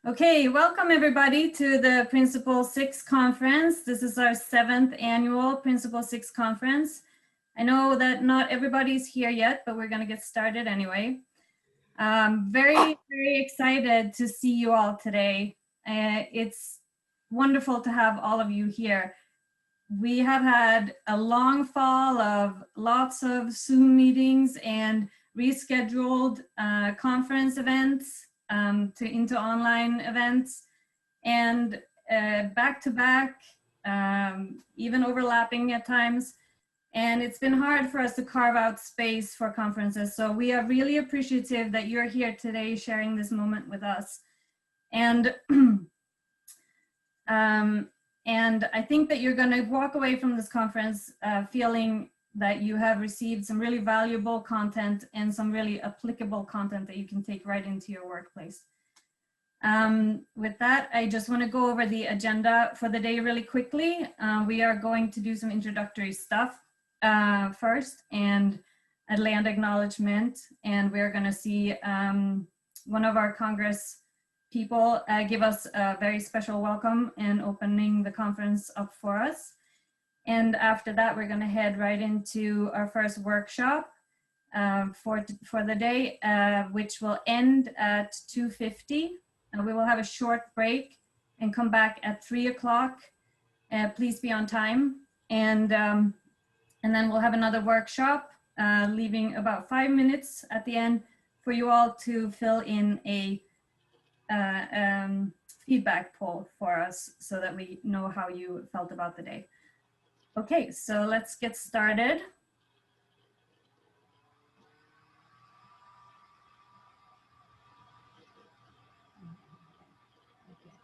Okay, welcome everybody to the Principle 6 conference. This is our 7th annual Principle 6 conference. I know that not everybody's here yet, but we're going to get started anyway. Very excited to see you all today. It's wonderful to have all of you here. We have had a long fall of lots of Zoom meetings and rescheduled conference events into online events, and back to back, even overlapping at times. And it's been hard for us to carve out space for conferences. So we are really appreciative that you're here today sharing this moment with us. And and I think that you're going to walk away from this conference feeling that you have received some really valuable content and some really applicable content that you can take right into your workplace. With that, I just want to go over the agenda for the day really quickly. We are going to do some introductory stuff first and a land acknowledgement, and we're going to see one of our Congress people give us a very special welcome and opening the conference up for us. And after that, we're going to head right into our first workshop for the day, which will end at 2:50. We will have a short break and come back at 3 o'clock. Please be on time. And then we'll have another workshop, leaving about 5 minutes at the end for you all to fill in a feedback poll for us so that we know how you felt about the day. Okay, so let's get started.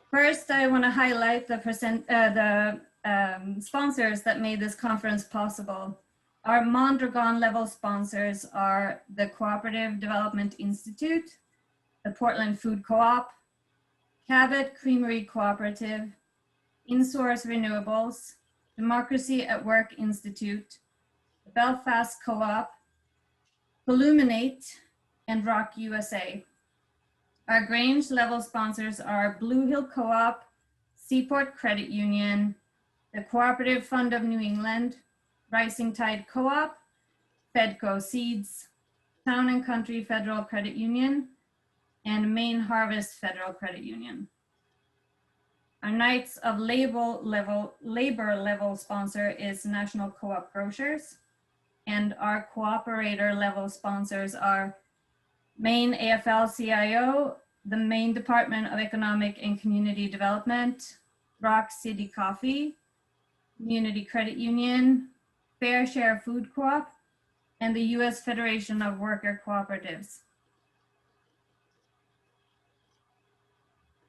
First, I want to highlight the sponsors that made this conference possible. Our Mondragon level sponsors are the Cooperative Development Institute, the Portland Food Co-op, Cabot Creamery Cooperative, InSource Renewables, Democracy at Work Institute, the Belfast Co-op, Columinate, and Rock USA. Our Grange level sponsors are Blue Hill Co-op, Seaport Credit Union, the Cooperative Fund of New England, Rising Tide Co-op, Fedco Seeds, Town and Country Federal Credit Union, and Maine Harvest Federal Credit Union. Our Knights of Labor level sponsor is National Co-op Grocers, and our cooperator level sponsors are Maine AFL-CIO, the Maine Department of Economic and Community Development, Rock City Coffee, Community Credit Union, Fair Share Food Co-op, and the U.S. Federation of Worker Cooperatives.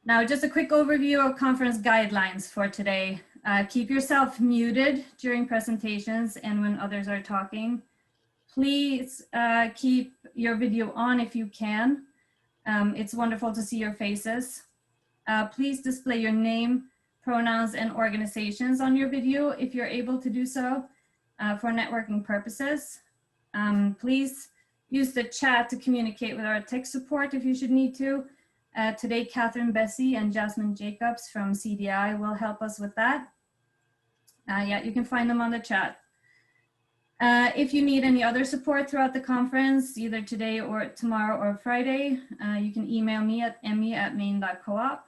Now, just a quick overview of conference guidelines for today. Keep yourself muted during presentations and when others are talking. Please keep your video on if you can. It's wonderful to see your faces. Please display your name, pronouns, and organizations on your video if you're able to do so for networking purposes. Please use the chat to communicate with our tech support if you should need to. Today, Catherine Bessie and Jasmine Jacobs from CDI will help us with that. Yeah, you can find them on the chat. If you need any other support throughout the conference, either today or tomorrow or Friday, you can email me at emmy@maine.coop.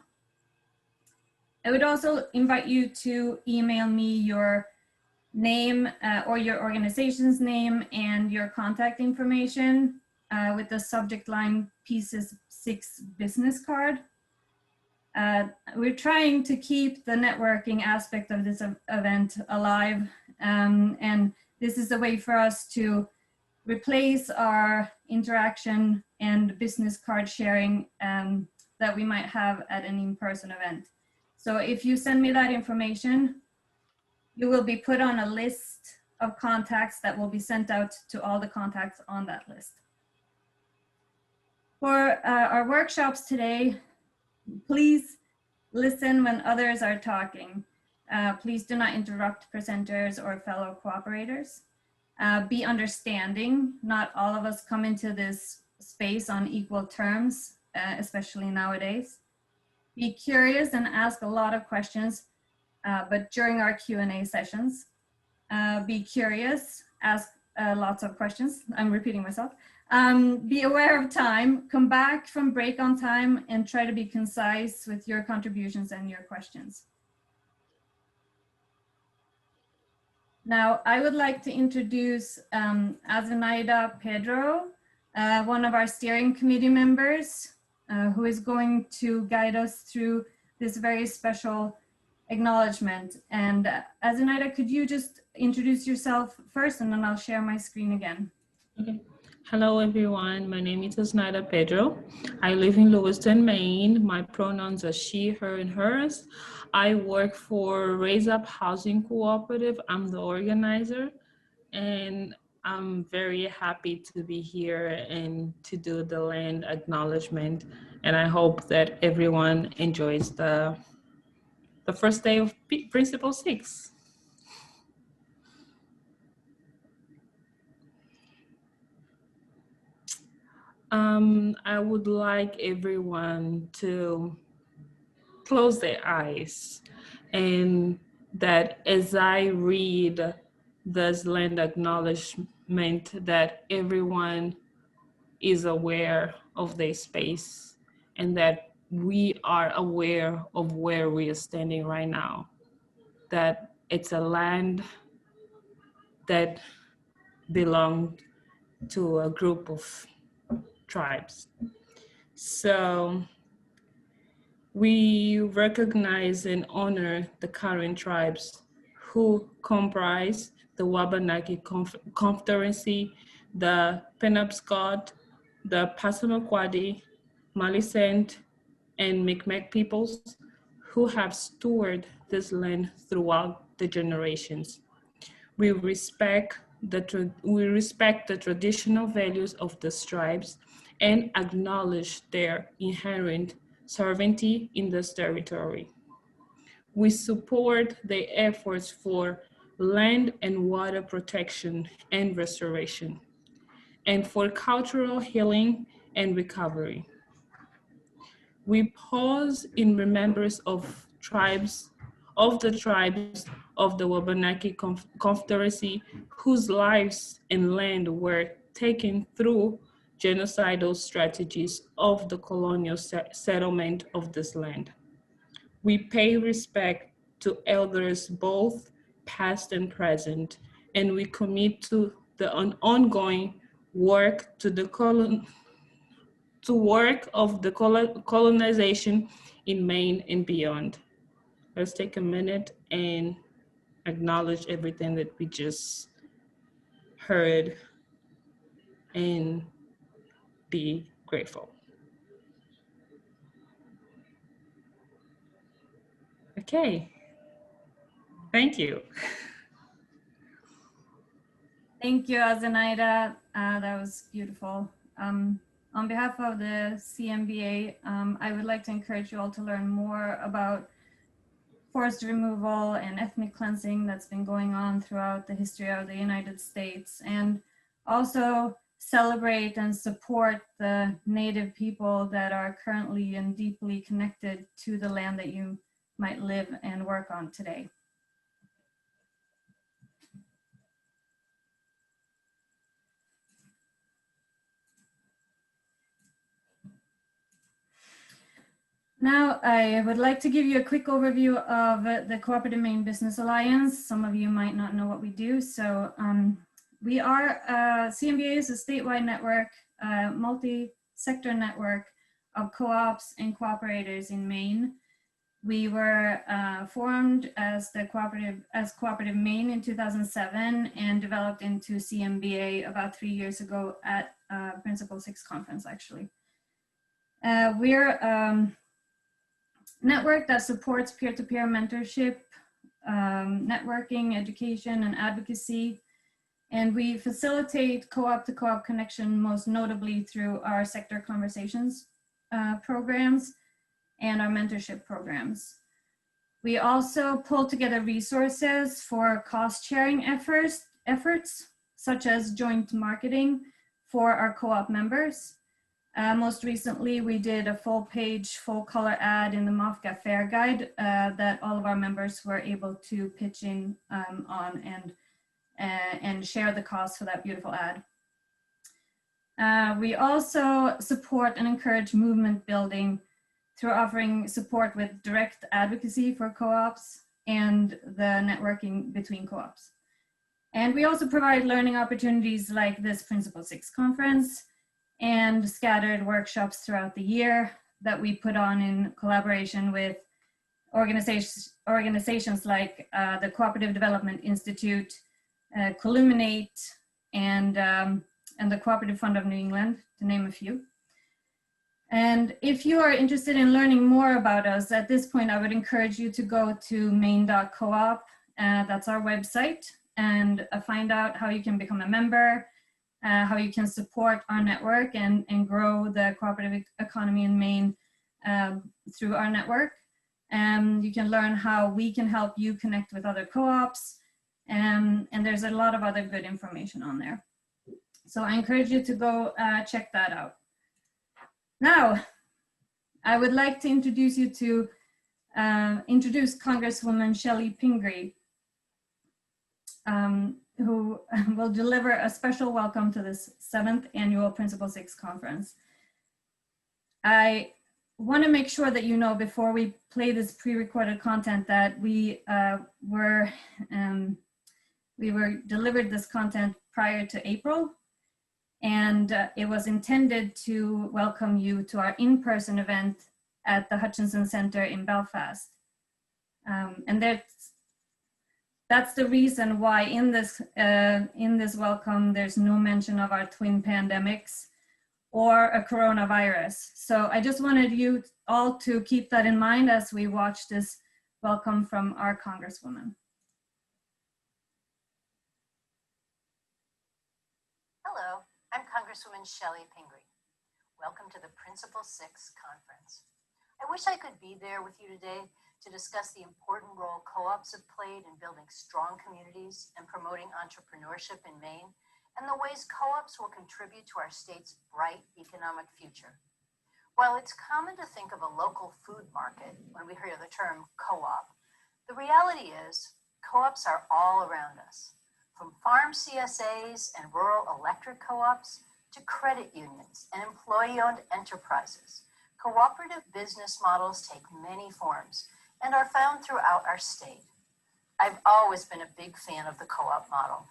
I would also invite you to email me your name or your organization's name and your contact information with the subject line Pieces 6 business card. We're trying to keep the networking aspect of this event alive, and this is a way for us to replace our interaction and business card sharing that we might have at an in-person event. So if you send me that information, you will be put on a list of contacts that will be sent out to all the contacts on that list. For our workshops today, please listen when others are talking. Please do not interrupt presenters or fellow cooperators. Be understanding. Not all of us come into this space on equal terms, especially nowadays. Be curious and ask a lot of questions, but during our Q&A sessions. Be curious, ask lots of questions. I'm repeating myself. Be aware of time, come back from break on time, and try to be concise with your contributions and your questions. Now, I would like to introduce Azenaida Pedro, one of our steering committee members, who is going to guide us through this very special acknowledgement. And Azenaida, could you just introduce yourself first, and then I'll share my screen again. Okay. Hello, everyone. My name is Azenaida Pedro. I live in Lewiston, Maine. My pronouns are she, her, and hers. I work for Raise Up Housing Cooperative. I'm the organizer, and I'm very happy to be here and to do the land acknowledgement. And I hope that everyone enjoys the first day of Principle 6. I would like everyone to close their eyes, and that as I read this land acknowledgement, that everyone is aware of their space and that we are aware of where we are standing right now, that it's a land that belonged to a group of tribes. So we recognize and honor the current tribes who comprise the Wabanaki Confederacy, the Penobscot, the Passamaquoddy, Maliseet, and Mi'kmaq peoples who have stewarded this land throughout the generations. We respect the traditional values of the tribes and acknowledge their inherent sovereignty in this territory. We support their efforts for land and water protection and restoration, and for cultural healing and recovery. We pause in remembrance of the tribes of the Wabanaki Confederacy whose lives and land were taken through genocidal strategies of the colonial settlement of this land. We pay respect to elders both past and present, and we commit to the ongoing work of the colonization in Maine and beyond. Let's take a minute and acknowledge everything that we just heard and be grateful. Okay, thank you. Thank you, Azenaida. That was beautiful. On behalf of the CMBA, I would like to encourage you all to learn more about forest removal and ethnic cleansing that's been going on throughout the history of the United States, and also celebrate and support the Native people that are currently and deeply connected to the land that you might live and work on today. Now, I would like to give you a quick overview of the Cooperative Maine Business Alliance. Some of you might not know what we do. So we are, CMBA is a statewide network, multi-sector network of co-ops and cooperators in Maine. We were formed as Cooperative Maine in 2007 and developed into CMBA about 3 years ago at Principle 6 conference, actually. We're network that supports peer-to-peer mentorship, networking, education, and advocacy. And we facilitate co-op to co-op connection, most notably through our sector conversations programs and our mentorship programs. We also pull together resources for cost-sharing efforts, such as joint marketing for our co-op members. Most recently, we did a full-page, full-color ad in the MOFGA Fair Guide that all of our members were able to pitch in on and share the cost for that beautiful ad. We also support and encourage movement building through offering support with direct advocacy for co-ops and the networking between co-ops. And we also provide learning opportunities like this Principle 6 conference and scattered workshops throughout the year that we put on in collaboration with organizations like the Cooperative Development Institute, Columinate, and the Cooperative Fund of New England, to name a few. And if you are interested in learning more about us, at this point, I would encourage you to go to maine.coop, that's our website, and find out how you can become a member, how you can support our network and grow the cooperative economy in Maine through our network. You can learn how we can help you connect with other co-ops, and there's a lot of other good information on there. So I encourage you to go check that out. Now, I would like to introduce you to introduce Congresswoman Shelly Pingree, who will deliver a special welcome to this 7th annual Principle 6 conference. I want to make sure that you know before we play this pre-recorded content that we were delivered this content prior to April, and it was intended to welcome you to our in-person event at the Hutchinson Center in Belfast. And that's the reason why in this welcome, there's no mention of our twin pandemics or a coronavirus. So I just wanted you all to keep that in mind as we watch this welcome from our Congresswoman. Hello, I'm Congresswoman Shelly Pingree. Welcome to the Principle 6 conference. I wish I could be there with you today to discuss the important role co-ops have played in building strong communities and promoting entrepreneurship in Maine, and the ways co-ops will contribute to our state's bright economic future. While it's common to think of a local food market when we hear the term co-op, the reality is co-ops are all around us. From farm CSAs and rural electric co-ops to credit unions and employee-owned enterprises, cooperative business models take many forms and are found throughout our state. I've always been a big fan of the co-op model.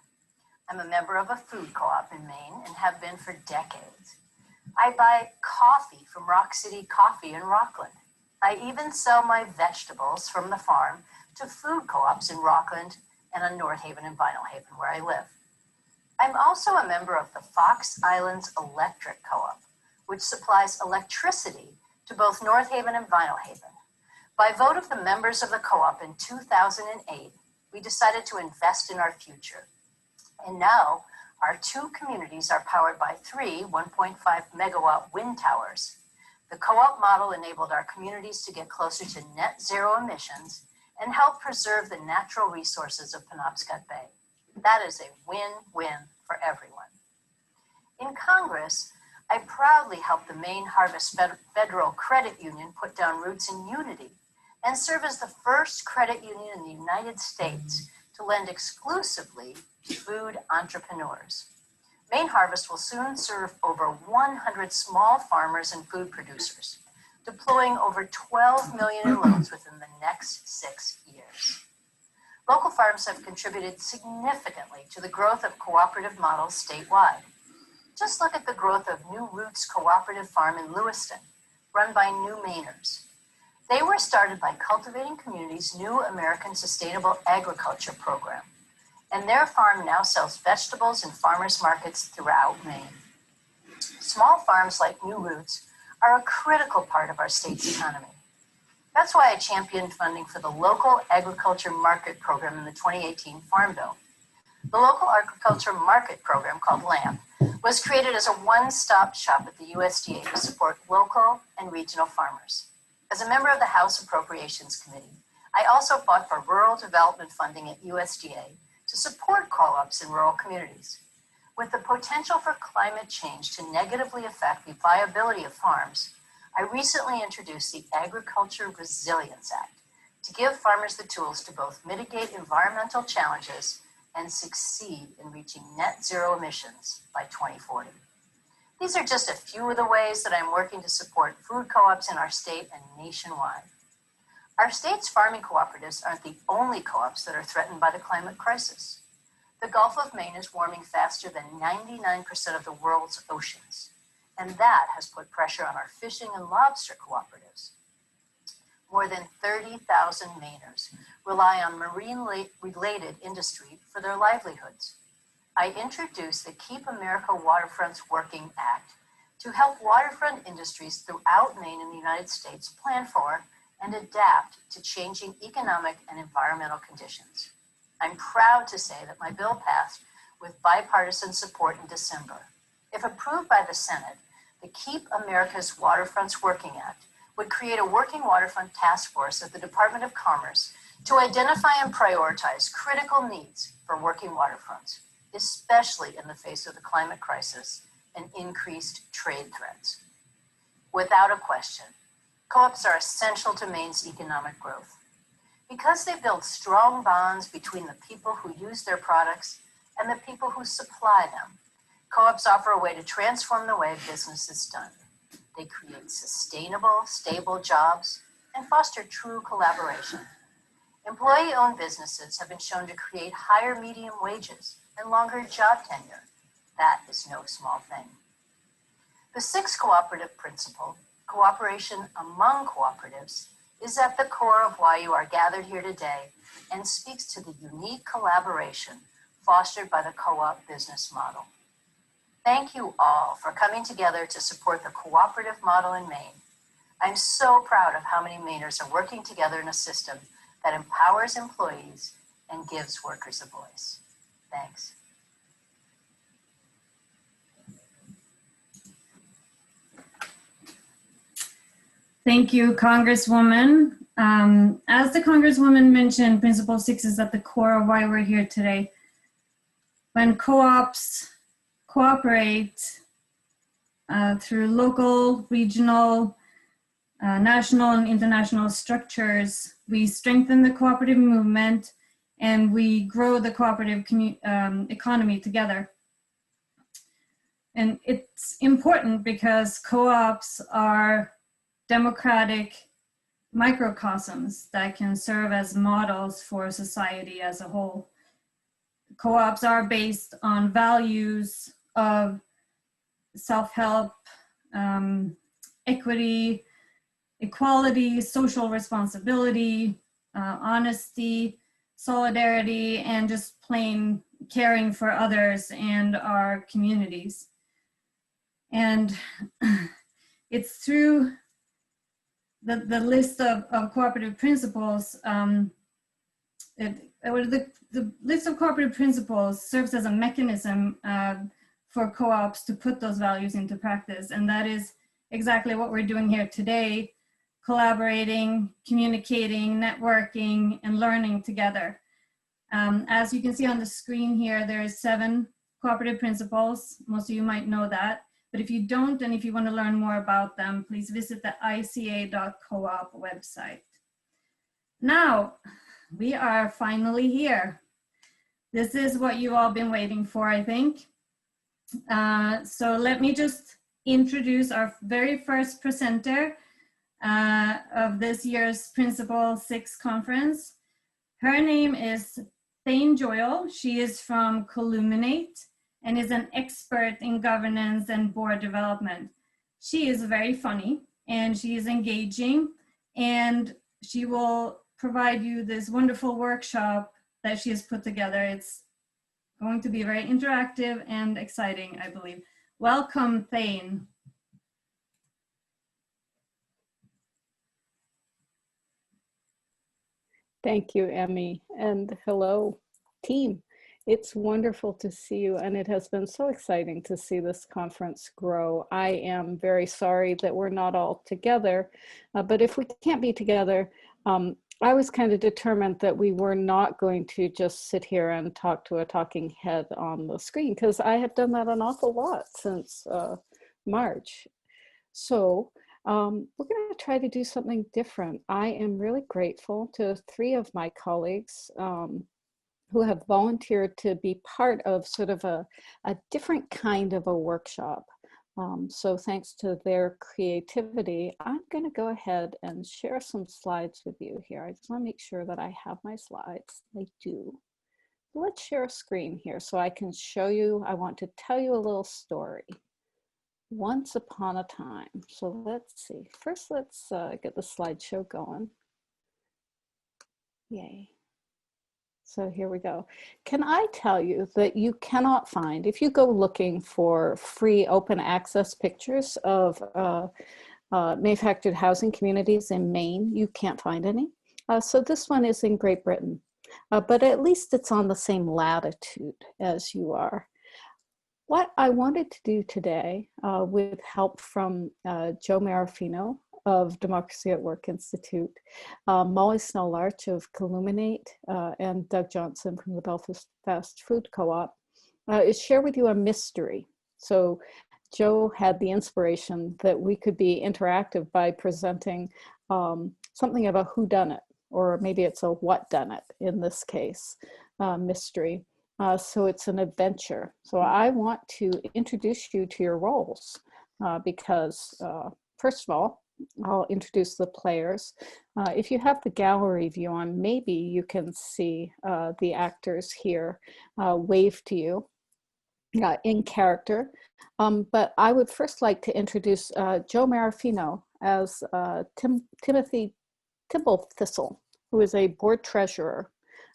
I'm a member of a food co-op in Maine and have been for decades. I buy coffee from Rock City Coffee in Rockland. I even sell my vegetables from the farm to food co-ops in Rockland and in North Haven and Vinyl Haven, where I live. I'm also a member of the Fox Islands Electric Co-op, which supplies electricity to both North Haven and Vinyl Haven. By vote of the members of the co-op in 2008, we decided to invest in our future. And now, our two communities are powered by 3 1.5 megawatt wind towers. The co-op model enabled our communities to get closer to net zero emissions and help preserve the natural resources of Penobscot Bay. That is a win-win for everyone. In Congress, I proudly helped the Maine Harvest Federal Credit Union put down roots in unity and serve as the first credit union in the United States to lend exclusively to food entrepreneurs. Maine Harvest will soon serve over 100 small farmers and food producers, deploying over $12 million in loans within the next 6 years. Local farms have contributed significantly to the growth of cooperative models statewide. Just look at the growth of New Roots Cooperative Farm in Lewiston, run by New Mainers. They were started by Cultivating Communities' New American Sustainable Agriculture program, and their farm now sells vegetables in farmers markets throughout Maine. Small farms like New Roots are a critical part of our state's economy. That's why I championed funding for the Local Agriculture Market Program in the 2018 Farm Bill. The Local Agriculture Market Program, called LAMP, was created as a one-stop shop at the USDA to support local and regional farmers. As a member of the House Appropriations Committee, I also fought for rural development funding at USDA to support co-ops in rural communities. With the potential for climate change to negatively affect the viability of farms, I recently introduced the Agriculture Resilience Act to give farmers the tools to both mitigate environmental challenges and succeed in reaching net zero emissions by 2040. These are just a few of the ways that I'm working to support food co-ops in our state and nationwide. Our state's farming cooperatives aren't the only co-ops that are threatened by the climate crisis. The Gulf of Maine is warming faster than 99% of the world's oceans, and that has put pressure on our fishing and lobster cooperatives. More than 30,000 Mainers rely on marine-related industry for their livelihoods. I introduced the Keep America Waterfronts Working Act to help waterfront industries throughout Maine and the United States plan for and adapt to changing economic and environmental conditions. I'm proud to say that my bill passed with bipartisan support in December. If approved by the Senate, the Keep America's Waterfronts Working Act would create a working waterfront task force at the Department of Commerce to identify and prioritize critical needs for working waterfronts, especially in the face of the climate crisis and increased trade threats. Without a question, co-ops are essential to Maine's economic growth. Because they build strong bonds between the people who use their products and the people who supply them, co-ops offer a way to transform the way business is done. They create sustainable, stable jobs and foster true collaboration. Employee-owned businesses have been shown to create higher median wages and longer job tenure. That is no small thing. The sixth cooperative principle, cooperation among cooperatives, is at the core of why you are gathered here today and speaks to the unique collaboration fostered by the co-op business model. Thank you all for coming together to support the cooperative model in Maine. I'm so proud of how many Mainers are working together in a system that empowers employees and gives workers a voice. Thanks. Thank you, Congresswoman. As the Congresswoman mentioned, Principle 6 is at the core of why we're here today. When co-ops cooperate through local, regional, national, and international structures, we strengthen the cooperative movement and we grow the cooperative economy together. And it's important because co-ops are democratic microcosms that can serve as models for society as a whole. Co-ops are based on values of self-help, equity, equality, social responsibility, honesty, solidarity, and just plain caring for others and our communities. And it's through the list of cooperative principles, the list of cooperative principles serves as a mechanism for co-ops to put those values into practice. And that is exactly what we're doing here today, collaborating, communicating, networking, and learning together. As you can see on the screen here, there are 7 cooperative principles. Most of you might know that. But if you don't, and if you want to learn more about them, please visit the ica.coop website. Now, we are finally here. This is what you've all been waiting for, I think. So let me just introduce our very first presenter of this year's Principle 6 conference. Her name is Thane Joyal. She is from Columinate and is an expert in governance and board development. She is very funny and she is engaging, and she will provide you this wonderful workshop that she has put together. It's going to be very interactive and exciting, I believe. Welcome, Thane. Thank you, Emmy, and hello, team. It's wonderful to see you, and it has been so exciting to see this conference grow. I am very sorry that we're not all together, but if we can't be together, I was kind of determined that we were not going to just sit here and talk to a talking head on the screen, because I have done that an awful lot since March. So we're going to try to do something different. I am really grateful to 3 of my colleagues who have volunteered to be part of sort of a different kind of a workshop. So thanks to their creativity, I'm going to go ahead and share some slides with you here. I just want to make sure that I have my slides. I do. Let's share a screen here so I can show you. I want to tell you a little story. Once upon a time. So let's see. First, let's get the slideshow going. Yay. So here we go. Can I tell you that you cannot find, if you go looking for free open access pictures of manufactured housing communities in Maine, you can't find any. So this one is in Great Britain, but at least it's on the same latitude as you are. What I wanted to do today, with help from Joe Marafino of Democracy at Work Institute, Molly Snell-Larch of Columinate, and Doug Johnson from the Belfast Fast Food Co-op, is share with you a mystery. So Joe had the inspiration that we could be interactive by presenting something of a whodunit, or maybe it's a whatdunit in this case, mystery. So it's an adventure. So I want to introduce you to your roles because first of all, I'll introduce the players. If you have the gallery view on, maybe you can see the actors here wave to you in character. But I would first like to introduce Joe Marafino as Timothy Thistle, who is a board treasurer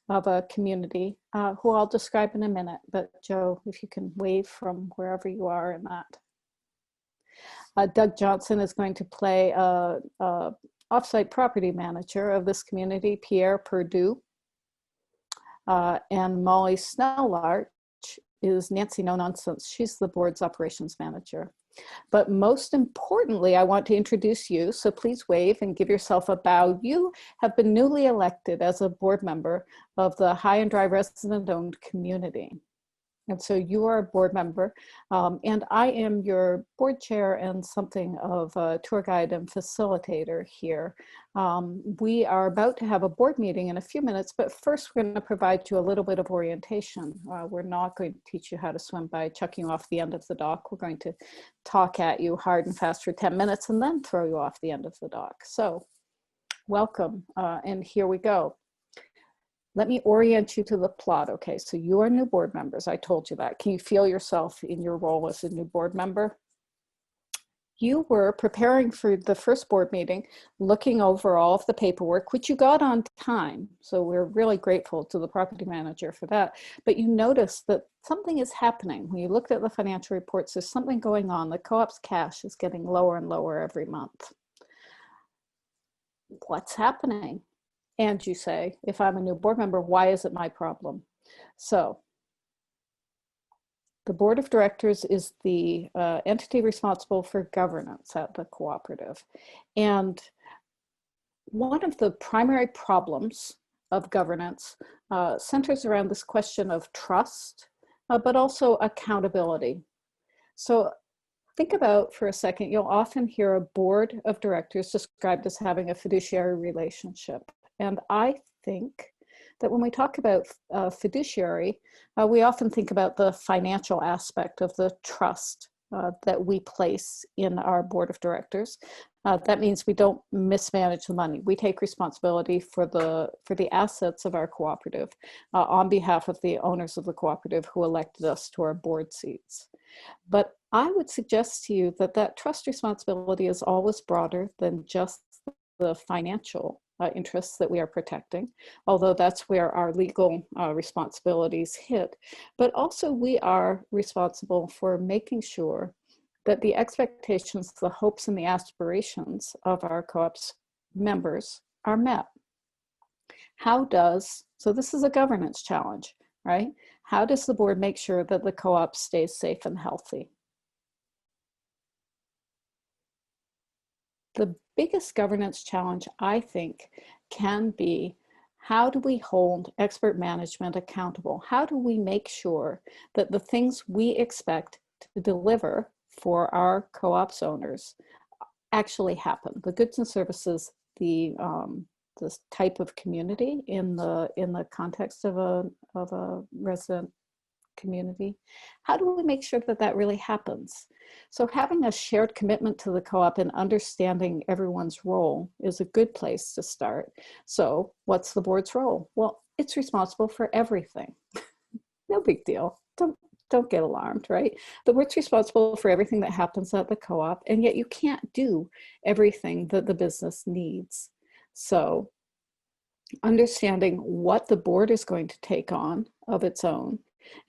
of a community, who I'll describe in a minute. But Joe, if you can wave from wherever you are in that. Doug Johnson is going to play offsite property manager of this community, Pierre Perdue. And Molly Snell-Larch is Nancy No Nonsense. She's the board's operations manager. But most importantly, I want to introduce you, so please wave and give yourself a bow. You have been newly elected as a board member of the High and Dry resident-owned community. And so you are a board member, and I am your board chair and something of a tour guide and facilitator here. We are about to have a board meeting in a few minutes, but first we're going to provide you a little bit of orientation. We're not going to teach you how to swim by chucking you off the end of the dock. We're going to talk at you hard and fast for 10 minutes and then throw you off the end of the dock. So welcome, and here we go. Let me orient you to the plot. Okay, so you are new board members. I told you that. Can you feel yourself in your role as a new board member? You were preparing for the first board meeting, looking over all of the paperwork, which you got on time. So we're really grateful to the property manager for that. But you noticed that something is happening. When you looked at the financial reports, there's something going on. The co-op's cash is getting lower and lower every month. What's happening? And you say, if I'm a new board member, why is it my problem? So the board of directors is the entity responsible for governance at the cooperative. And one of the primary problems of governance centers around this question of trust, but also accountability. So think about for a second, you'll often hear a board of directors described as having a fiduciary relationship. And I think that when we talk about fiduciary, we often think about the financial aspect of the trust that we place in our board of directors. That means we don't mismanage the money. We take responsibility for the assets of our cooperative on behalf of the owners of the cooperative who elected us to our board seats. But I would suggest to you that that trust responsibility is always broader than just the financial interests that we are protecting, although that's where our legal responsibilities hit. But also we are responsible for making sure that the expectations, the hopes and the aspirations of our co-op's members are met. So this is a governance challenge, right? How does the board make sure that the co-op stays safe and healthy? The biggest governance challenge, I think, can be, how do we hold expert management accountable? How do we make sure that the things we expect to deliver for our co-ops owners actually happen? The goods and services, this type of community in the context of a resident community. How do we make sure that that really happens? So having a shared commitment to the co-op and understanding everyone's role is a good place to start. So what's the board's role? Well, it's responsible for everything. No big deal. Don't get alarmed, right? The board's responsible for everything that happens at the co-op, and yet you can't do everything that the business needs. So understanding what the board is going to take on of its own,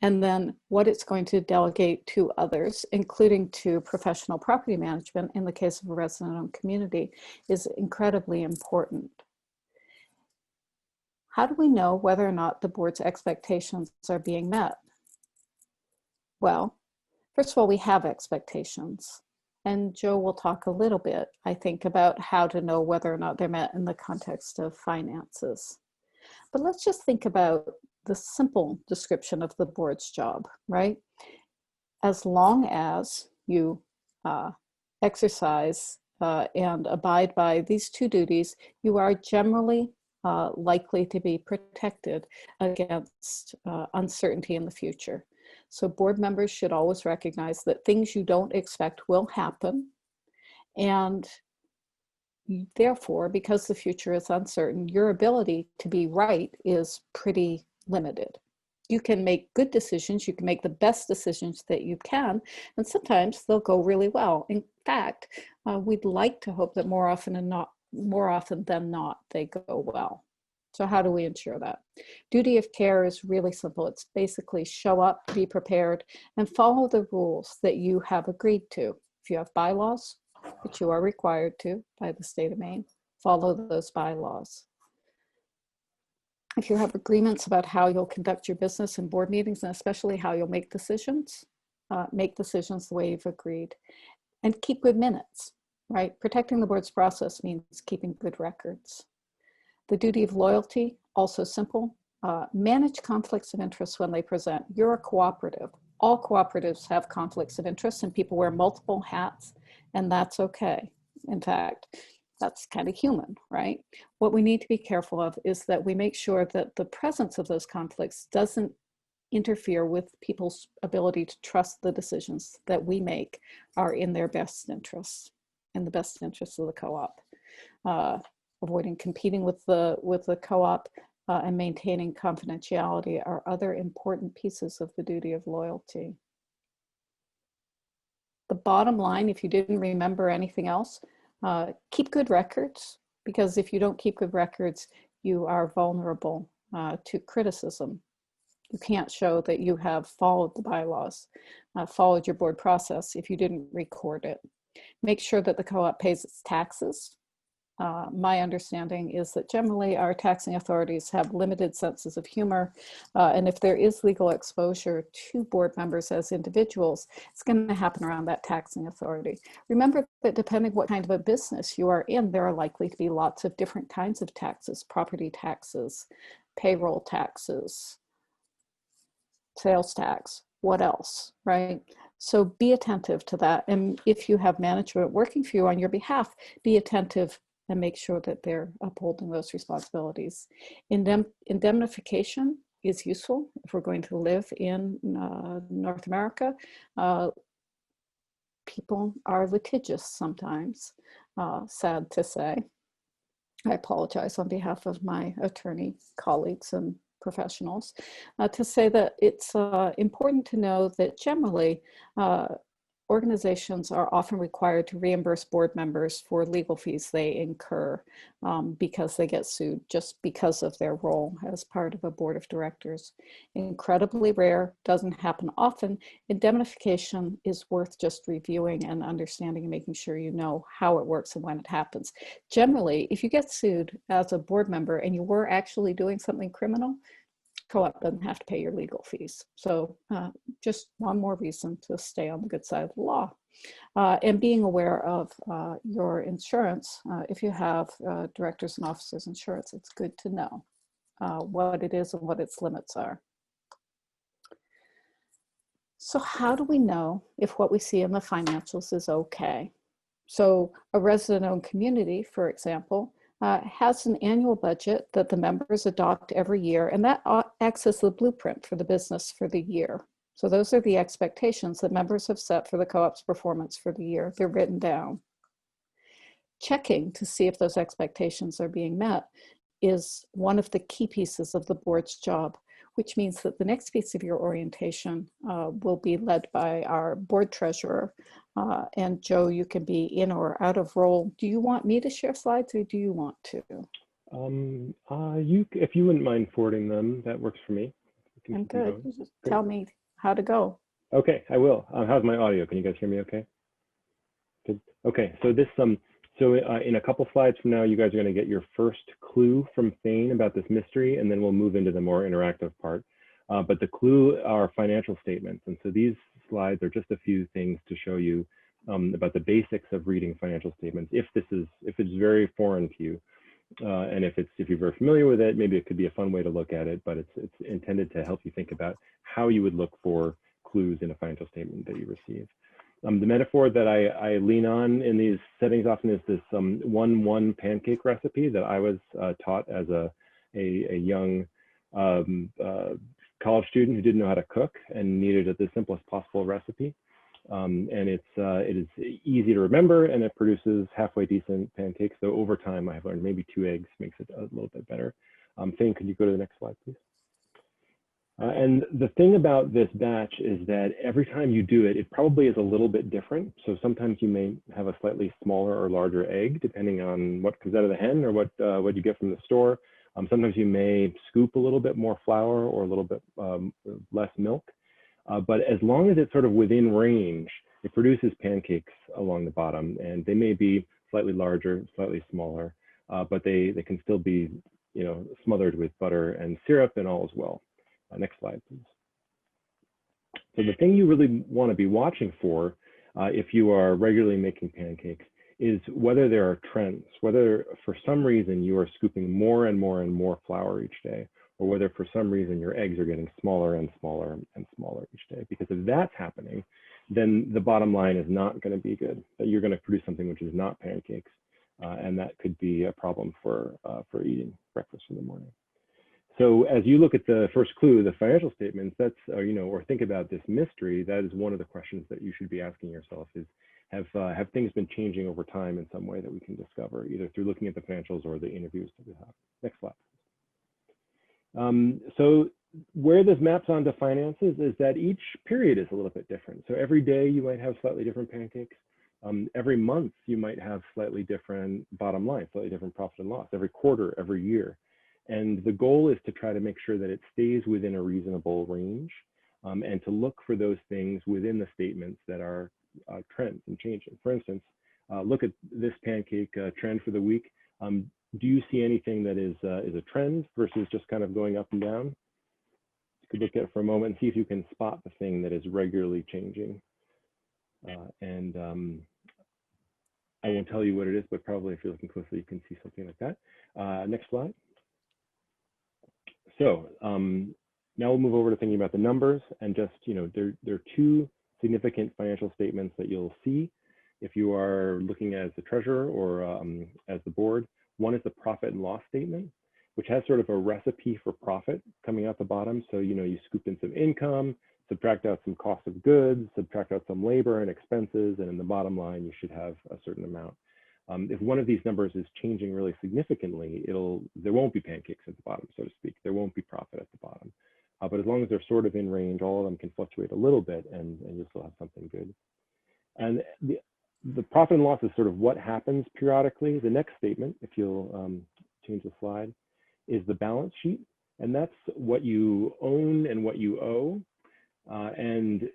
and then what it's going to delegate to others, including to professional property management in the case of a resident-owned community, is incredibly important. How do we know whether or not the board's expectations are being met? Well, first of all, we have expectations. And Joe will talk a little bit, I think, about how to know whether or not they're met in the context of finances. But let's just think about the simple description of the board's job, right? As long as you exercise and abide by these two duties, you are generally likely to be protected against uncertainty in the future. So board members should always recognize that things you don't expect will happen. And therefore, because the future is uncertain, your ability to be right is pretty limited. You can make good decisions, you can make the best decisions that you can, and sometimes they'll go really well. In fact, we'd like to hope that more often than not, they go well. So how do we ensure that? Duty of care is really simple. It's basically show up, be prepared, and follow the rules that you have agreed to. If you have bylaws, which you are required to by the state of Maine, follow those bylaws. If you have agreements about how you'll conduct your business and board meetings, and especially how you'll make decisions the way you've agreed. And keep good minutes, right? Protecting the board's process means keeping good records. The duty of loyalty, also simple. Manage conflicts of interest when they present. You're a cooperative. All cooperatives have conflicts of interest, and people wear multiple hats, and that's okay. In fact, that's kind of human, right? What we need to be careful of is that we make sure that the presence of those conflicts doesn't interfere with people's ability to trust the decisions that we make are in their best interests, in the best interests of the co-op. Avoiding competing with the co-op and maintaining confidentiality are other important pieces of the duty of loyalty. The bottom line, if you didn't remember anything else, keep good records, because if you don't keep good records, you are vulnerable to criticism. You can't show that you have followed the bylaws, followed your board process if you didn't record it. Make sure that the co-op pays its taxes. My understanding is that generally our taxing authorities have limited senses of humor, and if there is legal exposure to board members as individuals, it's going to happen around that taxing authority. Remember that depending what kind of a business you are in, there are likely to be lots of different kinds of taxes: property taxes, payroll taxes, sales tax, what else, right? So be attentive to that. And if you have management working for you on your behalf, be attentive and make sure that they're upholding those responsibilities. Indemnification is useful if we're going to live in North America. People are litigious sometimes, sad to say. I apologize on behalf of my attorney colleagues and professionals to say that it's important to know that generally organizations are often required to reimburse board members for legal fees they incur because they get sued just because of their role as part of a board of directors. Incredibly rare, doesn't happen often. Indemnification is worth just reviewing and understanding and making sure you know how it works and when it happens. Generally, if you get sued as a board member and you were actually doing something criminal, co-op doesn't have to pay your legal fees. So just one more reason to stay on the good side of the law. And being aware of your insurance. If you have directors and officers insurance, it's good to know what it is and what its limits are. So how do we know if what we see in the financials is okay? So a resident-owned community, for example, has an annual budget that the members adopt every year, and that acts as the blueprint for the business for the year. So those are the expectations that members have set for the co-op's performance for the year. They're written down. Checking to see if those expectations are being met is one of the key pieces of the board's job, which means that the next piece of your orientation will be led by our board treasurer. And Joe, you can be in or out of role. Do you want me to share slides or do you want to? If you wouldn't mind forwarding them, that works for me. I'm good. Just tell me how to go. Okay, I will. How's my audio? Can you guys hear me okay? Good. Okay, so this in a couple slides from now, you guys are going to get your first clue from Thane about this mystery, and then we'll move into the more interactive part. But the clue are financial statements. And so these slides are just a few things to show you about the basics of reading financial statements. If it's very foreign to you, and if you're very familiar with it, maybe it could be a fun way to look at it, but it's intended to help you think about how you would look for clues in a financial statement that you receive. The metaphor that I lean on in these settings often is this 1-1 pancake recipe that I was taught as a young college student who didn't know how to cook and needed the simplest possible recipe. And it is easy to remember, and it produces halfway decent pancakes. So over time, I have learned maybe 2 eggs makes it a little bit better. Thane, could you go to the next slide, please? And the thing about this batch is that every time you do it, it probably is a little bit different. So sometimes you may have a slightly smaller or larger egg, depending on what comes out of the hen or what you get from the store. Sometimes you may scoop a little bit more flour or a little bit less milk. But as long as it's sort of within range, it produces pancakes along the bottom, and they may be slightly larger, slightly smaller, but they can still be, smothered with butter and syrup and all as well. Next slide, please. So the thing you really want to be watching for if you are regularly making pancakes is whether there are trends, whether for some reason you are scooping more and more and more flour each day, or whether for some reason your eggs are getting smaller and smaller and smaller each day. Because if that's happening, then the bottom line is not going to be good. That you're going to produce something which is not pancakes, and that could be a problem for eating breakfast in the morning. So as you look at the first clue, the financial statements, that's, or think about this mystery, that is one of the questions that you should be asking yourself is, have things been changing over time in some way that we can discover, either through looking at the financials or the interviews that we have. Next slide. So where this maps onto finances is that each period is a little bit different. So every day you might have slightly different pancakes. Every month you might have slightly different bottom line, slightly different profit and loss, every quarter, every year. And the goal is to try to make sure that it stays within a reasonable range, and to look for those things within the statements that are trends and changing. For instance, look at this pancake trend for the week. Do you see anything that is a trend versus just kind of going up and down? You could look at it for a moment and see if you can spot the thing that is regularly changing. I won't tell you what it is, but probably if you're looking closely, you can see something like that. Next slide. So now we'll move over to thinking about the numbers, and just, there are 2 significant financial statements that you'll see if you are looking as the treasurer or as the board. One is the profit and loss statement, which has sort of a recipe for profit coming out the bottom. So, you scoop in some income, subtract out some cost of goods, subtract out some labor and expenses, and in the bottom line, you should have a certain amount. If one of these numbers is changing really significantly, there won't be pancakes at the bottom, so to speak. There won't be profit at the bottom. But as long as they're sort of in range, all of them can fluctuate a little bit, and you'll still have something good. And the profit and loss is sort of what happens periodically. The next statement, if you'll change the slide, is the balance sheet. And that's what you own and what you owe. And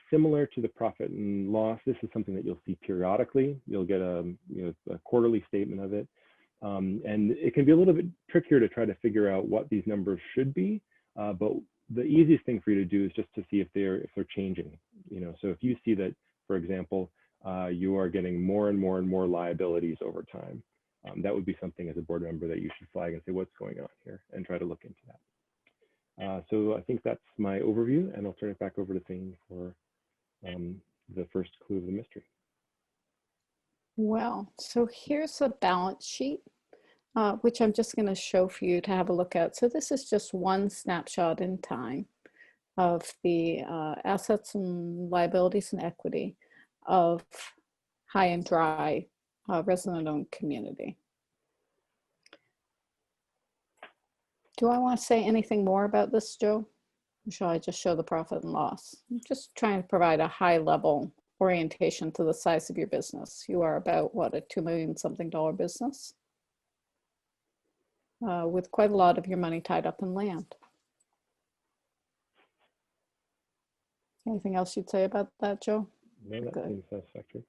similar to the profit and loss, this is something that you'll see periodically. You'll get a quarterly statement of it. And it can be a little bit trickier to try to figure out what these numbers should be. But the easiest thing for you to do is just to see if they're changing. So if you see that, for example, you are getting more and more and more liabilities over time, that would be something as a board member that you should flag and say, what's going on here, and try to look into that. So I think that's my overview, and I'll turn it back over to Thane for the first clue of the mystery. Well, so here's a balance sheet, which I'm just going to show for you to have a look at. So this is just one snapshot in time of the assets and liabilities and equity of High and Dry resident-owned community. Do I want to say anything more about this, Joe? Or shall I just show the profit and loss? I'm just trying to provide a high-level orientation to the size of your business. You are about, what, a $2 million something business with quite a lot of your money tied up in land. Anything else you'd say about that, Joe? No, that seems satisfactory.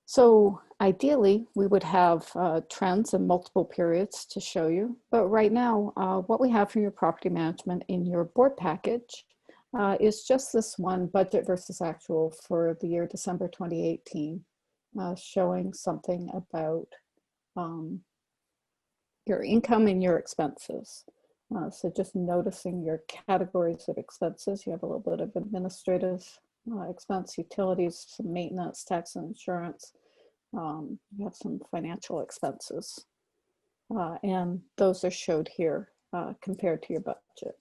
So ideally, we would have trends in multiple periods to show you. But right now, what we have from your property management in your board package is just this one budget versus actual for the year December 2018, showing something about your income and your expenses. So just noticing your categories of expenses. You have a little bit of administrative expense, utilities, some maintenance, tax and insurance. You have some financial expenses. And those are showed here compared to your budget.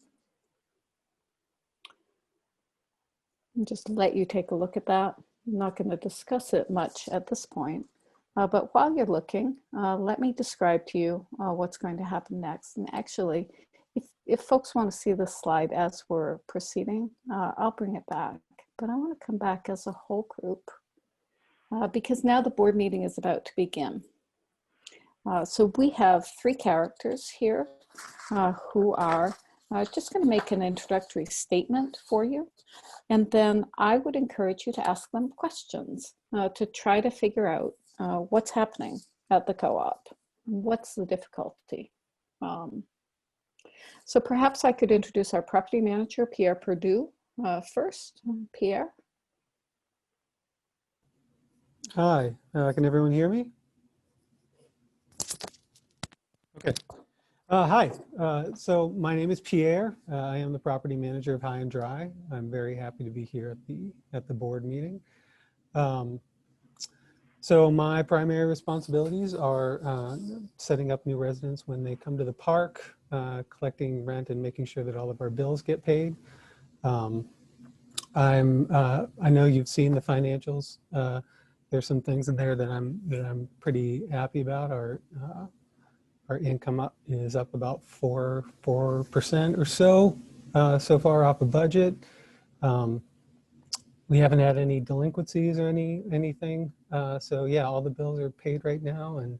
And just let you take a look at that. I'm not going to discuss it much at this point. But while you're looking, let me describe to you what's going to happen next. And actually, if folks want to see this slide as we're proceeding, I'll bring it back. But I want to come back as a whole group because now the board meeting is about to begin. So we have three characters here who are just going to make an introductory statement for you. And then I would encourage you to ask them questions to try to figure out what's happening at the co-op. What's the difficulty? So perhaps I could introduce our property manager, Pierre Perdue, first. Pierre. Hi, can everyone hear me? Okay. Hi, so my name is Pierre. I am the property manager of High and Dry. I'm very happy to be here at the board meeting. So my primary responsibilities are setting up new residents when they come to the park, collecting rent and making sure that all of our bills get paid. I know you've seen the financials. There's some things in there that I'm pretty happy about. Our income is up about 4% or so so far off of budget. We haven't had any delinquencies or anything. So yeah, all the bills are paid right now, and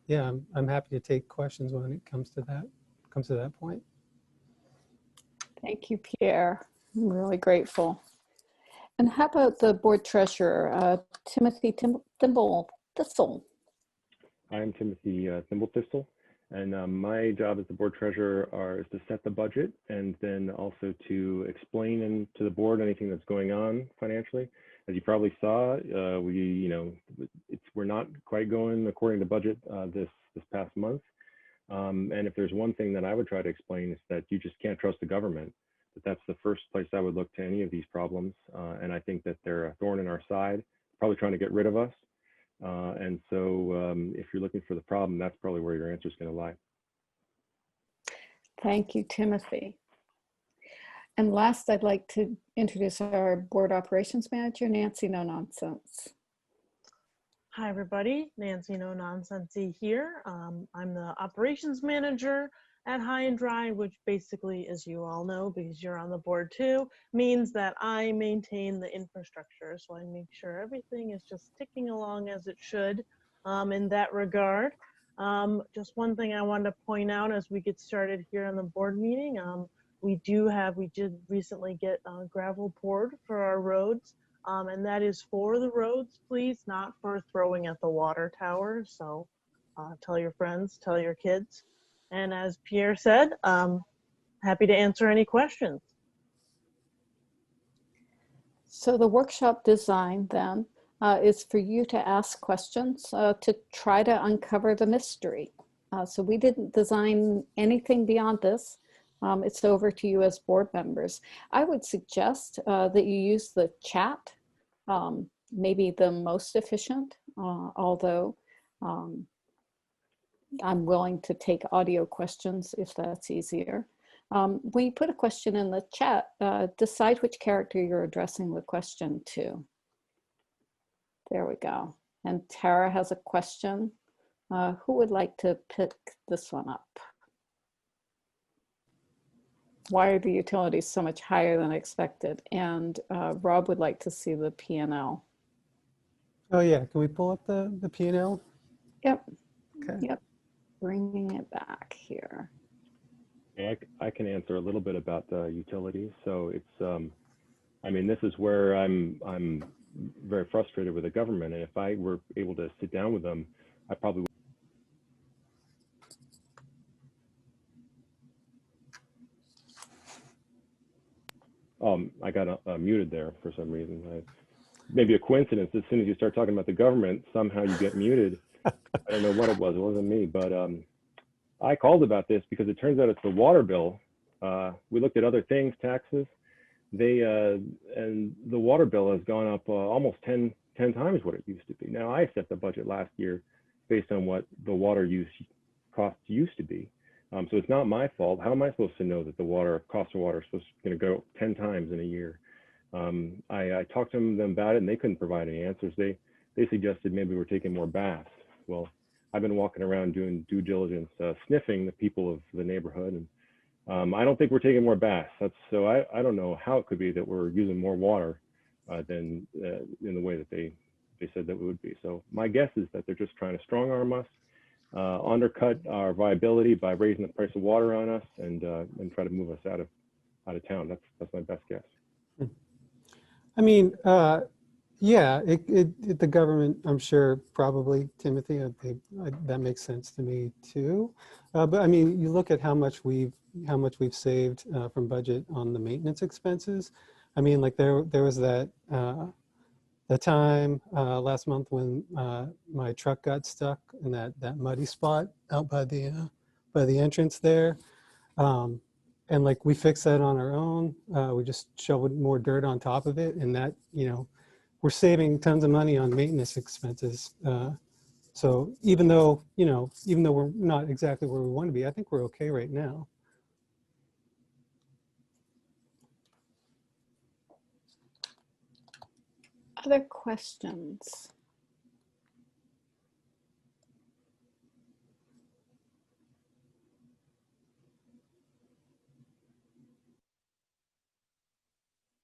yeah, I'm happy to take questions when it comes to that point. Thank you, Pierre. I'm really grateful. And how about the board treasurer, Timothy Thimble Thistle? I'm Timothy Thimble Thistle, and my job as the board treasurer is to set the budget and then also to explain to the board anything that's going on financially. As you probably saw, we're not quite going according to budget this past month. And if there's one thing that I would try to explain is that you just can't trust the government. That's the first place I would look to any of these problems. And I think that they're a thorn in our side, probably trying to get rid of us. And so if you're looking for the problem, that's probably where your answer is going to lie. Thank you, Timothy. And last, I'd like to introduce our board operations manager, Nancy No Nonsense. Hi, everybody. Nancy No Nonsensey here. I'm the operations manager at High and Dry, which basically, as you all know, because you're on the board too, means that I maintain the infrastructure. So I make sure everything is just ticking along as it should in that regard. Just one thing I wanted to point out as we get started here on the board meeting, we did recently get gravel poured for our roads. And that is for the roads, please, not for throwing at the water tower. So tell your friends, tell your kids. And as Pierre said, happy to answer any questions. So the workshop design then is for you to ask questions to try to uncover the mystery. So we didn't design anything beyond this. It's over to you as board members. I would suggest that you use the chat, maybe the most efficient, although I'm willing to take audio questions if that's easier. We put a question in the chat. Decide which character you're addressing the question to. There we go. And Tara has a question. Who would like to pick this one up? Why are the utilities so much higher than expected? And Rob would like to see the P&L. Oh yeah, can we pull up the P&L? Yep. Okay. Yep. Bringing it back here. Yeah, I can answer a little bit about the utilities. So it's, I mean, this is where I'm very frustrated with the government. And if I were able to sit down with them, I probably would. I got muted there for some reason. Maybe a coincidence. As soon as you start talking about the government, somehow you get muted. I don't know what it was. It wasn't me, but I called about this because it turns out it's the water bill. We looked at other things, taxes. And the water bill has gone up almost 10 times what it used to be. Now, I set the budget last year based on what the water use costs used to be. So it's not my fault. How am I supposed to know that the cost of water is going to go 10 times in a year? I talked to them about it, and they couldn't provide any answers. They suggested maybe we're taking more baths. Well, I've been walking around doing due diligence, sniffing the people of the neighborhood, and I don't think we're taking more baths. So I don't know how it could be that we're using more water than in the way that they said that we would be. So my guess is that they're just trying to strong arm us, undercut our viability by raising the price of water on us, and try to move us out of town. That's my best guess. I mean, yeah, the government, I'm sure, probably, Timothy, I think that makes sense to me too. But I mean, you look at how much we've saved from budget on the maintenance expenses. I mean, like there was that time last month when my truck got stuck in that muddy spot out by the entrance there. And like we fixed that on our own. We just shoveled more dirt on top of it, and that, we're saving tons of money on maintenance expenses. So even though we're not exactly where we want to be, I think we're okay right now. Other questions?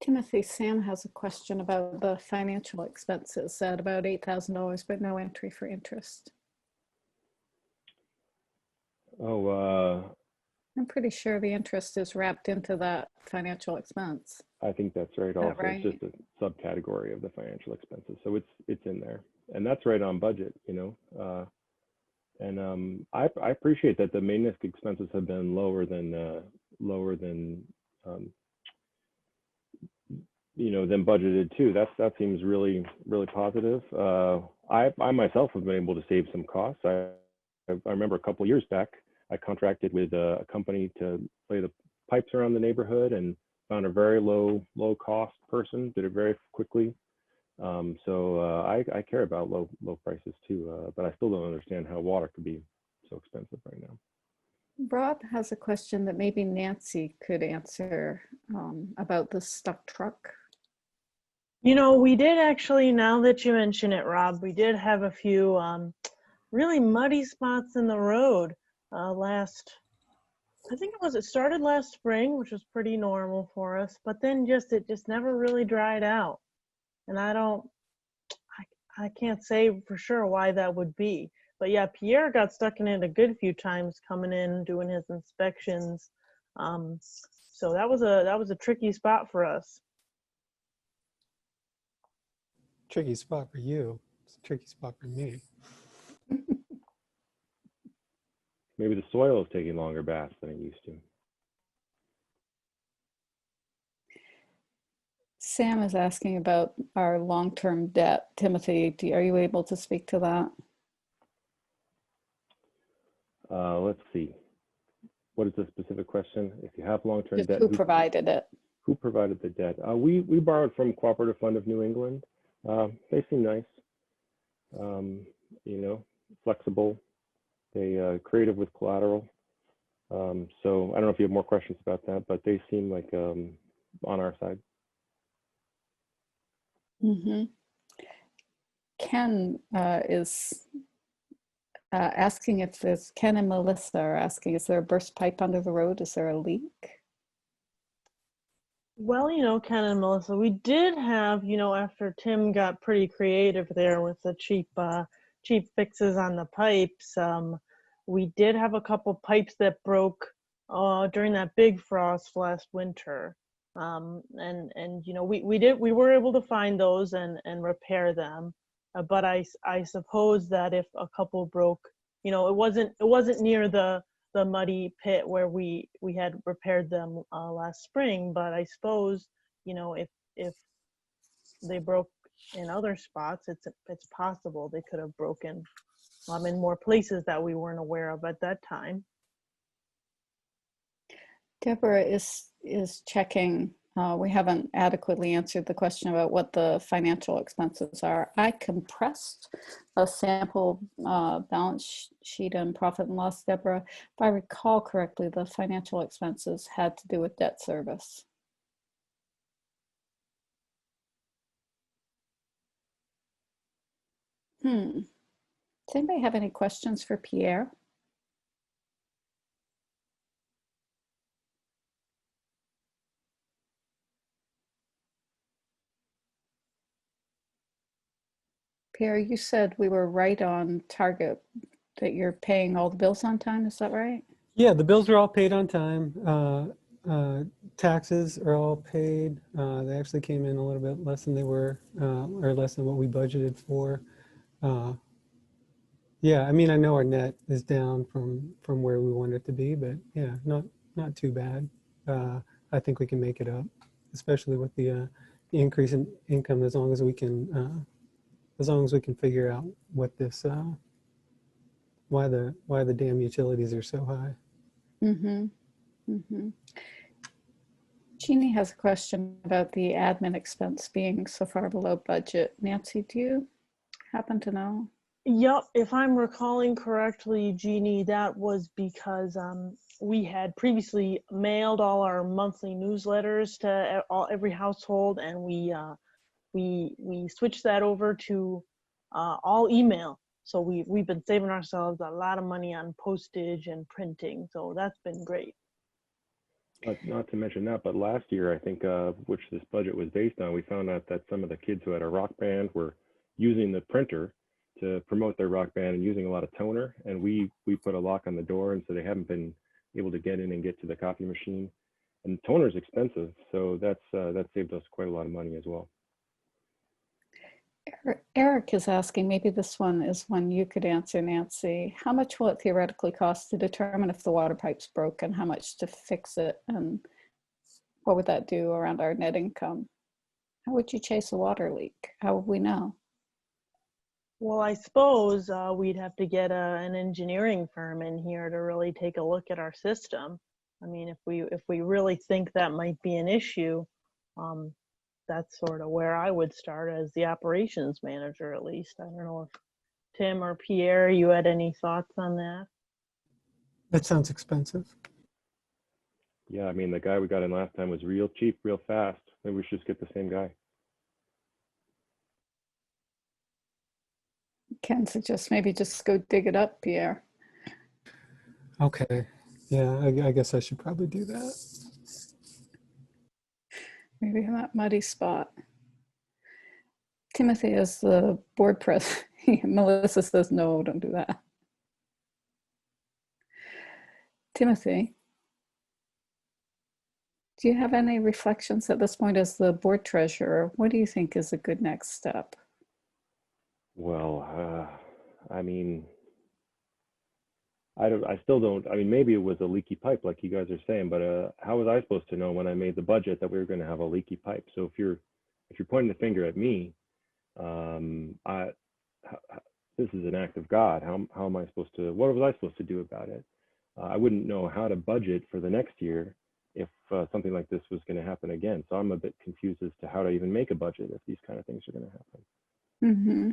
Timothy, Sam has a question about the financial expenses at about $8,000, but no entry for interest. Oh, I'm pretty sure the interest is wrapped into that financial expense. I think that's right. Also, right? It's just a subcategory of the financial expenses, so it's in there, and that's right on budget. I appreciate that the maintenance expenses have been lower than than budgeted too. That seems really positive. I myself have been able to save some costs. I remember a couple of years back, I contracted with a company to lay the pipes around the neighborhood and found a very low cost person, did it very quickly. I care about low prices too, but I still don't understand how water could be so expensive right now. Rob has a question that maybe Nancy could answer about the stuck truck. We did actually, now that you mention it, Rob, we did have a few really muddy spots in the road it started last spring, which was pretty normal for us, but then it just never really dried out. And I can't say for sure why that would be. But yeah, Pierre got stuck in it a good few times coming in, doing his inspections. So that was a tricky spot for us. Tricky spot for you. It's a tricky spot for me. Maybe the soil is taking longer baths than it used to. Sam is asking about our long-term debt. Timothy, are you able to speak to that? Let's see. What is the specific question? If you have long-term Just debt, who provided it? Who provided the debt? We borrowed from Cooperative Fund of New England. They seem nice, you know, flexible. They creative with collateral. So I don't know if you have more questions about that, but they seem like on our side. Mm-hmm. Ken is asking if there's, Ken and Melissa are asking, is there a burst pipe under the road? Is there a leak? Well, you know, Ken and Melissa, we did have, you know, after Tim got pretty creative there with the cheap fixes on the pipes, we did have a couple pipes that broke during that big frost last winter. And you know, we were able to find those and repair them. But I suppose that if a couple broke, you know, it wasn't near the muddy pit where we had repaired them last spring, but I suppose, you know, if they broke in other spots, it's possible they could have broken in more places that we weren't aware of at that time. Deborah is checking. We haven't adequately answered the question about what the financial expenses are. I compressed a sample balance sheet and profit and loss, Deborah. If I recall correctly, the financial expenses had to do with debt service. Does anybody have any questions for Pierre? Pierre, you said we were right on target, that you're paying all the bills on time, is that right? Yeah, the bills are all paid on time. Taxes are all paid. They actually came in a little bit less than they were, or less than what we budgeted for. Yeah, I mean, I know our net is down from where we want it to be, but yeah, not too bad. I think we can make it up, especially with the increase in income, as long as we can figure out what this why the damn utilities are so high. Jeannie has a question about the admin expense being so far below budget. Nancy, do you happen to know? Yep, if I'm recalling correctly, Jeannie, that was because we had previously mailed all our monthly newsletters to every household, and we switched that over to all email. So we've been saving ourselves a lot of money on postage and printing. So that's been great. Not to mention that, but last year, I think, which this budget was based on, we found out that some of the kids who had a rock band were using the printer to promote their rock band and using a lot of toner. And we put a lock on the door, and so they haven't been able to get in and get to the copy machine. And toner is expensive, so that saved us quite a lot of money as well. Eric is asking, maybe this one is one you could answer, Nancy. How much will it theoretically cost to determine if the water pipe's broken? How much to fix it? And what would that do around our net income? How would you chase a water leak? How would we know? Well, I suppose we'd have to get an engineering firm in here to really take a look at our system. I mean, if we really think that might be an issue, that's sort of where I would start as the operations manager, at least. I don't know if Tim or Pierre, you had any thoughts on that? That sounds expensive. Yeah, I mean, the guy we got in last time was real cheap, real fast. Maybe we should just get the same guy. Ken suggests maybe just go dig it up, Pierre. Okay. Yeah, I guess I should probably do that. Maybe in that muddy spot. Timothy is the board president. Melissa says, no, don't do that. Timothy, do you have any reflections at this point as the board treasurer? What do you think is a good next step? Well, I mean, I still don't, I mean, maybe it was a leaky pipe like you guys are saying, but how was I supposed to know when I made the budget that we were going to have a leaky pipe? So if you're pointing the finger at me, this is an act of God. How am I supposed to, what was I supposed to do about it? I wouldn't know how to budget for the next year if something like this was going to happen again. So I'm a bit confused as to how to even make a budget if these kind of things are going to happen. Mm-hmm.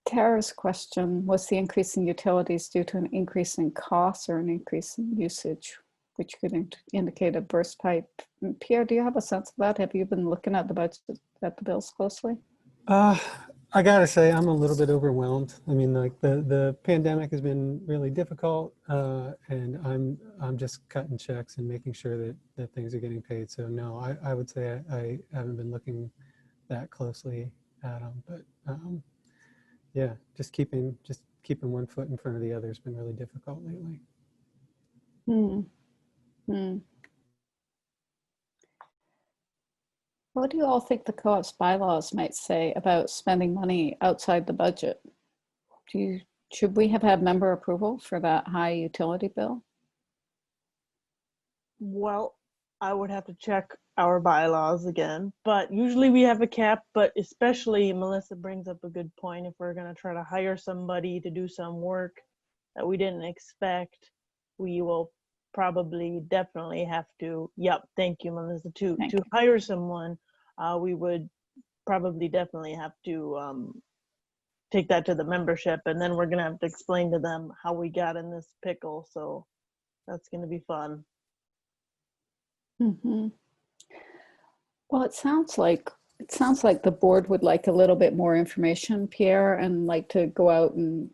Tara's question, was the increase in utilities due to an increase in costs or an increase in usage, which could indicate a burst pipe? Pierre, do you have a sense of that? Have you been looking at the budget, at the bills closely? I gotta say, I'm a little bit overwhelmed. I mean, like the pandemic has been really difficult, and I'm just cutting checks and making sure that things are getting paid. So no, I would say I haven't been looking that closely at them, but yeah, just keeping one foot in front of the other has been really difficult lately. What do you all think the co-op's bylaws might say about spending money outside the budget? Should we have had member approval for that high utility bill? Well, I would have to check our bylaws again, but usually we have a cap, but especially Melissa brings up a good point. If we're going to try to hire somebody to do some work that we didn't expect, we will probably definitely have to, thank you, Melissa, to hire someone, we would probably definitely have to take that to the membership, and then we're going to have to explain to them how we got in this pickle. So that's going to be fun. Mm-hmm. Well, it sounds like the board would like a little bit more information, Pierre, and like to go out and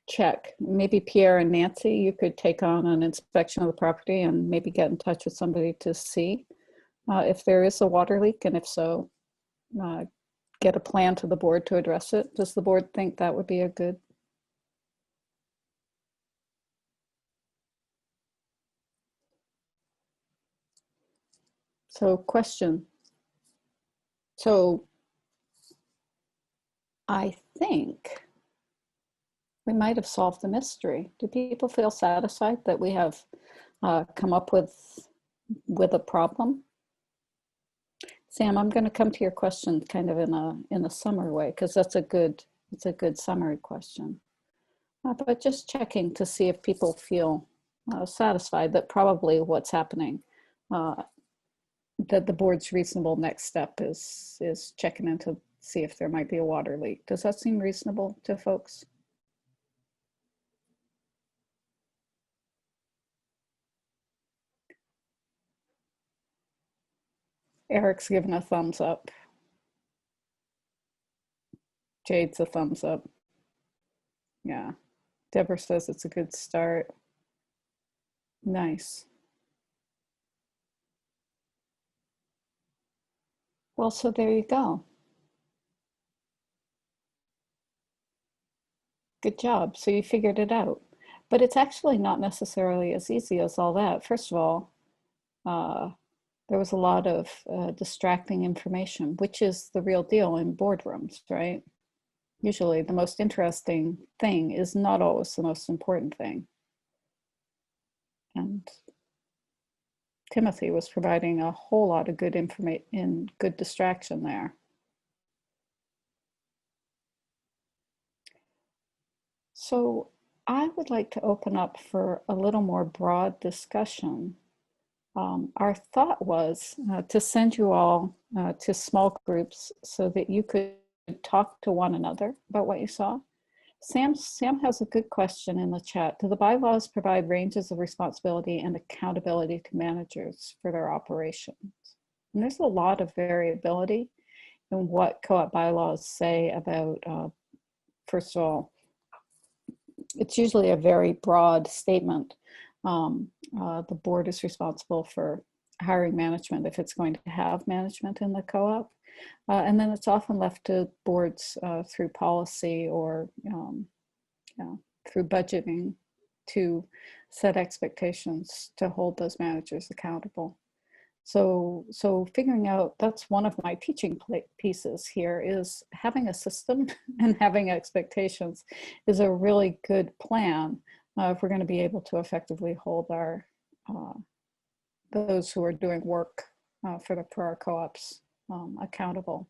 check. Maybe Pierre and Nancy, you could take on an inspection of the property and maybe get in touch with somebody to see if there is a water leak, and if so, get a plan to the board to address it. Does the board think that would be a good? So question. So I think we might have solved the mystery. Do people feel satisfied that we have come up with a problem? Sam, I'm going to come to your question kind of in a summary way, because it's a good summary question. But just checking to see if people feel satisfied that probably what's happening, that the board's reasonable next step is checking in to see if there might be a water leak. Does that seem reasonable to folks? Eric's given a thumbs up. Jade's a thumbs up. Yeah. Deborah says it's a good start. Nice. Well, so there you go. Good job. So you figured it out. But it's actually not necessarily as easy as all that. First of all, there was a lot of distracting information, which is the real deal in boardrooms, right? Usually the most interesting thing is not always the most important thing. And Timothy was providing a whole lot of good information and good distraction there. So I would like to open up for a little more broad discussion. Our thought was to send you all to small groups so that you could talk to one another about what you saw. Sam has a good question in the chat. Do the bylaws provide ranges of responsibility and accountability to managers for their operations? And there's a lot of variability in what co-op bylaws say about, first of all, it's usually a very broad statement. The board is responsible for hiring management if it's going to have management in the co-op. And then it's often left to boards through policy or through budgeting to set expectations to hold those managers accountable. So figuring out, that's one of my teaching pieces here, is having a system and having expectations is a really good plan if we're going to be able to effectively hold our those who are doing work for our co-ops accountable.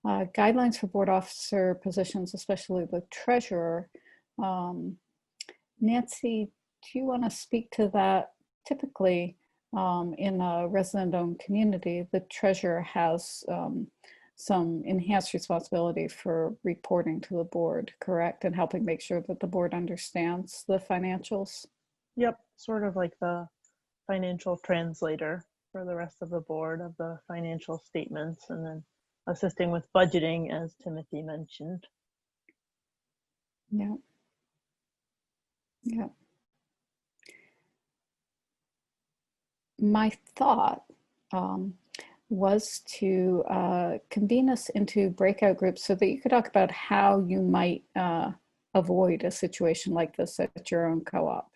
Guidelines for board officer positions, especially the treasurer. Nancy, do you want to speak to that? Typically, in a resident-owned community, the treasurer has some enhanced responsibility for reporting to the board, correct? And helping make sure that the board understands the financials? Yep, sort of like the financial translator for the rest of the board of the financial statements, and then assisting with budgeting, as Timothy mentioned. Yeah. Yeah. My thought was to convene us into breakout groups so that you could talk about how you might avoid a situation like this at your own co-op.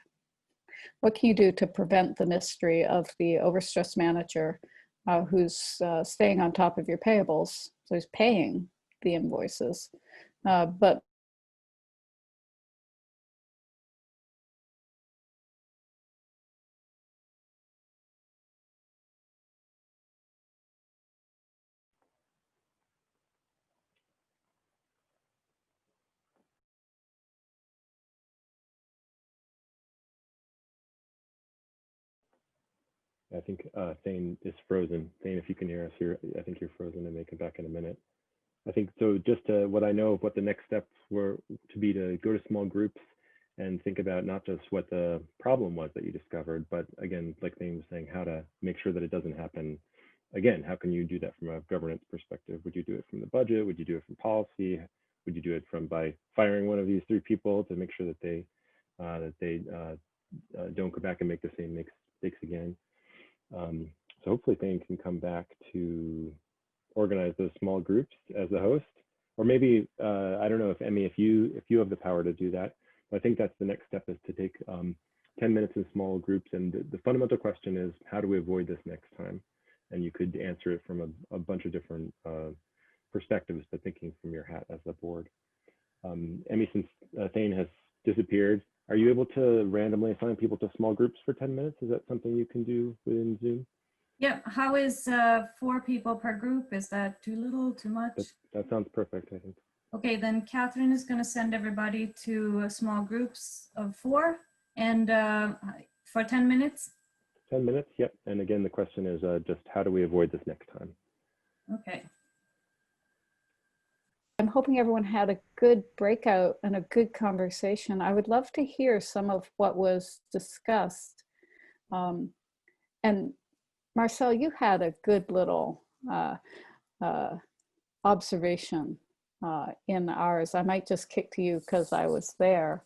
What can you do to prevent the mystery of the overstressed manager who's staying on top of your payables, so he's paying the invoices, but I think Thane is frozen. Thane, if you can hear us here, I think you're frozen and may come back in a minute. I think so. Just what I know of what the next steps were to be to go to small groups and think about not just what the problem was that you discovered, but again, like Thane was saying, how to make sure that it doesn't happen again. How can you do that from a governance perspective? Would you do it from the budget? Would you do it from policy? Would you do it by firing one of these 3 people to make sure that they don't go back and make the same mistakes again? So hopefully Thane can come back to organize those small groups as the host, or maybe I don't know if Emmy, if you have the power to do that. But I think that's the next step, is to take 10 minutes in small groups, and the fundamental question is, how do we avoid this next time? And you could answer it from a bunch of different perspectives, but thinking from your hat as a board. Emmy, since Thane has disappeared, are you able to randomly assign people to small groups for 10 minutes? Is that something you can do within Zoom? Yeah, how is 4 people per group? Is that too little, too much? That sounds perfect, I think. Okay, then Catherine is going to send everybody to small groups of 4 and for 10 minutes. 10 minutes, yep. And again, the question is just how do we avoid this next time? Okay. I'm hoping everyone had a good breakout and a good conversation. I would love to hear some of what was discussed. And Marcel, you had a good little observation in ours. I might just kick to you because I was there,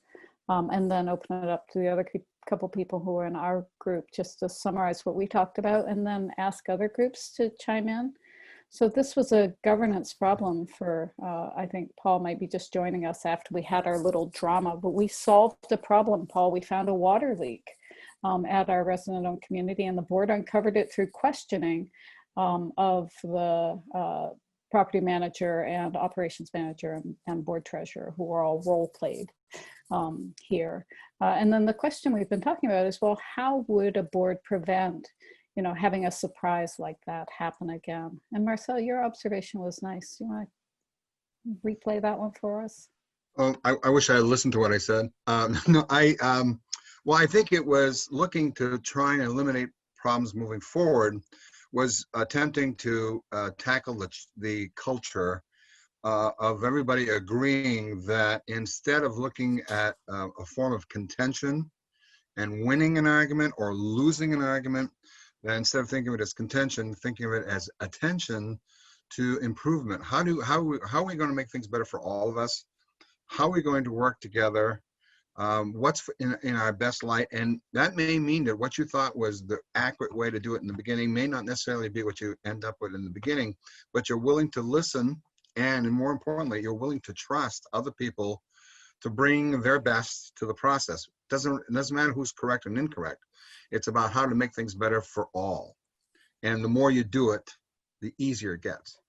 and then open it up to the other couple people who were in our group, just to summarize what we talked about, and then ask other groups to chime in. So this was a governance problem for, I think Paul might be just joining us after we had our little drama, but we solved the problem, Paul. We found a water leak at our resident-owned community, and the board uncovered it through questioning of the property manager and operations manager and board treasurer, who were all role played here. And then the question we've been talking about is, well, how would a board prevent having a surprise like that happen again? And Marcel, your observation was nice. You want to replay that one for us? Oh, I wish I had listened to what I said. No, well, I think it was looking to try and eliminate problems moving forward, was attempting to tackle the culture of everybody agreeing that instead of looking at a form of contention and winning an argument or losing an argument, that instead of thinking of it as contention, thinking of it as attention to improvement. How are we going to make things better for all of us? How are we going to work together? What's in our best light? And that may mean that what you thought was the accurate way to do it in the beginning may not necessarily be what you end up with in the beginning, but you're willing to listen, and more importantly, you're willing to trust other people to bring their best to the process. It doesn't matter who's correct and incorrect. It's about how to make things better for all. And the more you do it, the easier it gets.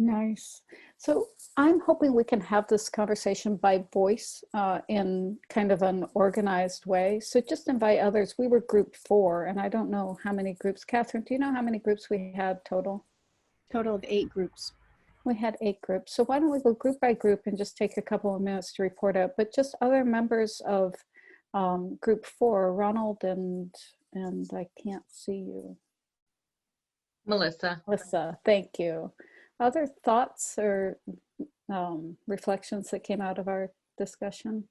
Nice. So I'm hoping we can have this conversation by voice in kind of an organized way. So just invite others. We were group 4, and I don't know how many groups. Catherine, do you know how many groups we had total? Total of 8 groups. We had 8 groups. So why don't we go group by group and just take a couple of minutes to report out, but just other members of group 4, Ronald and I can't see you. Melissa. Melissa, thank you. Other thoughts or reflections that came out of our discussion?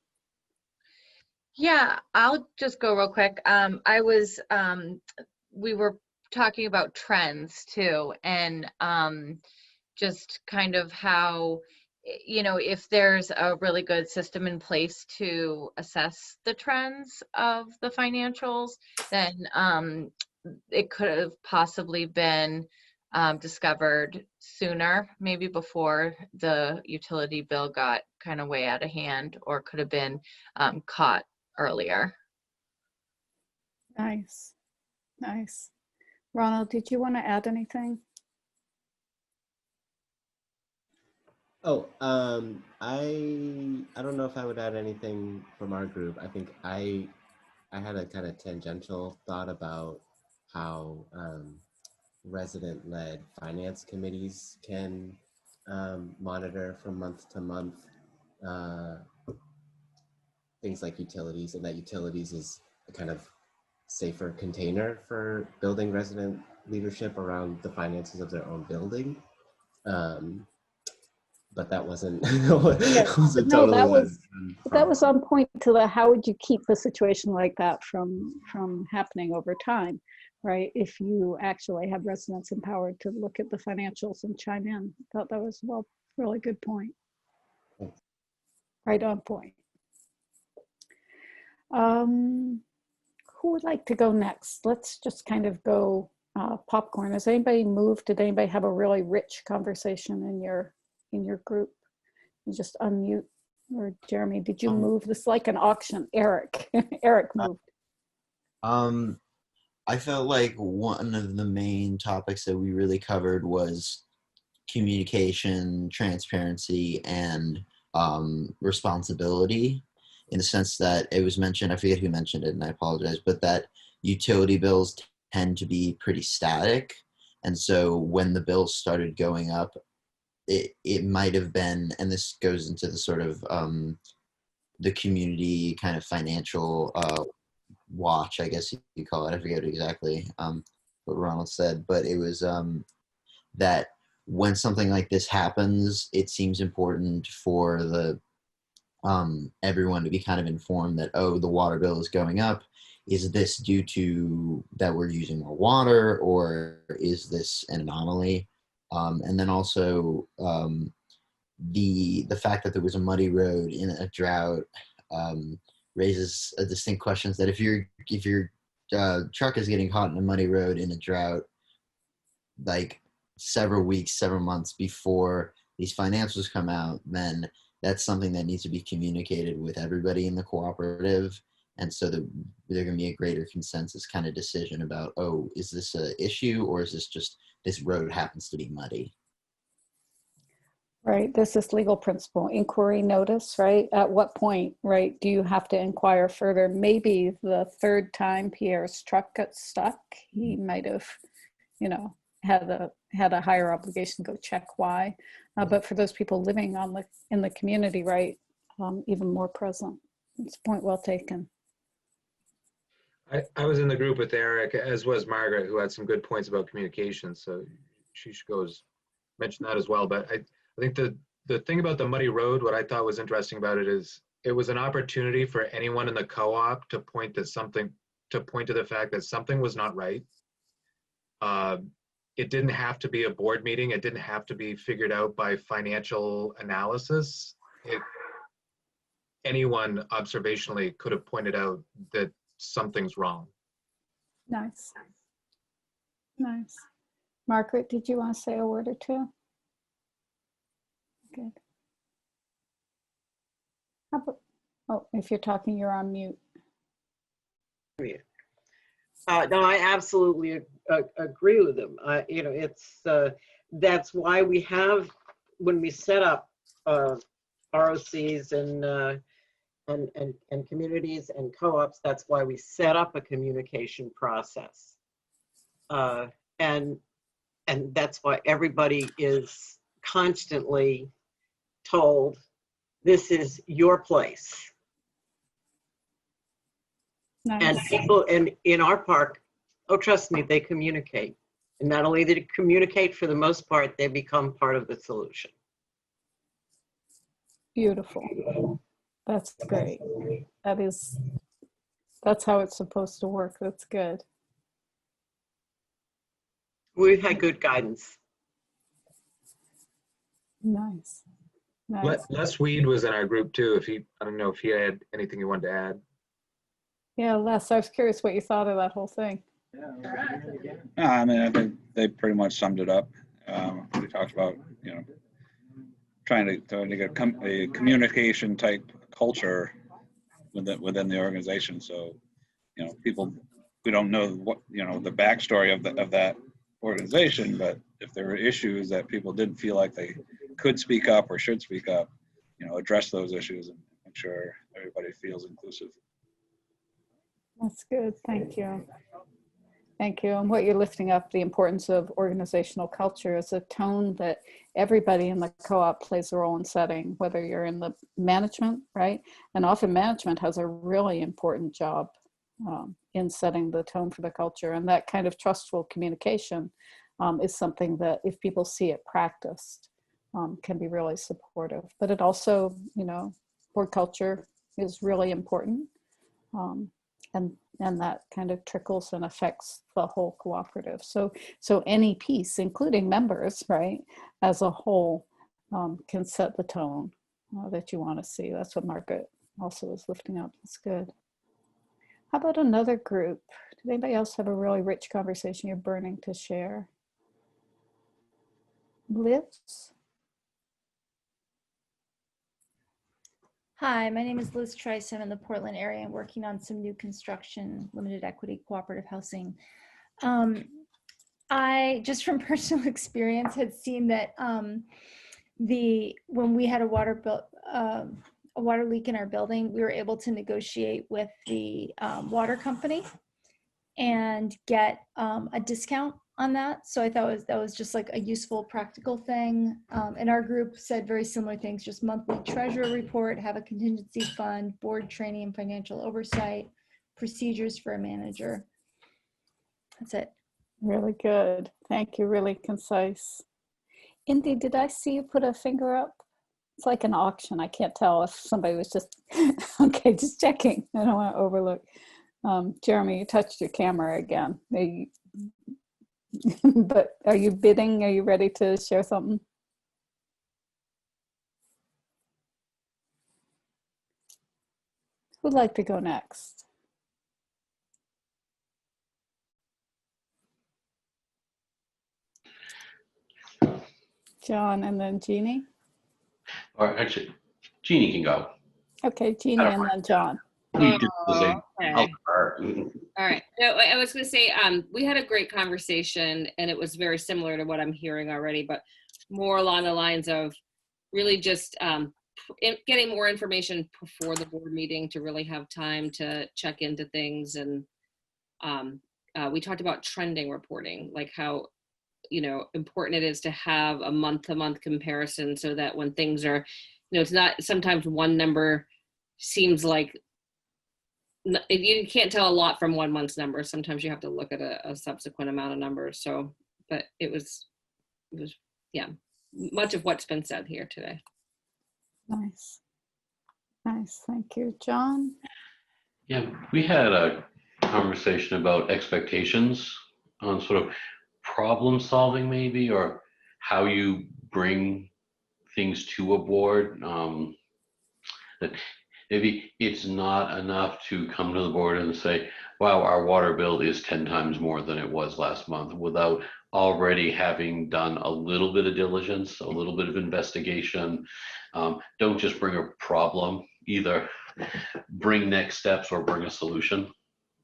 Yeah, I'll just go real quick. We were talking about trends too, and just kind of how, you know, if there's a really good system in place to assess the trends of the financials, then it could have possibly been discovered sooner, maybe before the utility bill got kind of way out of hand, or could have been caught earlier. Nice, nice. Ronald, did you want to add anything? Oh, I don't know if I would add anything from our group. I think I had a kind of tangential thought about how resident-led finance committees can monitor from month to month things like utilities, and that utilities is a kind of safer container for building resident leadership around the finances of their own building. But that wasn't, wasn't no, totally that was on point to the how would you keep a situation like that from happening over time, right? If you actually have residents empowered to look at the financials and chime in. I thought that was, well, really good point. Right on point. Who would like to go next? Let's just kind of go popcorn. Has anybody moved? Did anybody have a really rich conversation in your group? You just unmute. Or Jeremy, did you move? This is like an auction. Eric. Eric moved. I felt like one of the main topics that we really covered was communication, transparency, and responsibility, in the sense that it was mentioned, I forget who mentioned it and I apologize, but that utility bills tend to be pretty static. And so when the bills started going up, it might have been, and this goes into the sort of the community kind of financial watch, I guess you call it. I forget exactly what Ronald said, but it was that when something like this happens, it seems important for the everyone to be kind of informed that, oh, the water bill is going up. Is this due to that we're using more water, or is this an anomaly? And then also the fact that there was a muddy road in a drought raises a distinct questions that if your truck is getting caught in a muddy road in a drought, like several weeks, several months before these financials come out, then that's something that needs to be communicated with everybody in the cooperative. And so that there can be a greater consensus kind of decision about, oh, is this an issue, or is this just this road happens to be muddy? Right, there's this legal principle, inquiry notice, right? At what point, right, do you have to inquire further? Maybe the third time Pierre's truck got stuck, he might have, you know, had a higher obligation to go check why. But for those people living in the community, right, even more present. It's a point well taken. I was in the group with Eric, as was Margaret, who had some good points about communication. So she should mention that as well. But I think the thing about the muddy road, what I thought was interesting about it is it was an opportunity for anyone in the co-op to point to the fact that something was not right. It didn't have to be a board meeting. It didn't have to be figured out by financial analysis. Anyone observationally could have pointed out that something's wrong. Nice. Nice. Margaret, did you want to say a word or two? Good. Oh, if you're talking, you're on mute. No, I absolutely agree with them. You know, it's that's why we have when we set up ROCs and communities and co-ops, that's why we set up a communication process. And that's why everybody is constantly told, this is your place. Nice. And people in our park, oh, trust me, they communicate. And not only do they communicate, for the most part, they become part of the solution. Beautiful. That's great. That's how it's supposed to work. That's good. We've had good guidance. Nice. Nice. Les Weed was in our group too. I don't know if he had anything he wanted to add. Yeah, Les, I was curious what you thought of that whole thing. I mean, I think they pretty much summed it up. We talked about, trying to get a communication type culture within the organization. So, people, we don't know what, the backstory of that organization, but if there were issues that people didn't feel like they could speak up or should speak up, address those issues and make sure everybody feels inclusive. That's good. Thank you. Thank you. And what you're lifting up, the importance of organizational culture, is a tone that everybody in the co-op plays a role in setting, whether you're in the management, right? And often management has a really important job in setting the tone for the culture. And that kind of trustful communication is something that, if people see it practiced, can be really supportive. But it also, board culture is really important. And that kind of trickles and affects the whole cooperative. So any piece, including members, right, as a whole, can set the tone that you want to see. That's what Margaret also was lifting up. That's good. How about another group? Does anybody else have a really rich conversation you're burning to share? Liz? Hi, my name is Liz Trice. I'm in the Portland area. I'm working on some new construction, limited equity cooperative housing. I, just from personal experience, had seen that when we had a water leak in our building, we were able to negotiate with the water company and get a discount on that. So I thought that was just like a useful, practical thing. And our group said very similar things, just monthly treasurer report, have a contingency fund, board training and financial oversight, procedures for a manager. That's it. Really good. Thank you. Really concise. Indy, did I see you put a finger up? It's like an auction. I can't tell if somebody was just, okay, just checking. I don't want to overlook. Jeremy, you touched your camera again. But are you bidding? Are you ready to share something? Who'd like to go next? John and then Jeannie? Or actually, Jeannie can go. Okay, Jeannie and then John. We did the same. Okay. All right. No, I was going to say, we had a great conversation and it was very similar to what I'm hearing already, but more along the lines of really just getting more information before the board meeting to really have time to check into things. And we talked about trending reporting, like how, important it is to have a month-to-month comparison so that when things are, it's not, sometimes one number seems like, you can't tell a lot from 1 month's number. Sometimes you have to look at a subsequent amount of numbers. So, but it was, yeah, much of what's been said here today. Nice. Nice. Thank you. John? Yeah, we had a conversation about expectations on sort of problem solving maybe, or how you bring things to a board. That maybe it's not enough to come to the board and say, wow, our water bill is 10 times more than it was last month, without already having done a little bit of diligence, a little bit of investigation. Don't just bring a problem, either bring next steps or bring a solution.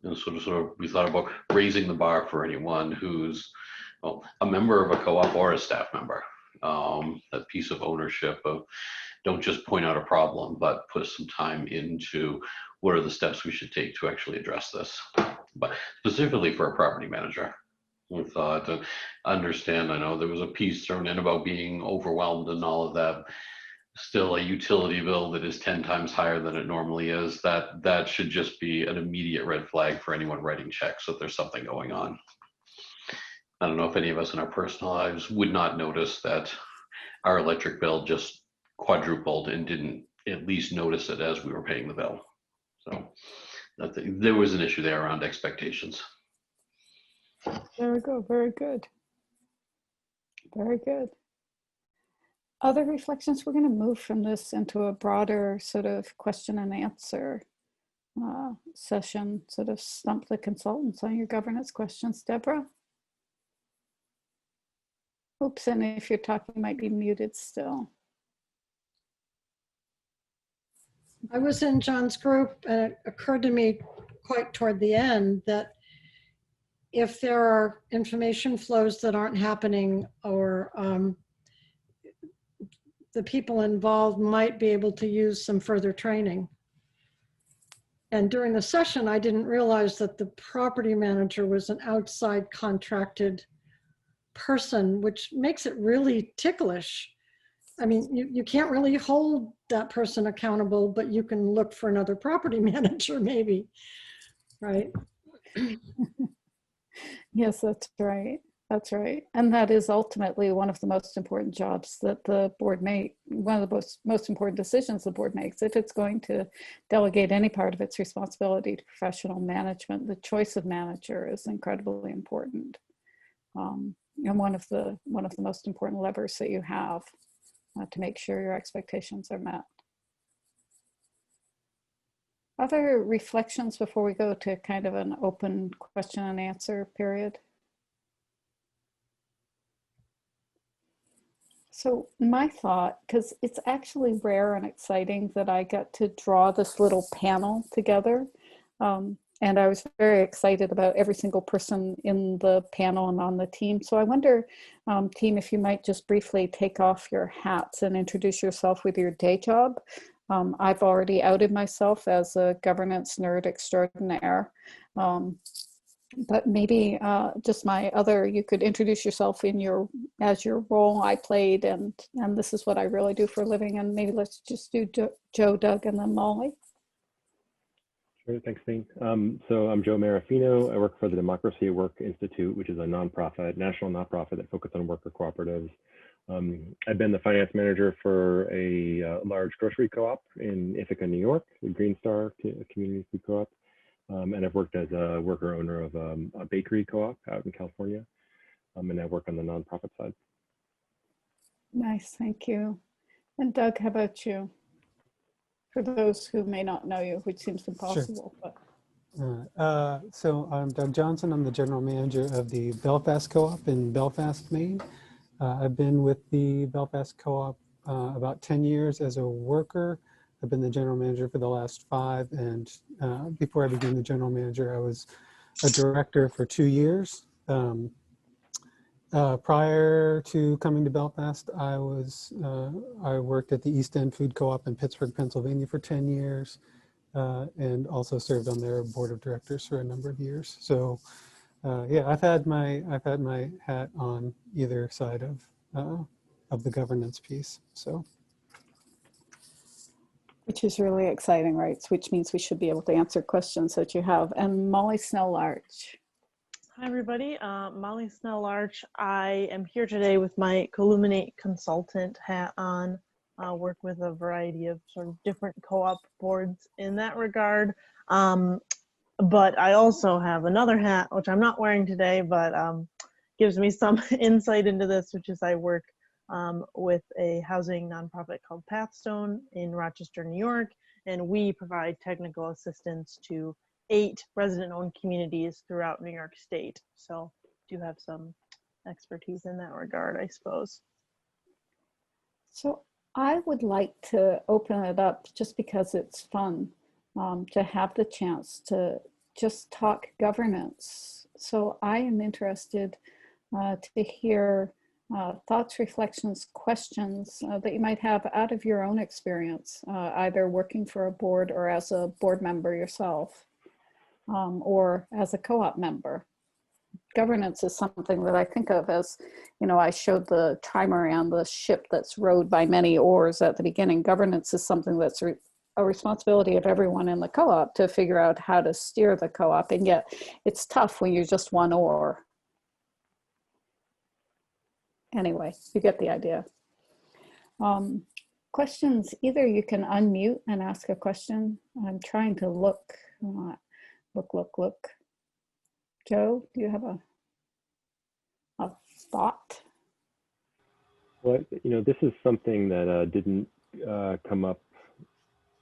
And sort of we thought about raising the bar for anyone who's a member of a co-op or a staff member. That that piece of ownership of don't just point out a problem, but put some time into what are the steps we should take to actually address this. But specifically for a property manager, we thought to understand, I know there was a piece thrown in about being overwhelmed and all of that. Still a utility bill that is 10 times higher than it normally is, that should just be an immediate red flag for anyone writing checks that there's something going on. I don't know if any of us in our personal lives would not notice that our electric bill just quadrupled and didn't at least notice it as we were paying the bill. So there was an issue there around expectations. There we go. Very good. Very good. Other reflections? We're going to move from this into a broader sort of question and answer session, sort of stump the consultants on your governance questions. Deborah? Oops, and if you're talking, you might be muted still. I was in John's group, and it occurred to me quite toward the end that if there are information flows that aren't happening, or the people involved might be able to use some further training. And during the session, I didn't realize that the property manager was an outside contracted person, which makes it really ticklish. I mean, you can't really hold that person accountable, but you can look for another property manager maybe, right? Yes, that's right. That's right. And that is ultimately one of the most important jobs that the board one of the most important decisions the board makes. If it's going to delegate any part of its responsibility to professional management, the choice of manager is incredibly important. And one of the most important levers that you have to make sure your expectations are met. Other reflections before we go to kind of an open question and answer period? So my thought, because it's actually rare and exciting that I got to draw this little panel together. And I was very excited about every single person in the panel and on the team. So I wonder, team, if you might just briefly take off your hats and introduce yourself with your day job. I've already outed myself as a governance nerd extraordinaire. But maybe just you could introduce yourself as your role I played, and this is what I really do for a living, and maybe let's just do Joe, Doug, and then Molly. Sure, thanks, Thane. So I'm Joe Marafino. I work for the Democracy at Work Institute, which is a national nonprofit that focuses on worker cooperatives. I've been the finance manager for a large grocery co-op in Ithaca, New York, the Green Star Community Food Co-op. And I've worked as a worker owner of a bakery co-op out in California. And I work on the nonprofit side. Nice, thank you. And Doug, how about you? For those who may not know you, which seems impossible. Sure. But. So I'm Doug Johnson. I'm the general manager of the Belfast Co-op in Belfast, Maine. I've been with the Belfast Co-op about 10 years as a worker. I've been the general manager for the last 5, and before I became the general manager, I was a director for 2 years. Prior to coming to Belfast, I worked at the East End Food Co-op in Pittsburgh, Pennsylvania for 10 years, and also served on their board of directors for a number of years. So yeah, I've had my hat on either side of the governance piece. So. Which is really exciting, right? Which means we should be able to answer questions that you have. And Molly Snell-Larch. Hi, everybody. Molly Snell-Larch. I am here today with my Columinate consultant hat on. Work with a variety of sort of different co-op boards in that regard. But I also have another hat, which I'm not wearing today, but gives me some insight into this, which is I work with a housing nonprofit called Pathstone in Rochester, New York, and we provide technical assistance to 8 resident-owned communities throughout New York State. So do have some expertise in that regard, I suppose. So I would like to open it up just because it's fun to have the chance to just talk governance. So I am interested to hear thoughts, reflections, questions that you might have out of your own experience, either working for a board or as a board member yourself, or as a co-op member. Governance is something that I think of as, you know, I showed the trimaran, the ship that's rowed by many oars at the beginning. Governance is something that's a responsibility of everyone in the co-op to figure out how to steer the co-op, and yet it's tough when you're just one oar. Anyway, you get the idea. Questions, either you can unmute and ask a question. I'm trying to look. Look. Joe, do you have a thought? Well, you know, this is something that didn't come up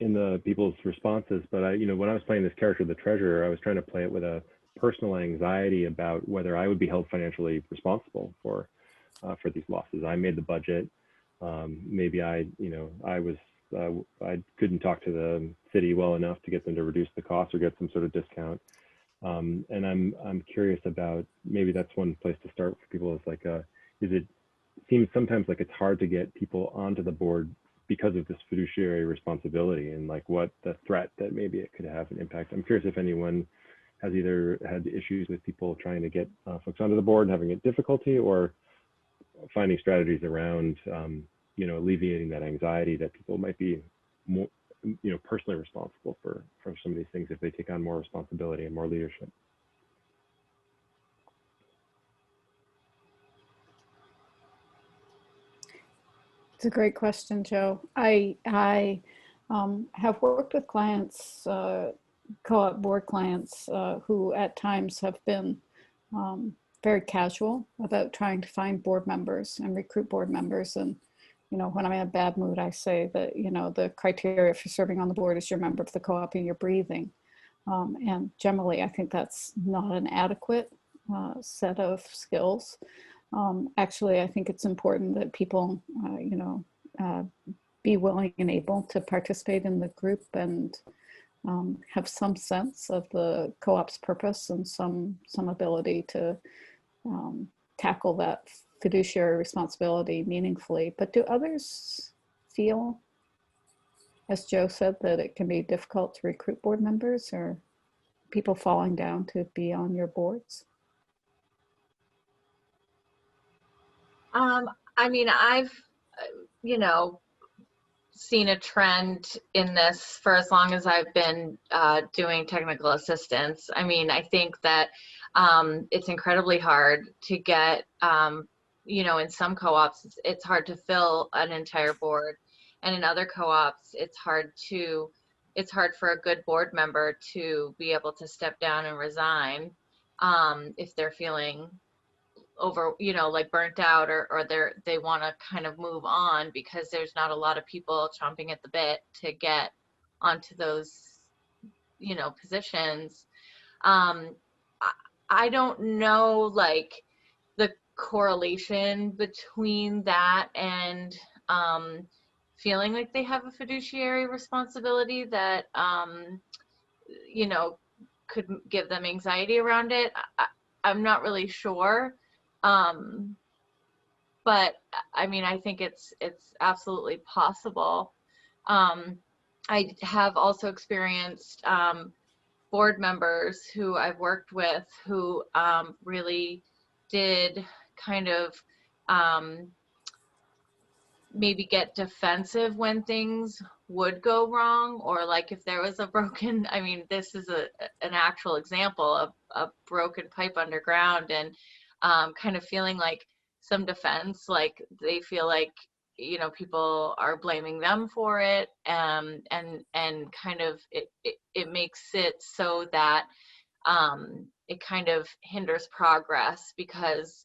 in the people's responses, but you know, when I was playing this character, the treasurer, I was trying to play it with a personal anxiety about whether I would be held financially responsible for these losses. I made the budget. Maybe I couldn't talk to the city well enough to get them to reduce the cost or get some sort of discount. And I'm curious about, maybe that's one place to start for people, is like, it seems sometimes like it's hard to get people onto the board because of this fiduciary responsibility, and like what the threat that maybe it could have an impact. I'm curious if anyone has either had issues with people trying to get folks onto the board and having it difficulty, or finding strategies around, you know, alleviating that anxiety that people might be more, you know, personally responsible for some of these things if they take on more responsibility and more leadership. It's a great question, Joe. I have worked with clients, co-op board clients, who at times have been very casual about trying to find board members and recruit board members. And, you know, when I'm in a bad mood, I say that, you know, the criteria for serving on the board is you're a member of the co-op and you're breathing. And generally, I think that's not an adequate set of skills. Actually, I think it's important that people, you know, be willing and able to participate in the group and have some sense of the co-op's purpose and some ability to tackle that fiduciary responsibility meaningfully. But do others feel, as Joe said, that it can be difficult to recruit board members, or people falling down to be on your boards? I mean, I've, you know, seen a trend in this for as long as I've been doing technical assistance. I mean, I think that it's incredibly hard to get, you know, in some co-ops, it's hard to fill an entire board. And in other co-ops, it's hard for a good board member to be able to step down and resign if they're feeling like burnt out, or they want to kind of move on, because there's not a lot of people chomping at the bit to get onto those, you know, positions. I don't know, like, the correlation between that and feeling like they have a fiduciary responsibility that, you know, could give them anxiety around it. I'm not really sure. But I mean, I think it's absolutely possible. I have also experienced board members who I've worked with who really did kind of maybe get defensive when things would go wrong, or like if there was a broken, I mean, this is an actual example of a broken pipe underground, and kind of feeling like some defense, like they feel like, you know, people are blaming them for it, and kind of it makes it so that it kind of hinders progress, because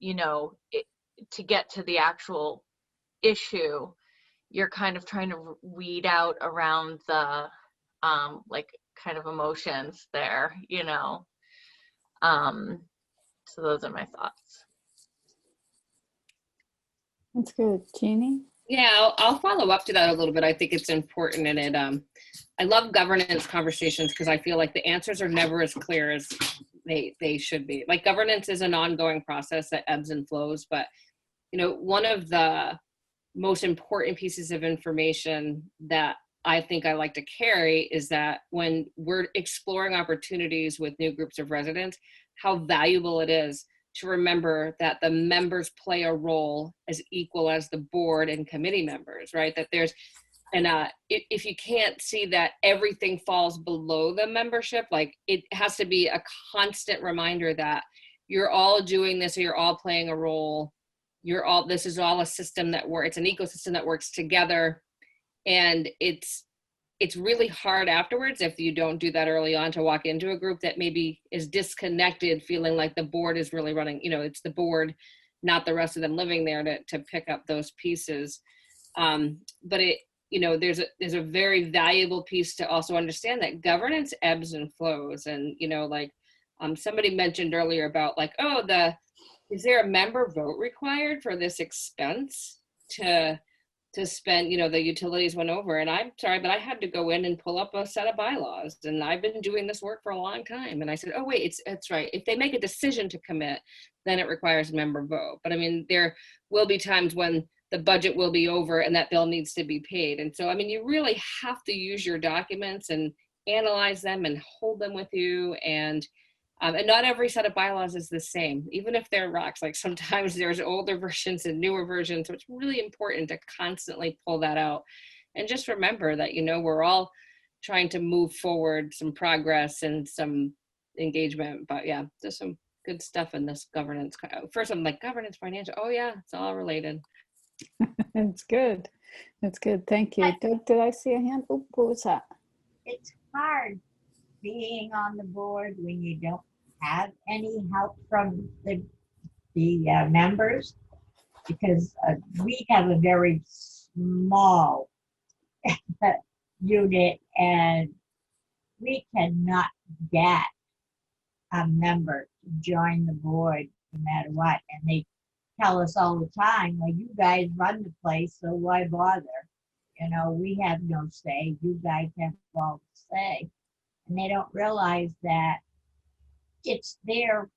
you know, to get to the actual issue, you're kind of trying to weed out around the like kind of emotions there, you know. So those are my thoughts. That's good. Jeannie? Yeah, I'll follow up to that a little bit. I think it's important, and I love governance conversations because I feel like the answers are never as clear as they should be. Like, governance is an ongoing process that ebbs and flows, but you know, one of the most important pieces of information that I think I like to carry is that when we're exploring opportunities with new groups of residents, how valuable it is to remember that the members play a role as equal as the board and committee members, right? That there's, and if you can't see that everything falls below the membership, like, it has to be a constant reminder that you're all doing this, or you're all playing a role. This is all a system that works, it's an ecosystem that works together. And it's really hard afterwards, if you don't do that early on, to walk into a group that maybe is disconnected, feeling like the board is really running, you know, it's the board, not the rest of them living there, to pick up those pieces. But it, you know, there's a very valuable piece to also understand that governance ebbs and flows. And, you know, like somebody mentioned earlier about, like, oh, is there a member vote required for this expense to spend, you know, the utilities went over? And I'm sorry, but I had to go in and pull up a set of bylaws, and I've been doing this work for a long time. And I said, oh wait, it's right. If they make a decision to commit, then it requires a member vote. But I mean, there will be times when the budget will be over and that bill needs to be paid. And so, I mean, you really have to use your documents and analyze them and hold them with you. And not every set of bylaws is the same, even if they're rocks. Like, sometimes there's older versions and newer versions. So it's really important to constantly pull that out. And just remember that, you know, we're all trying to move forward, some progress and some engagement. But yeah, there's some good stuff in this governance. First, I'm like, governance, financial. Oh yeah, it's all related. It's good. It's good. Thank you. Doug, did I see a hand? Oh, what was that? It's hard being on the board when you don't have any help from the members, because we have a very small unit, and we cannot get a member to join the board no matter what. And they tell us all the time, well, you guys run the place, so why bother? You know, we have no say. You guys have all the say. And they don't realize that it's their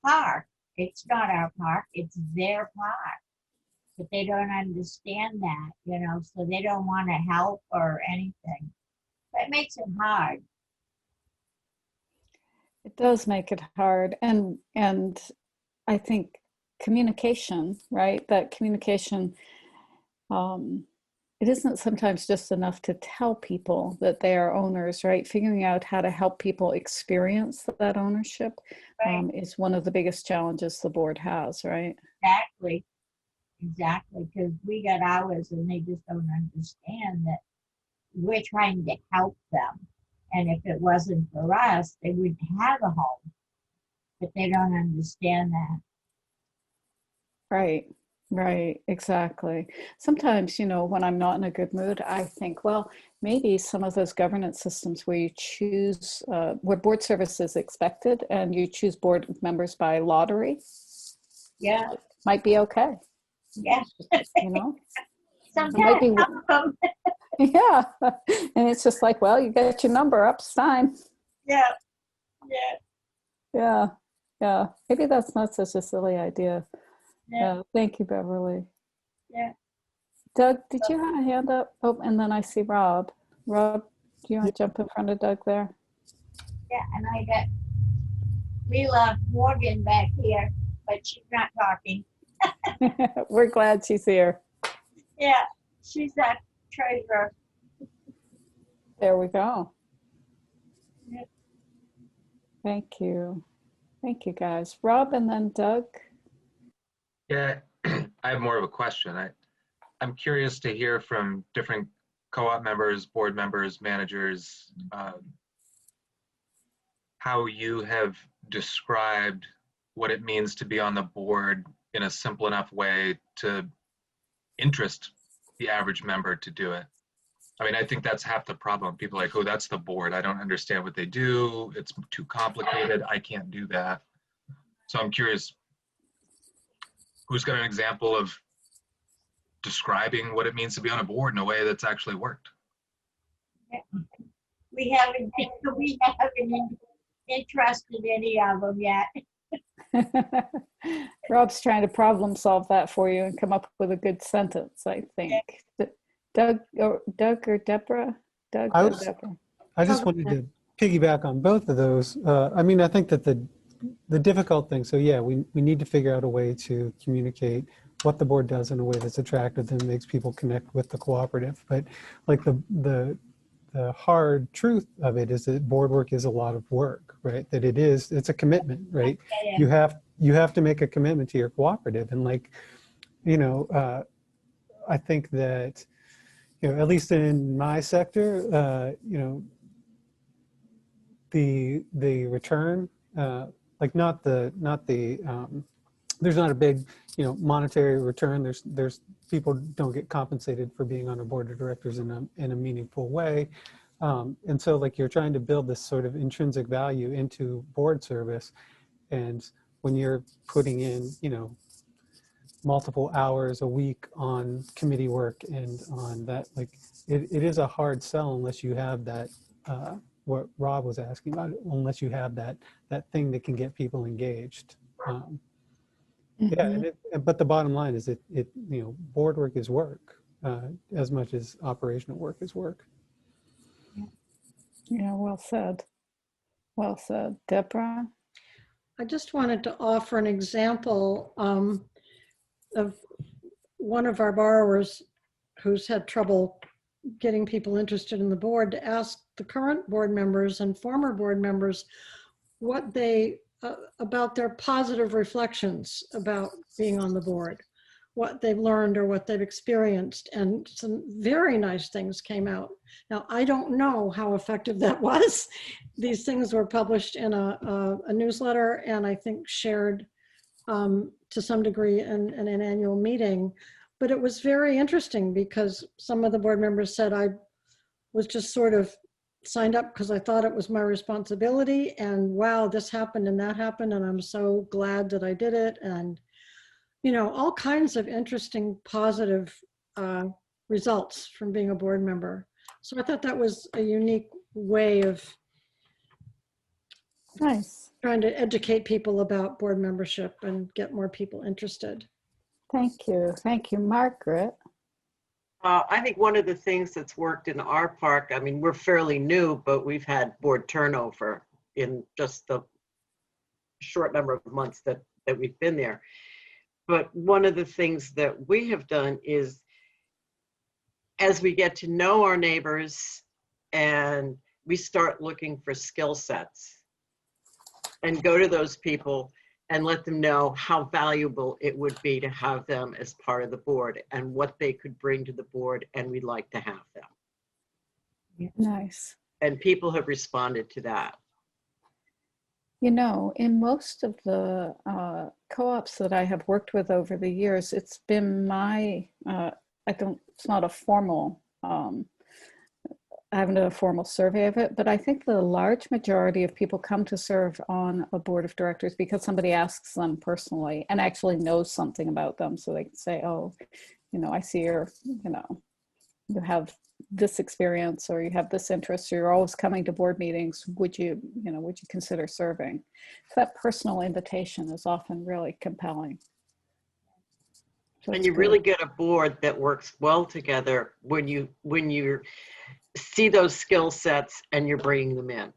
park. It's not our park, it's their park. But they don't understand that, you know, so they don't want to help or anything. That makes it hard. It does make it hard. And I think communication, right? That communication, it isn't sometimes just enough to tell people that they are owners, right? Figuring out how to help people experience that ownership is one of the biggest challenges the board has, right? Exactly, because we got ours and they just don't understand that we're trying to help them. And if it wasn't for us, they wouldn't have a home. But they don't understand that. Right, exactly. Sometimes, you know, when I'm not in a good mood, I think, well, maybe some of those governance systems where you choose, where board service is expected and you choose board members by lottery, yeah, might be okay. Yeah. You know? Sometimes it might be, yeah. And it's just like, well, you get your number up, it's time. Yeah. Maybe that's not such a silly idea. Yeah. Thank you, Beverly. Yeah. Doug, did you have a hand up? Oh, and then I see Rob. Rob, do you want to jump in front of Doug there? Yeah, and I got Leela Morgan back here, but she's not talking. We're glad she's here. Yeah, she's a treasurer. There we go. Yep. Thank you. Thank you, guys. Rob and then Doug. Yeah, I have more of a question. I'm curious to hear from different co-op members, board members, managers, how you have described what it means to be on the board in a simple enough way to interest the average member to do it. I mean, I think that's half the problem. People are like, oh, that's the board. I don't understand what they do. It's too complicated. I can't do that. So I'm curious, who's got an example of describing what it means to be on a board in a way that's actually worked? We have an they trusted any of them yet. Rob's trying to problem solve that for you and come up with a good sentence, I think. Doug or Deborah? Doug I or was, Deborah? I just wanted to piggyback on both of those. I mean, I think that the difficult thing, so yeah, we need to figure out a way to communicate what the board does in a way that's attractive and makes people connect with the cooperative. But like the hard truth of it is that board work is a lot of work, right? That it's a commitment, right? You have to make a commitment to your cooperative. And like, you know, I think that, you know, at least in my sector, you know, the return, like not the there's not a big, you know, monetary return. There's people don't get compensated for being on a board of directors in a meaningful way. And so like you're trying to build this sort of intrinsic value into board service. And when you're putting in, you know, multiple hours a week on committee work and on that, like it is a hard sell unless you have that, what Rob was asking about, unless you have that thing that can get people engaged. Yeah, and but the bottom line is it you know, board work is work as much as operational work is work. Yeah, well said. Well said. Deborah? I just wanted to offer an example of one of our borrowers who's had trouble getting people interested in the board, to ask the current board members and former board members what they about their positive reflections about being on the board, what they've learned or what they've experienced, and some very nice things came out. Now, I don't know how effective that was. These things were published in a newsletter and I think shared to some degree in an annual meeting, but it was very interesting because some of the board members said, I was just sort of signed up because I thought it was my responsibility, and wow, this happened and that happened, and I'm so glad that I did it. And, you know, all kinds of interesting, positive results from being a board member. So I thought that was a unique way of trying to educate people about board membership and get more people interested. Thank you. Thank you, Margaret. I think one of the things that's worked in our park, I mean, we're fairly new, but we've had board turnover in just the short number of months that we've been there. But one of the things that we have done is, as we get to know our neighbors and we start looking for skill sets and go to those people and let them know how valuable it would be to have them as part of the board and what they could bring to the board, and we'd like to have them. Nice. And people have responded to that. You know, in most of the co-ops that I have worked with over the years, it's been my, it's not a formal, I haven't done a formal survey of it, but I think the large majority of people come to serve on a board of directors because somebody asks them personally and actually knows something about them. So they can say, oh, you know, I see you're, you know, you have this experience or you have this interest, or you're always coming to board meetings. Would you consider serving? So that personal invitation is often really compelling. So and you really get a board that works well together when you see those skill sets and you're bringing them in.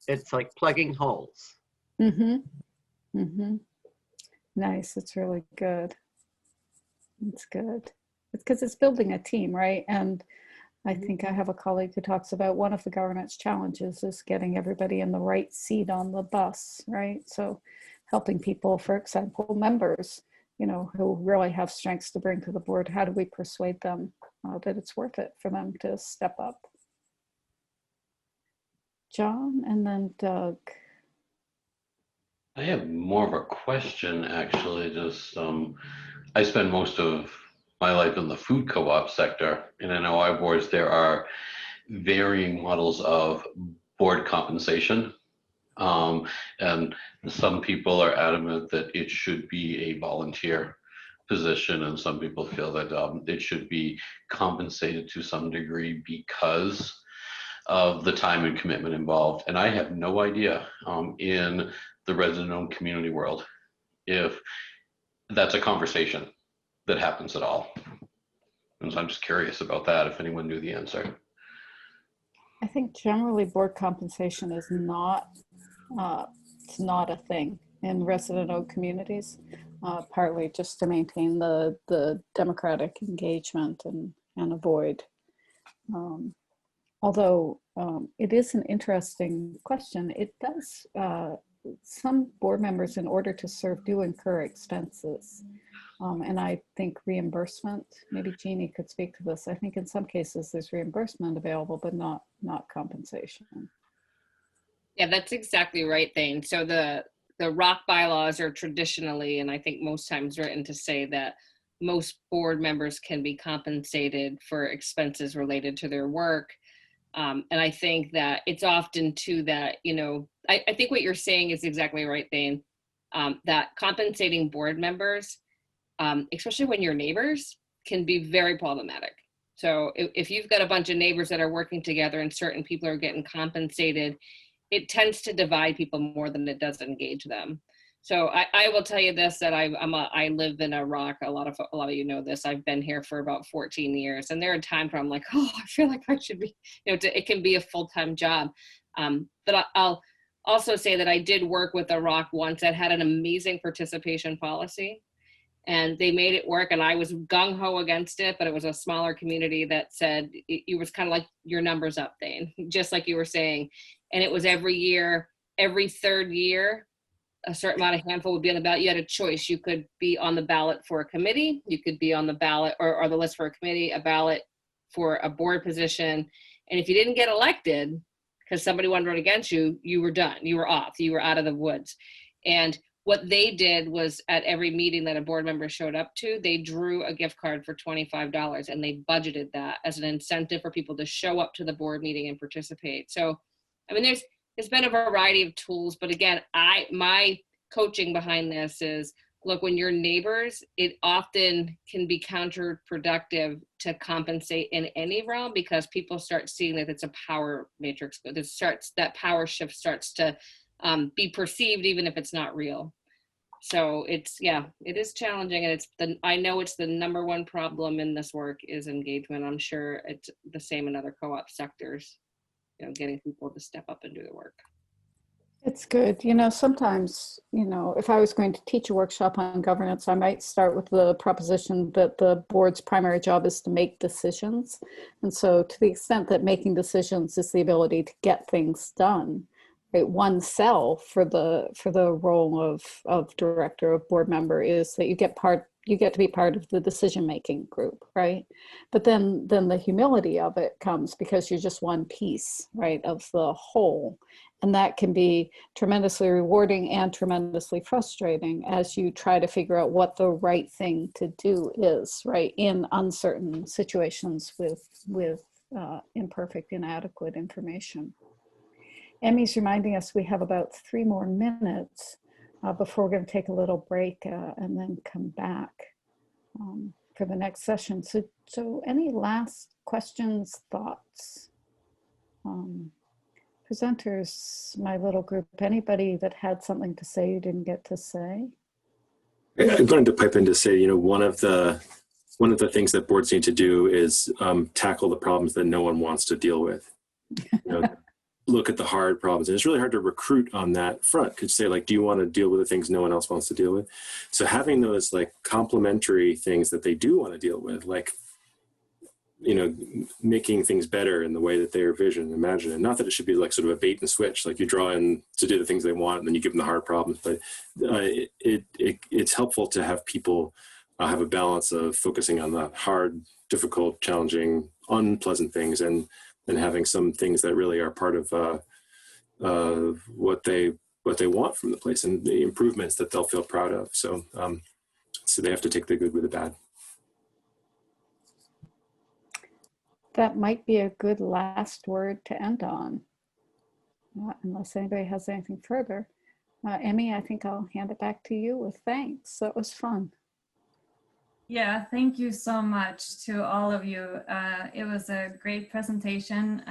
It's like plugging holes. Mm-hmm. Mm-hmm. Nice. It's really good. It's good. It's because it's building a team, right? And I think I have a colleague who talks about one of the governance challenges is getting everybody in the right seat on the bus, right? So helping people, for example, members, you know, who really have strengths to bring to the board, how do we persuade them that it's worth it for them to step up? John and then Doug. I have more of a question, actually. Just I spend most of my life in the food co-op sector, and I know our boards, there are varying models of board compensation. And some people are adamant that it should be a volunteer position, and some people feel that it should be compensated to some degree because of the time and commitment involved. And I have no idea in the resident-owned community world if that's a conversation that happens at all. And so I'm just curious about that, if anyone knew the answer. I think generally board compensation is not, it's not a thing in resident-owned communities, partly just to maintain the democratic engagement and avoid. Although it is an interesting question, it does, some board members in order to serve do incur expenses. And I think reimbursement, maybe Jeannie could speak to this. I think in some cases there's reimbursement available, but not compensation. Yeah, that's exactly right, Thane. So the ROC bylaws are traditionally, and I think most times, written to say that most board members can be compensated for expenses related to their work. And I think that it's often too that, you know, I think what you're saying is exactly right, Thane, that compensating board members, especially when you're neighbors, can be very problematic. So if you've got a bunch of neighbors that are working together and certain people are getting compensated, it tends to divide people more than it does engage them. So I will tell you this, that I live in a ROC. A lot of you know this. I've been here for about 14 years, and there are times where I'm like, oh, I feel like I should be, you know, it can be a full-time job. But I'll also say that I did work with a ROC once that had an amazing participation policy, and they made it work. And I was gung-ho against it, but it was a smaller community that said it was kind of like your numbers up, Thane, just like you were saying. And it was every year, every third year, a certain amount of handful would be on the ballot. You had a choice. You could be on the ballot for a committee. You could be on the ballot or the list for a committee, a ballot for a board position. And if you didn't get elected because somebody wanted to run against you, you were done. You were off. You were out of the woods. And what they did was at every meeting that a board member showed up to, they drew a gift card for $25 and they budgeted that as an incentive for people to show up to the board meeting and participate. So, I mean, there's been a variety of tools, but again, my coaching behind this is, look, when you're neighbors, it often can be counterproductive to compensate in any realm because people start seeing that it's a power matrix. That power shift starts to be perceived even if it's not real. So it is challenging, and I know it's the number one problem in this work is engagement. I'm sure it's the same in other co-op sectors. You know, getting people to step up and do the work. It's good. You know, sometimes, you know, if I was going to teach a workshop on governance, I might start with the proposition that the board's primary job is to make decisions. And so to the extent that making decisions is the ability to get things done, right, one cell for the role of director, of board member, is that you get to be part of the decision-making group, right? But then the humility of it comes because you're just one piece, right, of the whole. And that can be tremendously rewarding and tremendously frustrating as you try to figure out what the right thing to do is, right, in uncertain situations with imperfect, inadequate information. Emmy's reminding us we have about 3 more minutes before we're going to take a little break and then come back for the next session. So any last questions, thoughts? Presenters, my little group, anybody that had something to say you didn't get to say? I wanted to pipe in to say, you know, one of the things that boards need to do is tackle the problems that no one wants to deal with. You know, look at the hard problems. And it's really hard to recruit on that front. Could say, like, do you want to deal with the things no one else wants to deal with? So having those like complementary things that they do want to deal with, like, you know, making things better in the way that they envision and imagine it. Not that it should be like sort of a bait and switch, like you draw in to do the things they want and then you give them the hard problems, but it's helpful to have people have a balance of focusing on the hard, difficult, challenging, unpleasant things and having some things that really are part of what they want from the place and the improvements that they'll feel proud of. So they have to take the good with the bad. That might be a good last word to end on, unless anybody has anything further. Emmy, I think I'll hand it back to you with thanks. That was fun. Yeah, thank you so much to all of you. It was a great presentation.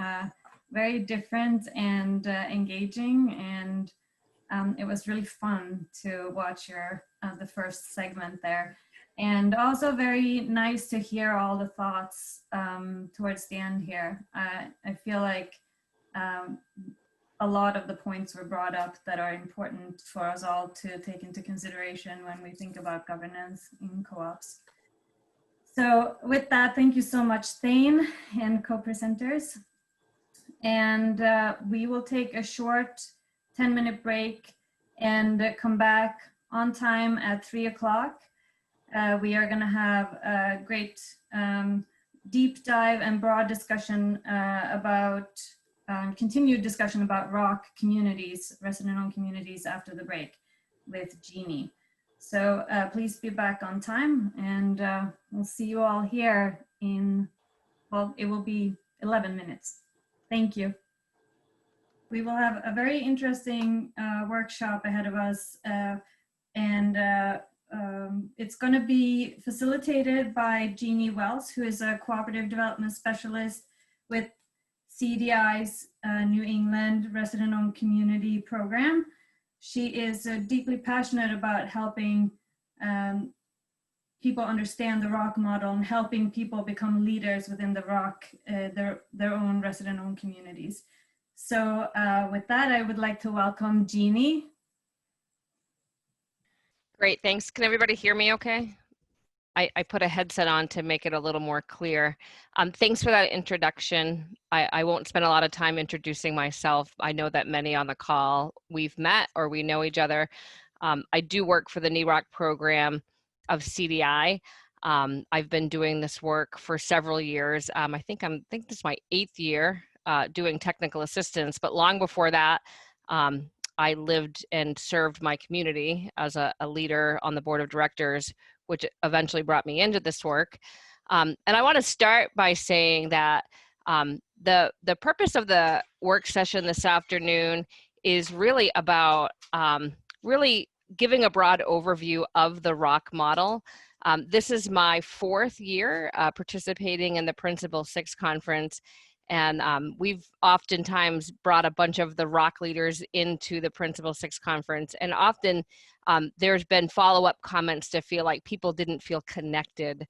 very different and engaging, and it was really fun to watch the first segment there. And also very nice to hear all the thoughts towards the end here. I feel like a lot of the points were brought up that are important for us all to take into consideration when we think about governance in co-ops. So with that, thank you so much, Thane and co-presenters. And we will take a short 10-minute break and come back on time at 3 o'clock. We are going to have a great deep dive and broad discussion about continued discussion about ROC communities, resident-owned communities, after the break with Jeannie. So please be back on time, and we'll see you all here in, well, it will be 11 minutes. Thank you. We will have a very interesting workshop ahead of us, and it's going to be facilitated by Jeannie Wells, who is a cooperative development specialist with CDI's New England Resident-Owned Community Program. She is deeply passionate about helping people understand the ROC model and helping people become leaders within the ROC, their own resident-owned communities. So with that, I would like to welcome Jeannie. Great, thanks. Can everybody hear me okay? I put a headset on to make it a little more clear. Thanks for that introduction. I won't spend a lot of time introducing myself. I know that many on the call we've met or we know each other. I do work for the NEROC program of CDI. I've been doing this work for several years. I think this is my 8th year doing technical assistance, but long before that, I lived and served my community as a leader on the board of directors, which eventually brought me into this work. And I want to start by saying that the purpose of the work session this afternoon is really about really giving a broad overview of the ROC model. This is my 4th year participating in the Principle 6 conference. And we've oftentimes brought a bunch of the ROC leaders into the Principle 6 conference. And often there's been follow-up comments to feel like people didn't feel connected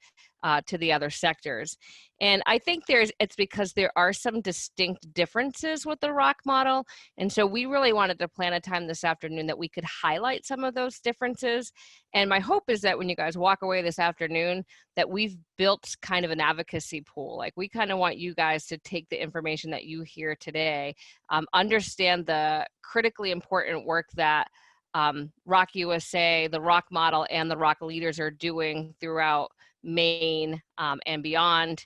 to the other sectors. And I think it's because there are some distinct differences with the ROC model. And so we really wanted to plan a time this afternoon that we could highlight some of those differences. And my hope is that when you guys walk away this afternoon, that we've built kind of an advocacy pool. Like, we kind of want you guys to take the information that you hear today, understand the critically important work that ROC USA, the ROC model, and the ROC leaders are doing throughout Maine and beyond.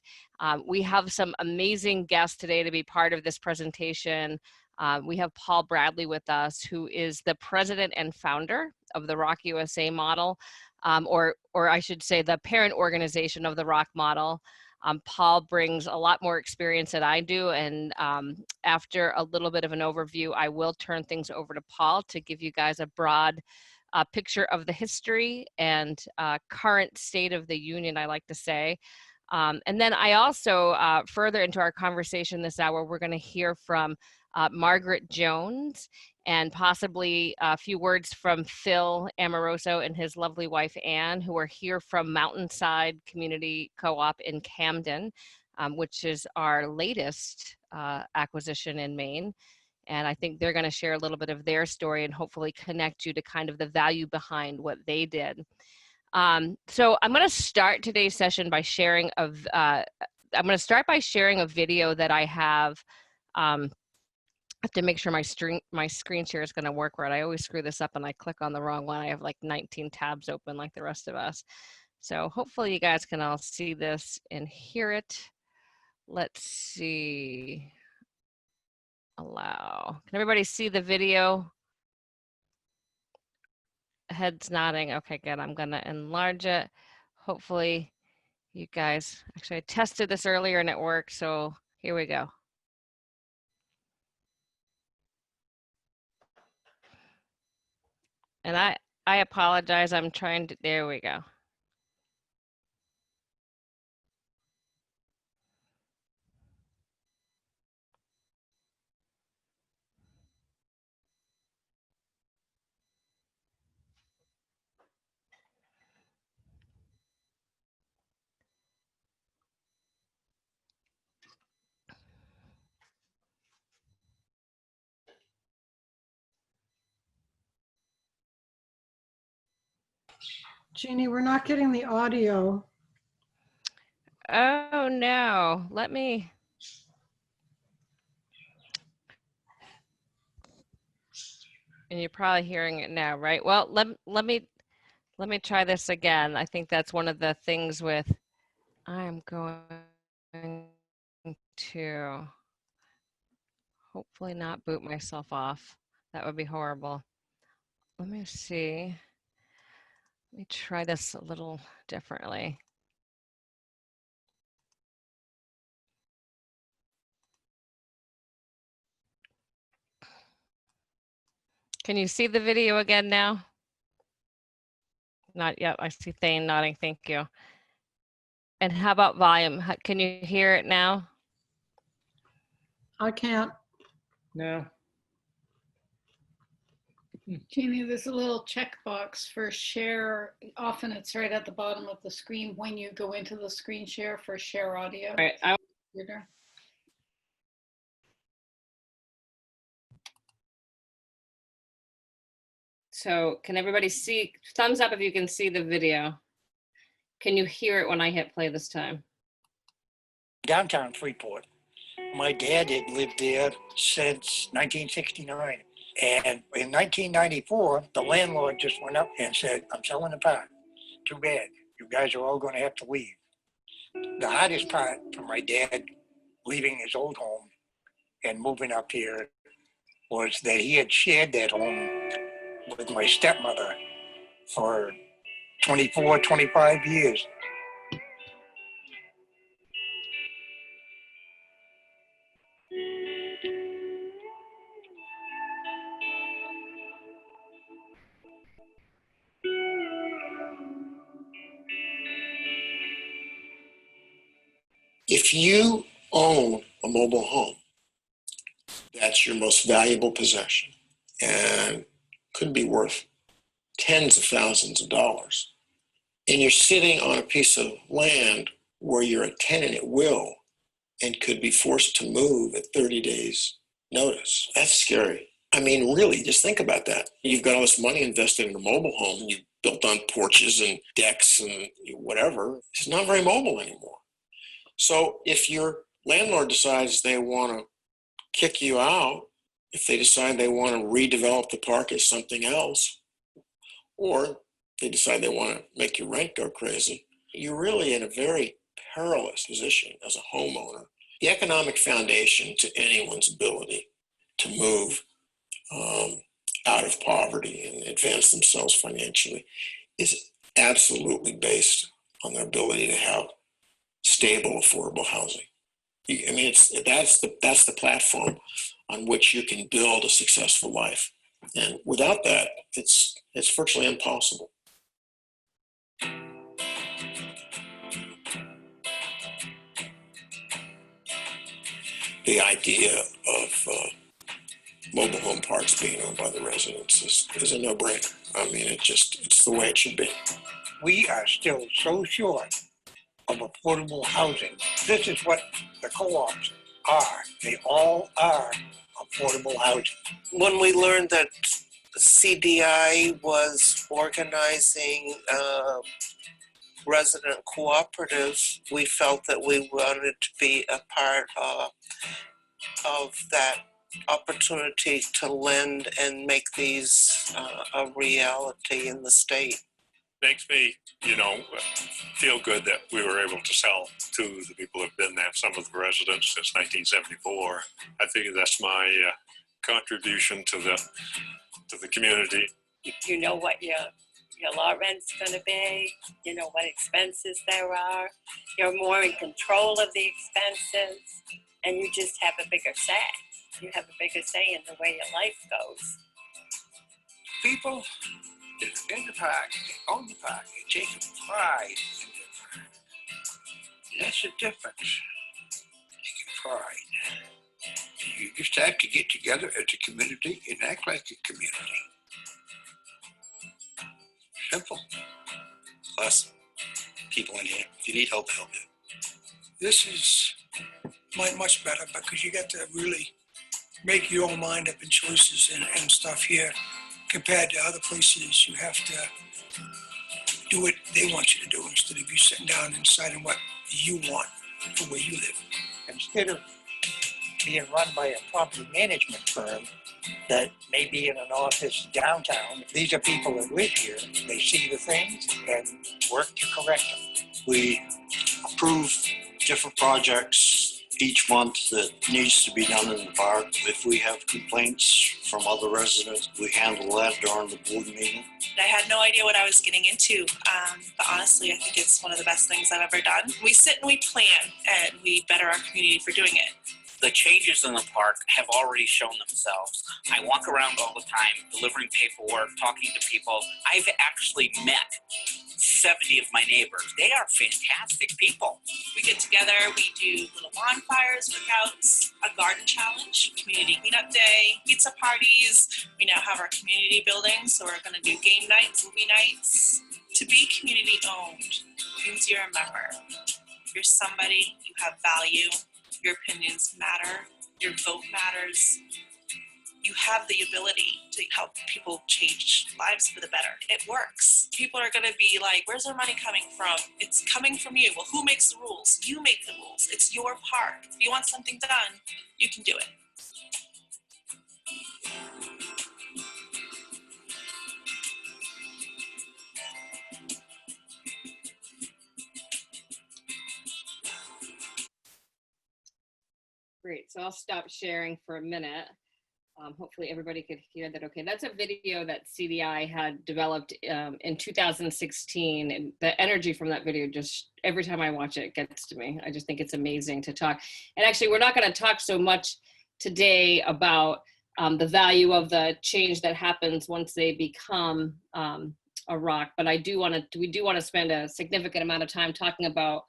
We have some amazing guests today to be part of this presentation. We have Paul Bradley with us, who is the president and founder of the ROC USA model, or I should say the parent organization of the ROC model. Paul brings a lot more experience than I do, and after a little bit of an overview, I will turn things over to Paul to give you guys a broad picture of the history and current state of the union, I like to say. And then I also, further into our conversation this hour, we're going to hear from Margaret Jones, and possibly a few words from Phil Amoroso and his lovely wife, Anne, who are here from Mountainside Community Co-op in Camden, which is our latest acquisition in Maine. And I think they're going to share a little bit of their story and hopefully connect you to kind of the value behind what they did. So I'm going to start today's session by sharing a video that I have. I have to make sure my screen share is going to work right. I always screw this up and I click on the wrong one. I have like 19 tabs open like the rest of us. So hopefully you guys can all see this and hear it. Let's see. Allow. Can everybody see the video? Heads nodding. Okay, good. I'm going to enlarge it. Hopefully you guys, actually I tested this earlier and it worked. So here we go. And I apologize. I'm trying to, there we go. Jeannie, we're not getting the audio. Oh no, let me. And you're probably hearing it now, right? Well, let me try this again. I think that's one of the things with, I'm going to hopefully not boot myself off. That would be horrible. Let me see. Let me try this a little differently. Can you see the video again now? Not yet. I see Thane nodding. Thank you. And how about volume? Can you hear it now? I can't. No. Jamie, there's a little checkbox for share. Often it's right at the bottom of the screen when you go into the screen share for share audio. All right. So can everybody see? Thumbs up if you can see the video. Can you hear it when I hit play this time? Downtown Freeport. My dad had lived there since 1969. And in 1994, the landlord just went up and said, I'm selling the park. Too bad. You guys are all going to have to leave. The hardest part for my dad leaving his old home and moving up here was that he had shared that home with my stepmother for 24, 25 years. If you own a mobile home, that's your most valuable possession and could be worth tens of thousands of dollars. And you're sitting on a piece of land where you're a tenant at will and could be forced to move at 30 days notice. That's scary. I mean, really, just think about that. You've got all this money invested in a mobile home and you built on porches and decks and whatever. It's not very mobile anymore. So if your landlord decides they want to kick you out, if they decide they want to redevelop the park as something else, or they decide they want to make your rent go crazy, you're really in a very perilous position as a homeowner. The economic foundation to anyone's ability to move out of poverty and advance themselves financially is absolutely based on their ability to have stable, affordable housing. I mean, that's the platform on which you can build a successful life. And without that, it's virtually impossible. The idea of mobile home parks being owned by the residents is a no-brainer. I mean, it's the way it should be. We are still so short of affordable housing. This is what the co-ops are. They all are affordable housing. When we learned that CDI was organizing resident cooperatives, we felt that we wanted to be a part of that opportunity to lend and make these a reality in the state. Makes me, feel good that we were able to sell to the people who've been there, some of the residents since 1974. I think that's my contribution to the community. You know what your law rent's going to be. You know what expenses there are. You're more in control of the expenses, and you just have a bigger say. You have a bigger say in the way your life goes. People that live in the park, they own the park, they take pride in their park. That's the difference. Taking pride. You just have to get together as a community and act like a community. Simple. Plus, people in here, if you need help, help you. This is much better because you get to really make your own mind up and choices and stuff here compared to other places. You have to do what they want you to do instead of you sitting down and deciding what you want for where you live. Instead of being run by a property management firm that may be in an office downtown, these are people that live here. They see the things and work to correct them. We approve different projects each month that needs to be done in the park. If we have complaints from other residents, we handle that during the board meeting. I had no idea what I was getting into, but honestly, I think it's one of the best things I've ever done. We sit and we plan, and we better our community for doing it. The changes in the park have already shown themselves. I walk around all the time, delivering paperwork, talking to people. I've actually met 70 of my neighbors. They are fantastic people. We get together, we do little bonfires, cookouts, a garden challenge, community cleanup day, pizza parties. We now have our community building, so we're going to do game nights, movie nights. To be community owned means you're a member. You're somebody, you have value. Your opinions matter. Your vote matters. You have the ability to help people change lives for the better. It works. People are going to be like, where's our money coming from? It's coming from you. Well, who makes the rules? You make the rules. It's your park. If you want something done, you can do it. Great, so I'll stop sharing for a minute. Hopefully everybody could hear that okay. That's a video that CDI had developed in 2016, and the energy from that video, just every time I watch it, gets to me. I just think it's amazing to talk. And actually, we're not going to talk so much today about the value of the change that happens once they become a rock, but we do want to spend a significant amount of time talking about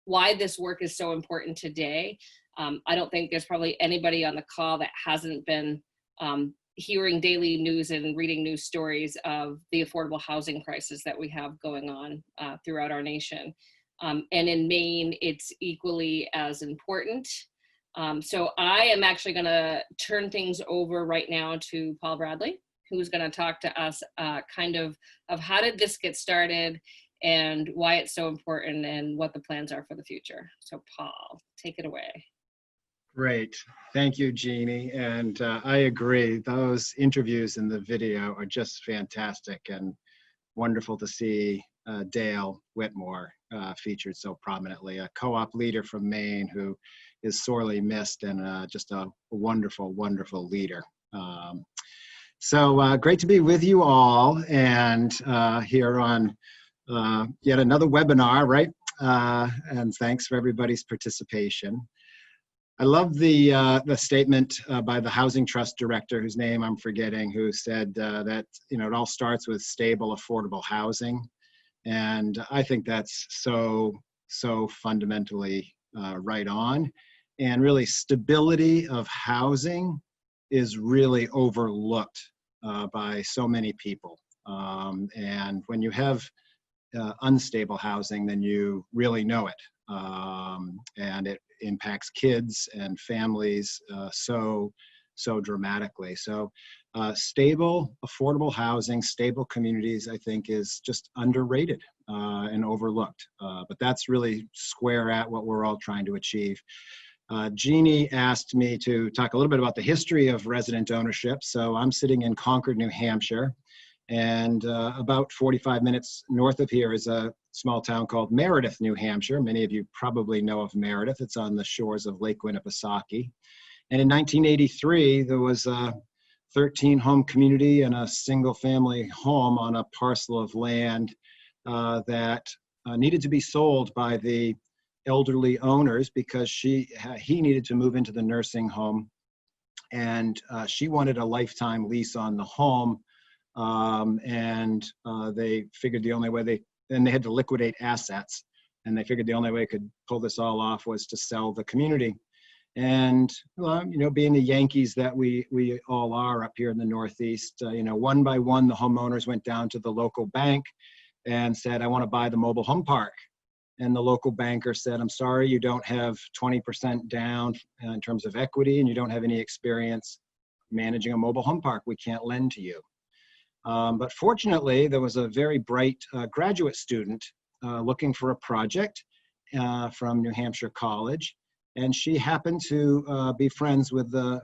why this work is so important today. I don't think there's probably anybody on the call that hasn't been hearing daily news and reading news stories of the affordable housing crisis that we have going on throughout our nation. And in Maine, it's equally as important. So I am actually going to turn things over right now to Paul Bradley, who's going to talk to us kind of how did this get started and why it's so important and what the plans are for the future. So Paul, take it away. Great. Thank you, Jeannie. And I agree. Those interviews in the video are just fantastic and wonderful to see Dale Whitmore featured so prominently, a co-op leader from Maine who is sorely missed and just a wonderful, wonderful leader. So great to be with you all and here on yet another webinar, right? And thanks for everybody's participation. I love the statement by the Housing Trust Director, whose name I'm forgetting, who said that it all starts with stable, affordable housing, and I think that's so fundamentally right on. And really, stability of housing is really overlooked by so many people. And when you have unstable housing, then you really know it, and it impacts kids and families so dramatically. So stable, affordable housing, stable communities, I think is just underrated and overlooked. But that's really square at what we're all trying to achieve. Jeannie asked me to talk a little bit about the history of resident ownership. So I'm sitting in Concord, New Hampshire, and about 45 minutes north of here is a small town called Meredith, New Hampshire. Many of you probably know of Meredith. It's on the shores of Lake Winnipesaukee. And in 1983, there was a 13-home community and a single-family home on a parcel of land that needed to be sold by the elderly owners because he needed to move into the nursing home, and she wanted a lifetime lease on the home. They figured the only way they had to liquidate assets, and they figured the only way they could pull this all off was to sell the community. And being the Yankees that we all are up here in the Northeast, one by one the homeowners went down to the local bank and said, I want to buy the mobile home park. And the local banker said, I'm sorry, you don't have 20% down in terms of equity, and you don't have any experience managing a mobile home park. We can't lend to you. But fortunately, there was a very bright graduate student looking for a project from New Hampshire College, and she happened to be friends with the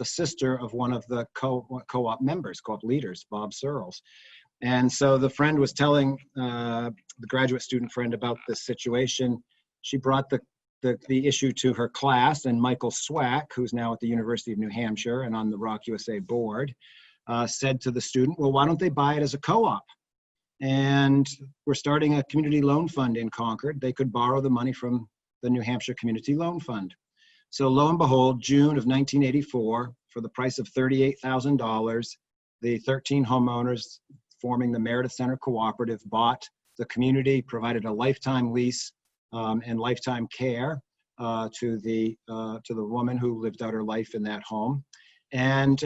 sister of one of the co-op members, co-op leaders, Bob Searles. And so the friend was telling the graduate student friend about this situation. She brought the issue to her class, and Michael Swack, who's now at the University of New Hampshire and on the Rock USA board, said to the student, well, why don't they buy it as a co-op? And we're starting a community loan fund in Concord. They could borrow the money from the New Hampshire Community Loan Fund. So lo and behold, June of 1984, for the price of $38,000, the 13 homeowners forming the Meredith Center Cooperative bought the community, provided a lifetime lease and lifetime care to the woman who lived out her life in that home, and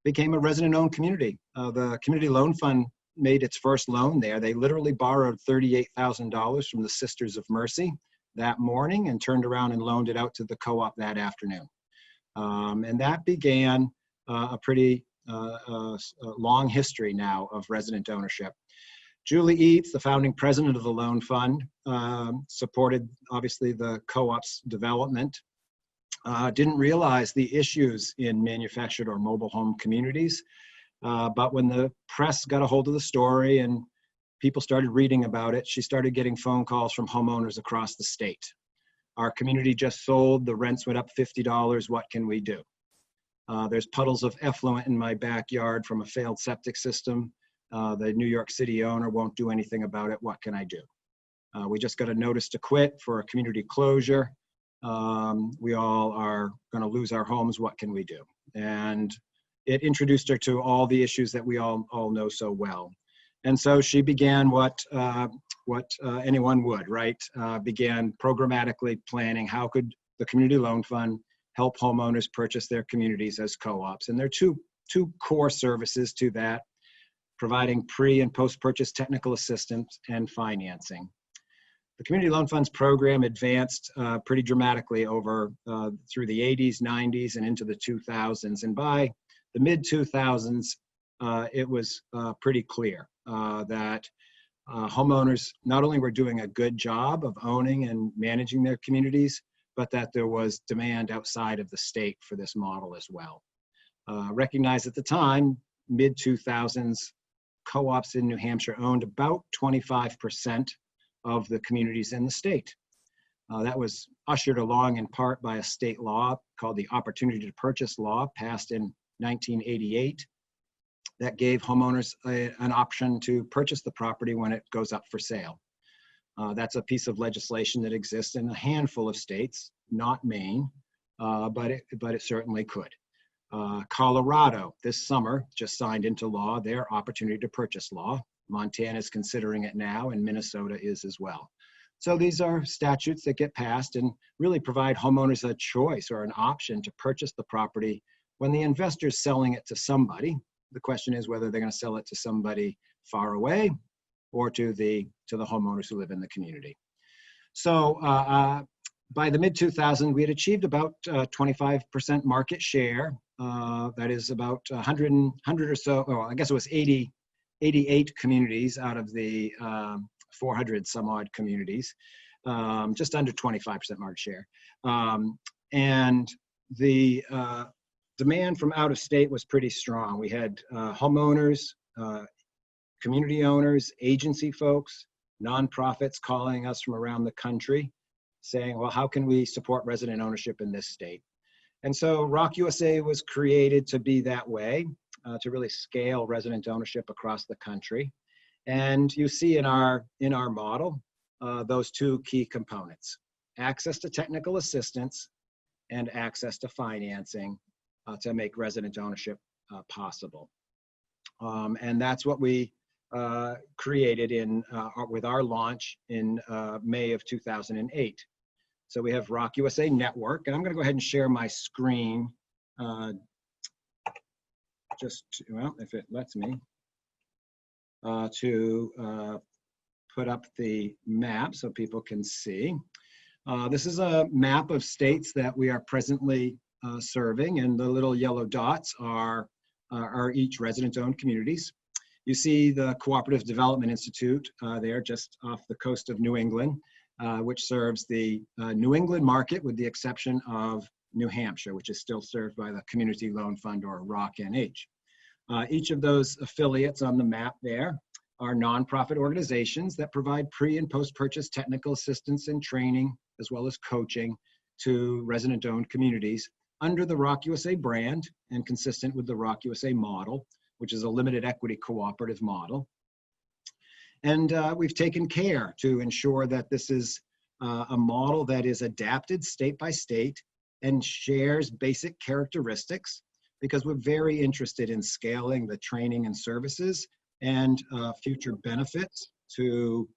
became a resident-owned community. The Community Loan Fund made its first loan there. They literally borrowed $38,000 from the Sisters of Mercy that morning and turned around and loaned it out to the co-op that afternoon. And that began a pretty long history now of resident ownership. Julie Eads, the founding president of the Loan Fund, supported obviously the co-op's development, didn't realize the issues in manufactured or mobile home communities. But when the press got a hold of the story and people started reading about it, she started getting phone calls from homeowners across the state. Our community just sold, the rents went up $50, what can we do? There's puddles of effluent in my backyard from a failed septic system. The New York City owner won't do anything about it, what can I do? We just got a notice to quit for a community closure. We all are gonna lose our homes, what can we do? And it introduced her to all the issues that we all know so well. And so she began what anyone would, right? Began programmatically planning how could the Community Loan Fund help homeowners purchase their communities as co-ops. And there are two core services to that, providing pre and post-purchase technical assistance and financing. The Community Loan Fund's program advanced pretty dramatically over through the 80s, 90s, and into the 2000s. And by the mid-2000s, it was pretty clear that homeowners not only were doing a good job of owning and managing their communities, but that there was demand outside of the state for this model as well. Recognized at the time, mid-2000s, co-ops in New Hampshire owned about 25% of the communities in the state. That was ushered along in part by a state law called the Opportunity to Purchase Law, passed in 1988, that gave homeowners an option to purchase the property when it goes up for sale. That's a piece of legislation that exists in a handful of states, not Maine, but it certainly could. Colorado this summer just signed into law their Opportunity to Purchase Law. Montana is considering it now, and Minnesota is as well. So these are statutes that get passed and really provide homeowners a choice or an option to purchase the property when the investor's selling it to somebody. The question is whether they're going to sell it to somebody far away or to the homeowners who live in the community. So by the mid-2000s, we had achieved about 25% market share. That is about 100 or so, or I guess it was 88 communities out of the 400 some odd communities, just under 25% market share. And the demand from out of state was pretty strong. We had homeowners, community owners, agency folks, nonprofits calling us from around the country saying, well, how can we support resident ownership in this state? And so Rock USA was created to be that way, to really scale resident ownership across the country. And you see in our model, those two key components: access to technical assistance and access to financing to make resident ownership possible. And that's what we created with our launch in May of 2008. So we have Rock USA Network, and I'm going to go ahead and share my screen well, if it lets me, to put up the map so people can see. This is a map of states that we are presently serving, and the little yellow dots are are each resident-owned communities. You see the Cooperative Development Institute there just off the coast of New England, which serves the New England market with the exception of New Hampshire, which is still served by the Community Loan Fund, or ROC-NH. Each of those affiliates on the map there are nonprofit organizations that provide pre and post-purchase technical assistance and training, as well as coaching to resident-owned communities under the ROC USA brand and consistent with the ROC USA model, which is a limited equity cooperative model. And we've taken care to ensure that this is a model that is adapted state by state and shares basic characteristics, because we're very interested in scaling the training and services and future benefits to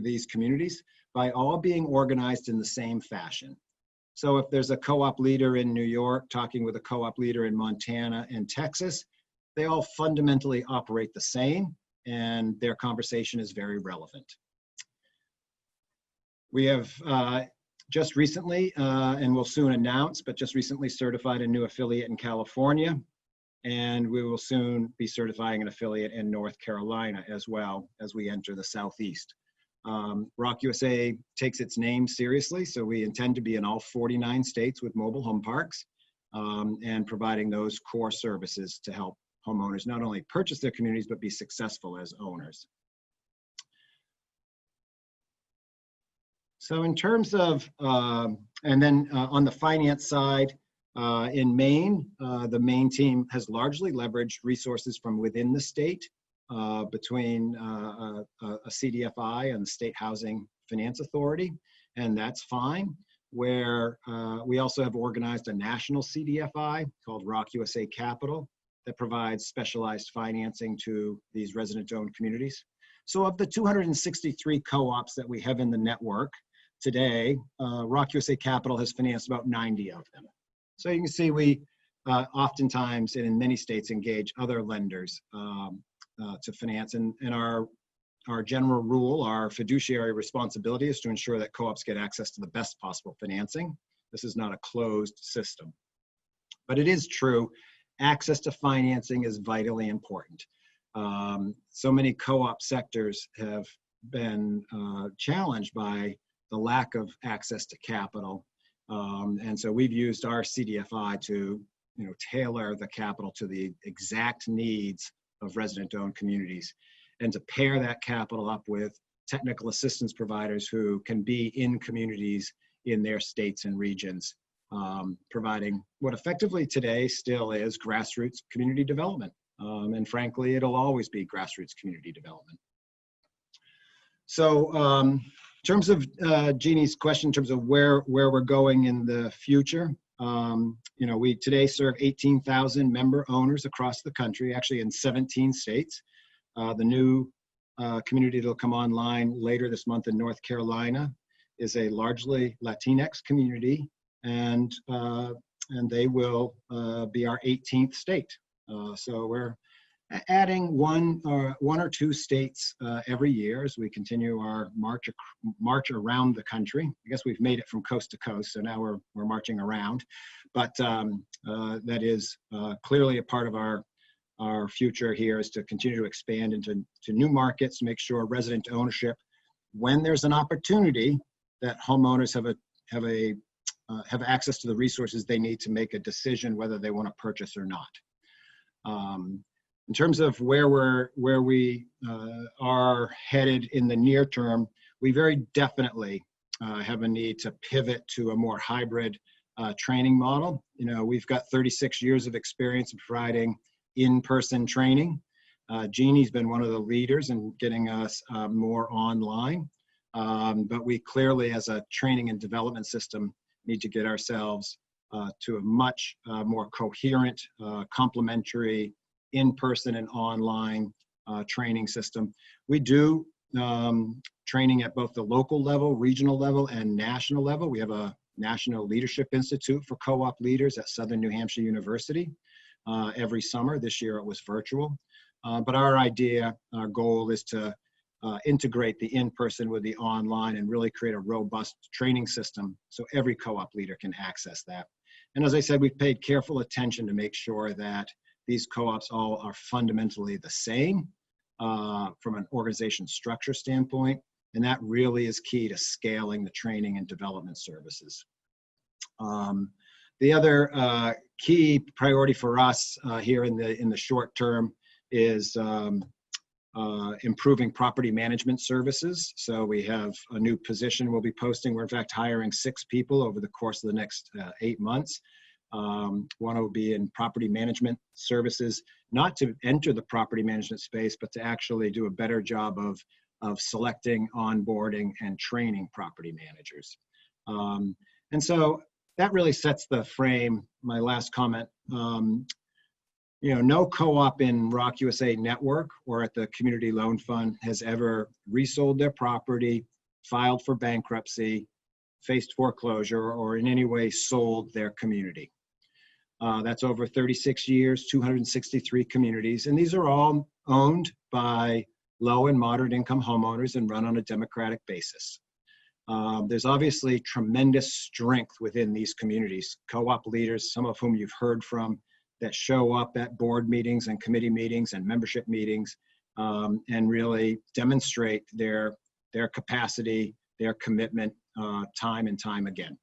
these communities by all being organized in the same fashion. So if there's a co-op leader in New York talking with a co-op leader in Montana and Texas, they all fundamentally operate the same, and their conversation is very relevant. We have just recently, and we'll soon announce, but just recently certified a new affiliate in California, and we will soon be certifying an affiliate in North Carolina as well as we enter the Southeast. ROC USA takes its name seriously, so we intend to be in all 49 states with mobile home parks and providing those core services to help homeowners not only purchase their communities, but be successful as owners. So in terms of, and then on the finance side, in Maine, the Maine team has largely leveraged resources from within the state between a CDFI and the State Housing Finance Authority, and that's fine. Where we also have organized a national CDFI called ROC USA Capital that provides specialized financing to these resident-owned communities. So of the 263 co-ops that we have in the network today, ROC USA Capital has financed about 90 of them. So you can see we oftentimes and in many states engage other lenders to finance, and our general rule, our fiduciary responsibility is to ensure that co-ops get access to the best possible financing. This is not a closed system. But it is true, access to financing is vitally important. So many co-op sectors have been challenged by the lack of access to capital. And so we've used our CDFI to tailor the capital to the exact needs of resident-owned communities, and to pair that capital up with technical assistance providers who can be in communities in their states and regions, providing what effectively today still is grassroots community development. And frankly, it'll always be grassroots community development. So in terms of Jeannie's question, in terms of where we're going in the future, we today serve 18,000 member owners across the country, actually in 17 states. The new community that'll come online later this month in North Carolina is a largely Latinx community, and they will be our 18th state. So we're adding one or two states every year as we continue our march around the country. I guess we've made it from coast to coast, so now we're marching around. But that is clearly a part of our future here, is to continue to expand into new markets, make sure resident ownership, when there's an opportunity, that homeowners have access to the resources they need to make a decision whether they want to purchase or not. In terms of where we are headed in the near term, we very definitely have a need to pivot to a more hybrid training model. We've got 36 years of experience in providing in-person training. Jeannie's been one of the leaders in getting us more online, but we clearly, as a training and development system, need to get ourselves to a much more coherent, complementary, in-person and online training system. We do training at both the local level, regional level, and national level. We have a National Leadership Institute for co-op leaders at Southern New Hampshire University every summer. This year it was virtual. But our goal is to integrate the in-person with the online and really create a robust training system so every co-op leader can access that. And as I said, we've paid careful attention to make sure that these co-ops all are fundamentally the same from an organization structure standpoint. And that really is key to scaling the training and development services. The other key priority for us here in the short term is improving property management services. So we have a new position we'll be posting. We're in fact hiring 6 people over the course of the next 8 months. One will be in property management services, not to enter the property management space, but to actually do a better job of selecting, onboarding, and training property managers. And so that really sets the frame. My last comment, you know, no co-op in Rock USA Network or at the Community Loan Fund has ever resold their property, filed for bankruptcy, faced foreclosure, or in any way sold their community. That's over 36 years, 263 communities, and these are all owned by low and moderate income homeowners and run on a democratic basis. There's obviously tremendous strength within these communities. Co-op leaders, some of whom you've heard from, that show up at board meetings and committee meetings and membership meetings and really demonstrate their capacity, their commitment time and time again.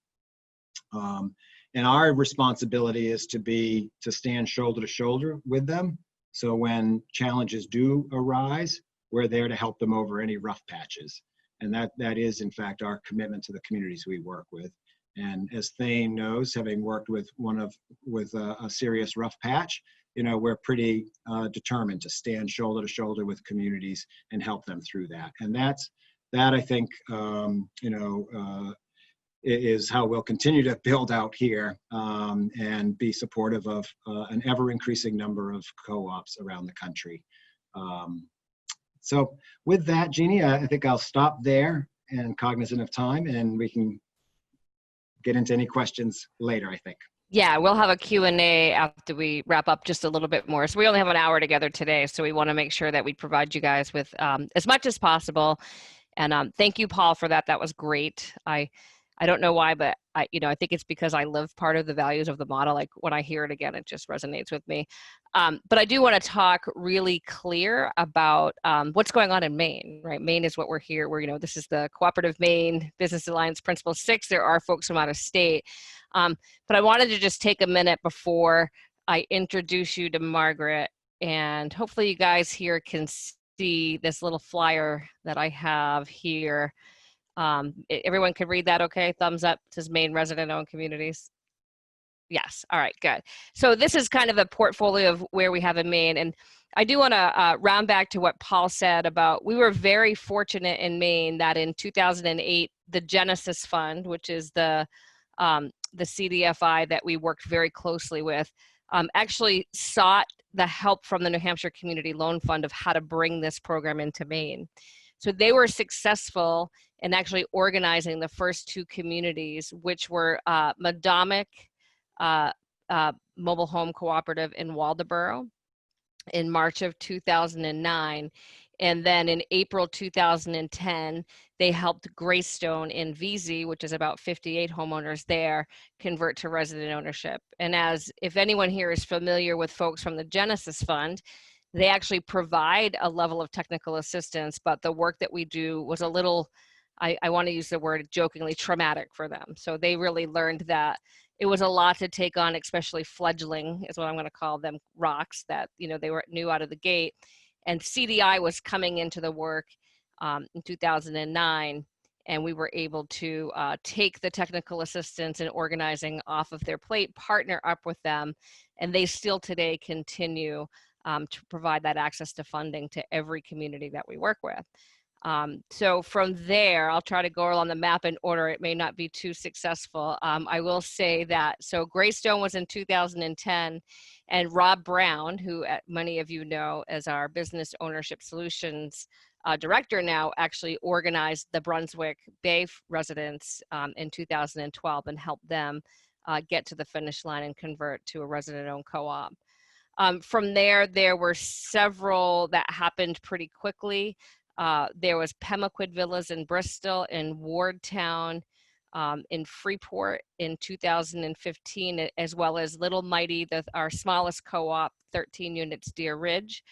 And our responsibility is to stand shoulder to shoulder with them. So when challenges do arise, we're there to help them over any rough patches. And that is in fact our commitment to the communities we work with. And as Thane knows, having worked with a serious rough patch, you know, we're pretty determined to stand shoulder to shoulder with communities and help them through that. And that I think, you know, is how we'll continue to build out here and be supportive of an ever-increasing number of co-ops around the country. So with that, Jeannie, I think I'll stop there and cognizant of time, and we can get into any questions later, I think. Yeah, we'll have a Q&A after we wrap up just a little bit more. So we only have an hour together today, so we want to make sure that we provide you guys with as much as possible. And thank you, Paul, for that. That was great. I don't know why, but I think it's because I live part of the values of the model. Like when I hear it again, it just resonates with me. But I do want to talk really clear about what's going on in Maine, right? Maine is what we're here. This is the Cooperative Maine Business Alliance Principle 6. There are folks from out of state. But I wanted to just take a minute before I introduce you to Margaret, and hopefully you guys here can see this little flyer that I have here. Everyone can read that okay? Thumbs up. It says Maine resident-owned communities. Yes. All right, good. So this is kind of a portfolio of where we have in Maine. And I do want to round back to what Paul said about, we were very fortunate in Maine that in 2008, the Genesis Fund, which is the CDFI that we worked very closely with, actually sought the help from the New Hampshire Community Loan Fund of how to bring this program into Maine. So they were successful in actually organizing the first 2 communities, which were Madomic Mobile Home Cooperative in Waldoboro in March of 2009. And then in April 2010, they helped Greystone in VZ, which is about 58 homeowners there, convert to resident ownership. And if anyone here is familiar with folks from the Genesis Fund, they actually provide a level of technical assistance, but the work that we do was a little, I want to use the word jokingly, traumatic for them. So they really learned that it was a lot to take on, especially fledgling is what I'm going to call them, rocks that, they were new out of the gate. And CDI was coming into the work in 2009, and we were able to take the technical assistance and organizing off of their plate, partner up with them, and they still today continue to provide that access to funding to every community that we work with. So from there, I'll try to go along the map in order. It may not be too successful. I will say that, so Greystone was in 2010, and Rob Brown, who many of you know as our Business Ownership Solutions Director now, actually organized the Brunswick Bay residents in 2012 and helped them get to the finish line and convert to a resident-owned co-op. From there were several that happened pretty quickly. There was Pemaquid Villas in Bristol, in Wardtown, in Freeport in 2015, as well as Little Mighty, our smallest co-op, 13 units, Deer Ridge,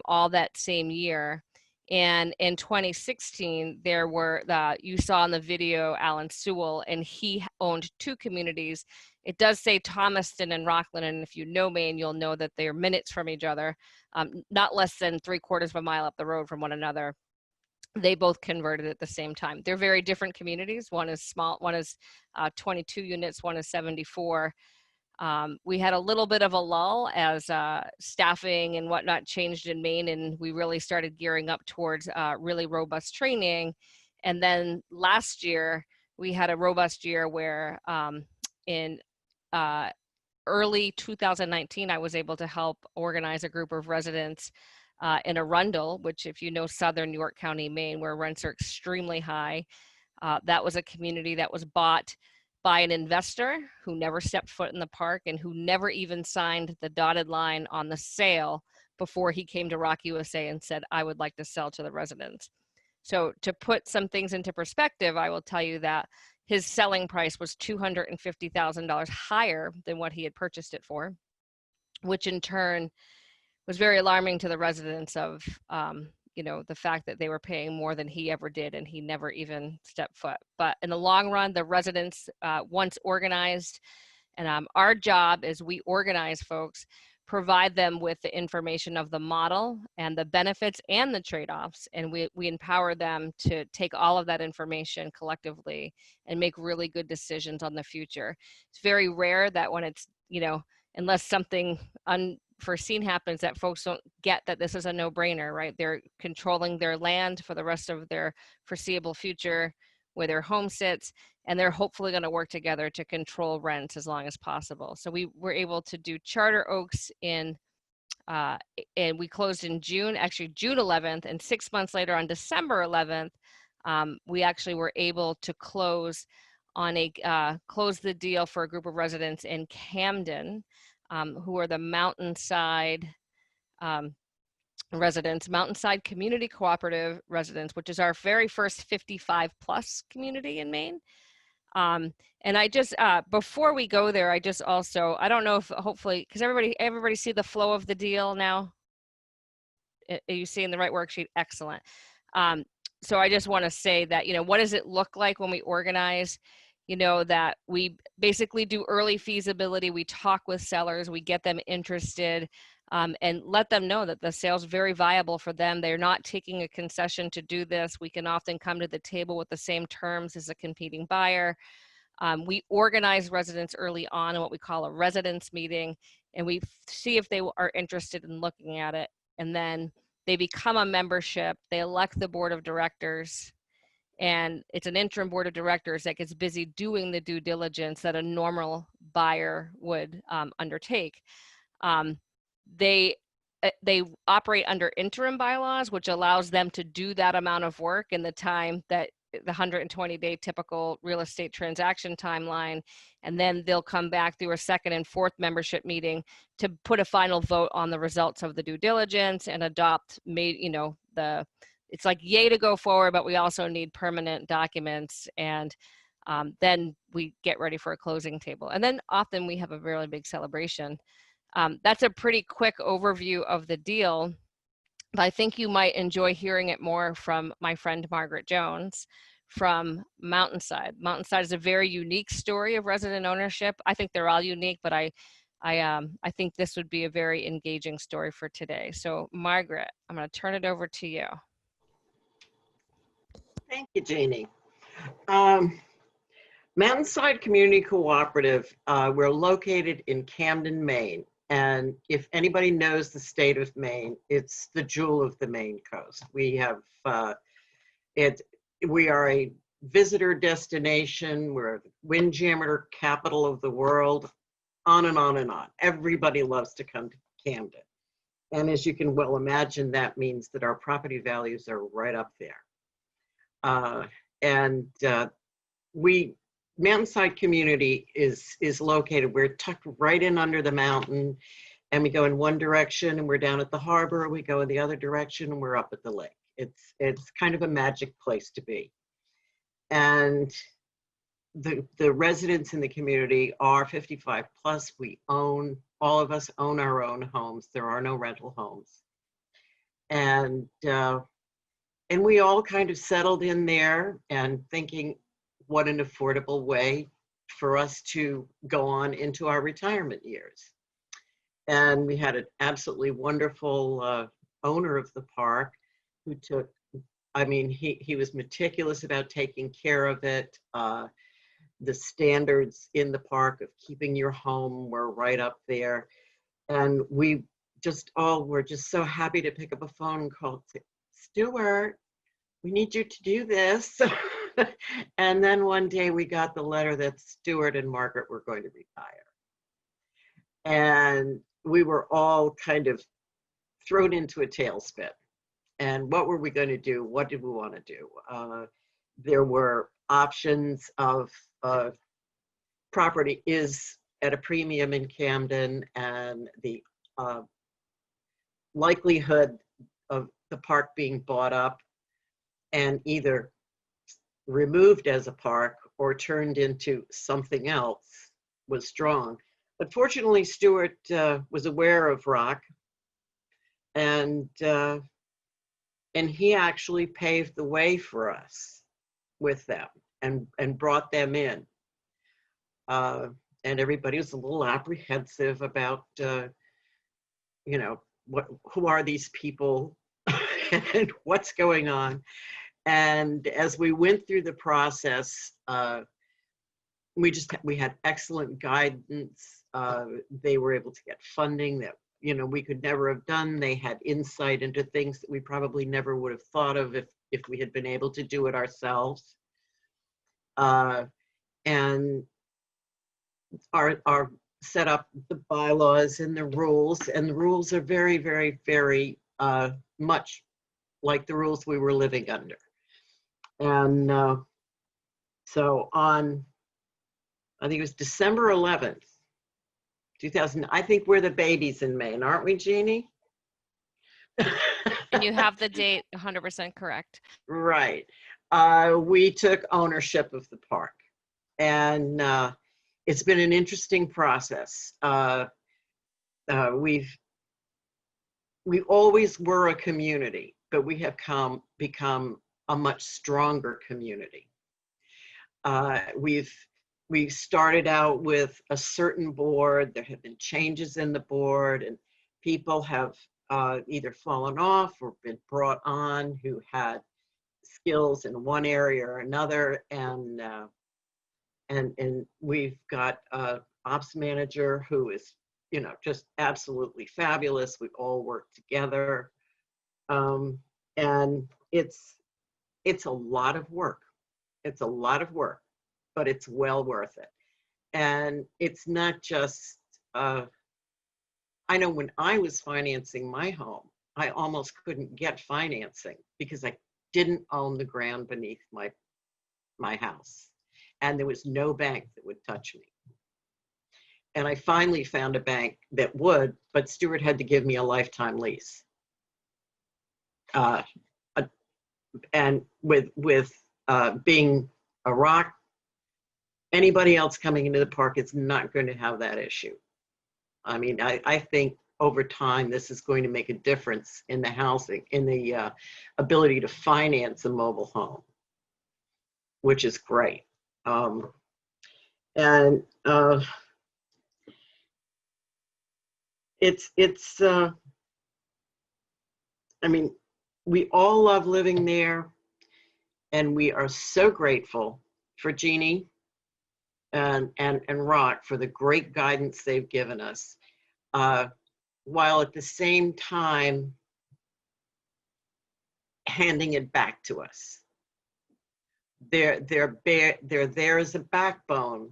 all that same year. And in 2016, there were, you saw in the video, Alan Sewell, and he owned 2 communities. It does say Thomaston and Rockland, and if you know Maine, you'll know that they're minutes from each other, not less than 3/4 of a mile up the road from one another. They both converted at the same time. They're very different communities. One is small, one is 22 units, one is 74. We had a little bit of a lull as staffing and whatnot changed in Maine, and we really started gearing up towards really robust training. And then last year, we had a robust year where in early 2019, I was able to help organize a group of residents in Arundel, which, if you know southern York County, Maine, where rents are extremely high. That was a community that was bought by an investor who never stepped foot in the park and who never even signed the dotted line on the sale before he came to Rock USA and said, I would like to sell to the residents. So to put some things into perspective, I will tell you that his selling price was $250,000 higher than what he had purchased it for, which in turn was very alarming to the residents of, you know, the fact that they were paying more than he ever did and he never even stepped foot. But in the long run, the residents, once organized, and our job is we organize folks, provide them with the information of the model and the benefits and the trade-offs, and we empower them to take all of that information collectively and make really good decisions on the future. It's very rare that when it's, you know, unless something unforeseen happens, that folks don't get that this is a no-brainer, right? They're controlling their land for the rest of their foreseeable future, where their home sits, and they're hopefully going to work together to control rents as long as possible. So we were able to do Charter Oaks in, and we closed in June, actually June 11th, and 6 months later on December 11th, we actually were able to close on close the deal for a group of residents in Camden, who are the Mountainside residents, Mountainside Community Cooperative residents, which is our very first 55+ community in Maine. And I just, before we go there, I just also, I don't know if hopefully, because everybody see the flow of the deal now? Are you seeing the right worksheet? Excellent. So I just want to say that, you know, what does it look like when we organize? You know, that we basically do early feasibility, we talk with sellers, we get them interested, and let them know that the sale's very viable for them. They're not taking a concession to do this. We can often come to the table with the same terms as a competing buyer. We organize residents early on in what we call a residence meeting, and we see if they are interested in looking at it. And then they become a membership, they elect the board of directors, and it's an interim board of directors that gets busy doing the due diligence that a normal buyer would undertake. They operate under interim bylaws, which allows them to do that amount of work in the time that the 120-day typical real estate transaction timeline, and then they'll come back through a second and fourth membership meeting to put a final vote on the results of the due diligence and adopt, you know, it's like yay to go forward, but we also need permanent documents, and then we get ready for a closing table. And then often we have a really big celebration. That's a pretty quick overview of the deal, but I think you might enjoy hearing it more from my friend Margaret Jones from Mountainside. Mountainside is a very unique story of resident ownership. I think they're all unique, but I think this would be a very engaging story for today. So Margaret, I'm going to turn it over to you. Thank you, Jeannie. Mountainside Community Cooperative, we're located in Camden, Maine. And if anybody knows the state of Maine, it's the jewel of the Maine coast. We have, we are a visitor destination. We're the windjammer capital of the world, on and on and on. Everybody loves to come to Camden. And as you can well imagine, that means that our property values are right up there. Mountainside Community is located, we're tucked right in under the mountain, and we go in one direction and we're down at the harbor, we go in the other direction and we're up at the lake. It's kind of a magic place to be. And the residents in the community are 55 plus. All of us own our own homes. There are no rental homes. And we all kind of settled in there and thinking what an affordable way for us to go on into our retirement years. And we had an absolutely wonderful owner of the park who took, I mean, he was meticulous about taking care of it. The standards in the park of keeping your home were right up there. And we just all were just so happy to pick up a phone and call, Stuart, we need you to do this. And then one day we got the letter that Stuart and Margaret were going to retire. And we were all kind of thrown into a tailspin. And what were we going to do? What did we want to do? There were options of property is at a premium in Camden, and the likelihood of the park being bought up and either removed as a park or turned into something else was strong. But fortunately, Stuart was aware of Rock, and he actually paved the way for us with them and brought them in. And everybody was a little apprehensive about, you know, who are these people and what's going on. And as we went through the process, we had excellent guidance. They were able to get funding that, you know, we could never have done. They had insight into things that we probably never would have thought of if we had been able to do it ourselves. And our set up the bylaws and the rules are very, very, very much like the rules we were living under. And so on, I think it was December 11th, 2000, I think we're the babies in Maine, aren't we, Jeannie? And you have the date 100% correct. Right. We took ownership of the park, and it's been an interesting process. We always were a community, but we have become a much stronger community. We started out with a certain board. There have been changes in the board, and people have either fallen off or been brought on who had skills in one area or another. And we've got an ops manager who is, you know, just absolutely fabulous. We all work together. And it's a lot of work. It's a lot of work, but it's well worth it. And it's not just, I know when I was financing my home, I almost couldn't get financing because I didn't own the ground beneath my house. And there was no bank that would touch me. And I finally found a bank that would, but Stuart had to give me a lifetime lease. And with being a Rock, anybody else coming into the park is not going to have that issue. I mean, I think over time, this is going to make a difference in the housing, in the ability to finance a mobile home, which is great. I mean, we all love living there, and we are so grateful for Jeannie and Rock for the great guidance they've given us, while at the same time handing it back to us. They're there as a backbone,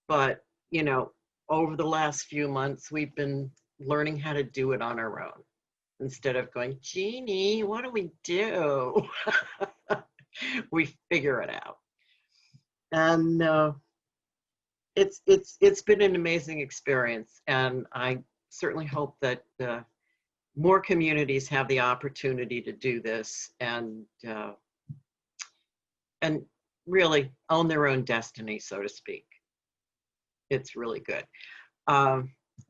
but you know, over the last few months, we've been learning how to do it on our own instead of going, Jeannie, what do we do? We figure it out, and it's been an amazing experience, and I certainly hope that more communities have the opportunity to do this, and really own their own destiny, so to speak. It's really good.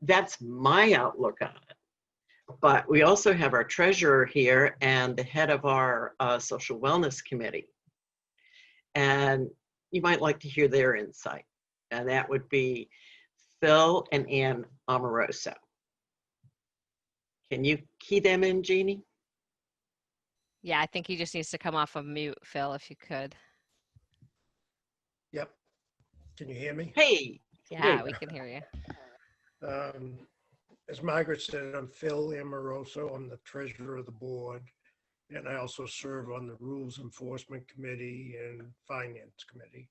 That's my outlook on it. But we also have our treasurer here and the head of our social wellness committee. And you might like to hear their insight. And that would be Phil and Ann Amoroso. Can you key them in, Jeannie? Yeah, I think he just needs to come off of mute, Phil, if you could. Yep. Can you hear me? Hey. Yeah, we can hear you. As Margaret said, I'm Phil Amoroso. I'm the treasurer of the board, and I also serve on the Rules Enforcement Committee and Finance Committee.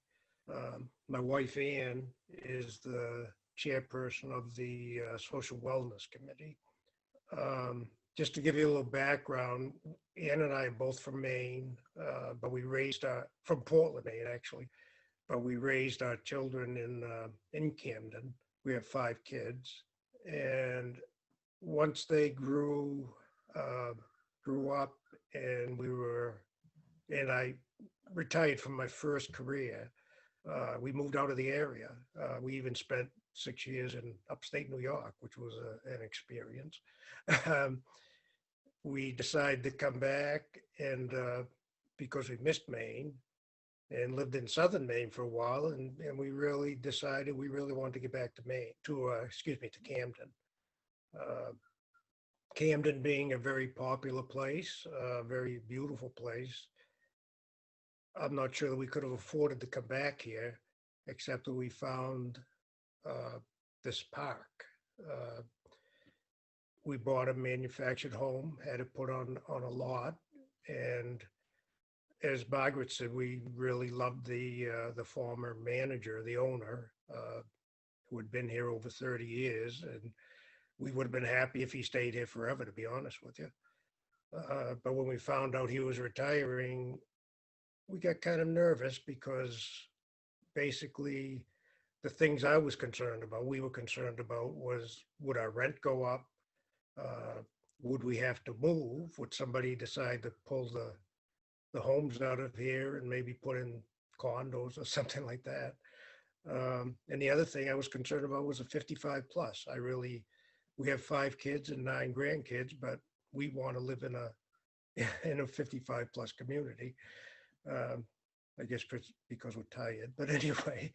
My wife, Ann, is the chairperson of the Social Wellness Committee. Just to give you a little background, Ann and I are both from Maine, but we raised from Portland, Maine, actually. But we raised our children in Camden. We have 5 kids, and once they grew up, and I retired from my first career, we moved out of the area. We even spent 6 years in upstate New York, which was an experience. We decided to come back, and because we missed Maine, and lived in southern Maine for a while, and we really decided we really wanted to get back to Maine, to Camden. Camden being a very popular place, a very beautiful place. I'm not sure that we could have afforded to come back here, except that we found this park. We bought a manufactured home, had it put on a lot, and as Margaret said, we really loved the former manager, the owner, who had been here over 30 years, and we would have been happy if he stayed here forever, to be honest with you. But when we found out he was retiring, we got kind of nervous because basically the things I was concerned about, we were concerned about, was would our rent go up? Would we have to move? Would somebody decide to pull the homes out of here and maybe put in condos or something like that? And the other thing I was concerned about was a 55 plus. We have 5 kids and 9 grandkids, but we want to live in a 55 plus community. I guess because we're tired, but anyway.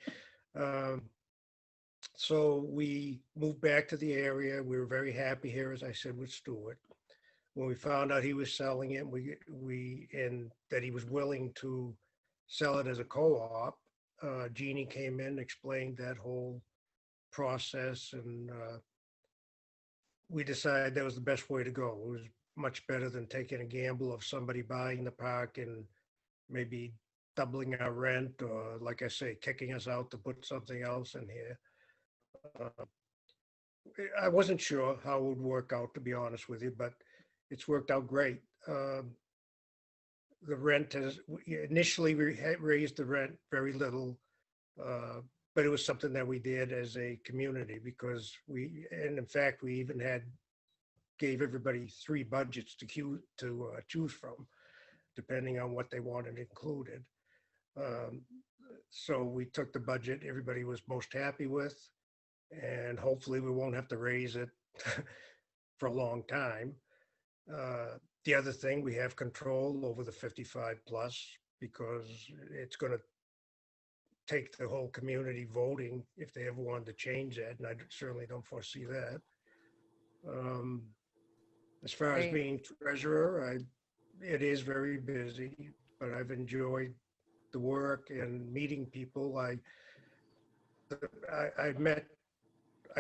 So we moved back to the area. We were very happy here, as I said, with Stuart. When we found out he was selling it, and that he was willing to sell it as a co-op, Jeannie came in, explained that whole process, and we decided that was the best way to go. It was much better than taking a gamble of somebody buying the park and maybe doubling our rent, or, like I say, kicking us out to put something else in here. I wasn't sure how it would work out, to be honest with you, but it's worked out great. The rent initially we had raised the rent very little, but it was something that we did as a community because in fact, we even gave everybody 3 budgets to choose from, depending on what they wanted included. So we took the budget everybody was most happy with, and hopefully we won't have to raise it for a long time. The other thing, we have control over the 55 plus because it's going to take the whole community voting if they ever wanted to change that, and I certainly don't foresee that. As far as being treasurer, it is very busy, but I've enjoyed the work and meeting people. I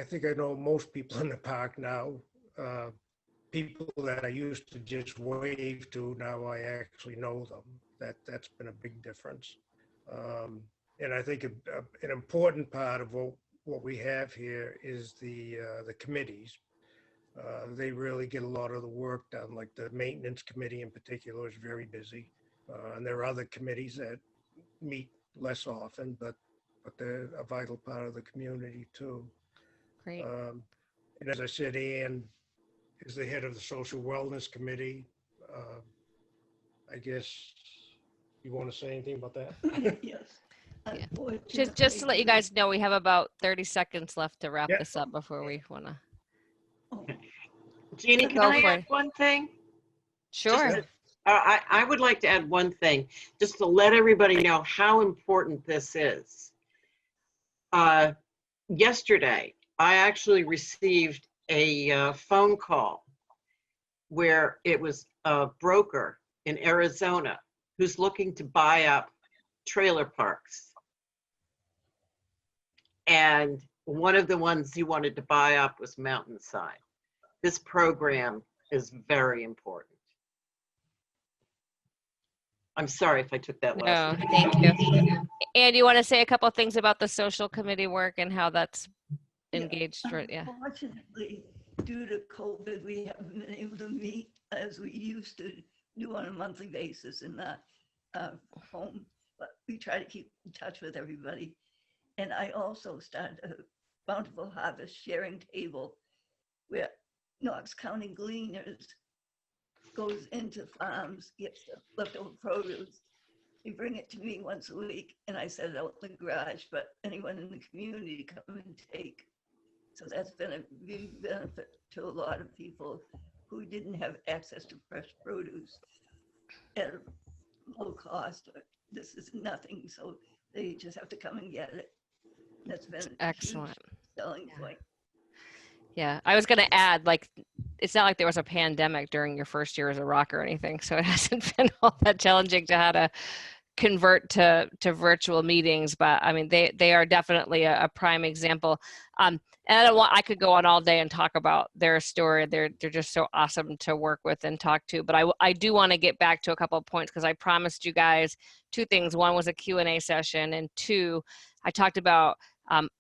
think I know most people in the park now. People that I used to just wave to, now I actually know them. That's been a big difference. And I think an important part of what we have here is the committees. They really get a lot of the work done, like the maintenance committee in particular is very busy. And there are other committees that meet less often, but they're a vital part of the community too. Great. And as I said, Ann is the head of the Social Wellness Committee. I guess You want to say anything about that? Yes. Just to let you guys know, we have about 30 seconds left to wrap Yeah. this up before we want to. Jeannie, can Go I for add it. one thing? Sure. I would like to add one thing, just to let everybody know how important this is. Yesterday, I actually received a phone call where it was a broker in Arizona who's looking to buy up trailer parks. And one of the ones he wanted to buy up was Mountainside. This program is very important. I'm sorry if I took that No, last. thank you. And you want to say a couple of things about the social committee work and how that's engaged, right? Yeah. Unfortunately, due to COVID, we haven't been able to meet as we used to do on a monthly basis in that home, but we try to keep in touch with everybody. And I also started a Bountiful Harvest sharing table where Knox County Gleaners goes into farms, gets the leftover produce. They bring it to me once a week, and I set it out in the garage for anyone in the community to come and take. So that's been a big benefit to a lot of people who didn't have access to fresh produce at a low cost. This is nothing, so they just have to come and get it. That's been Excellent. a huge selling point. Yeah, I was going to add, like, it's not like there was a pandemic during your first year as a rock or anything, so it hasn't been all that challenging to how to convert to virtual meetings. But I mean, they are definitely a prime example. And I could go on all day and talk about their story. They're just so awesome to work with and talk to. But I do want to get back to a couple of points because I promised you guys two things. One was a Q&A session, and two, I talked about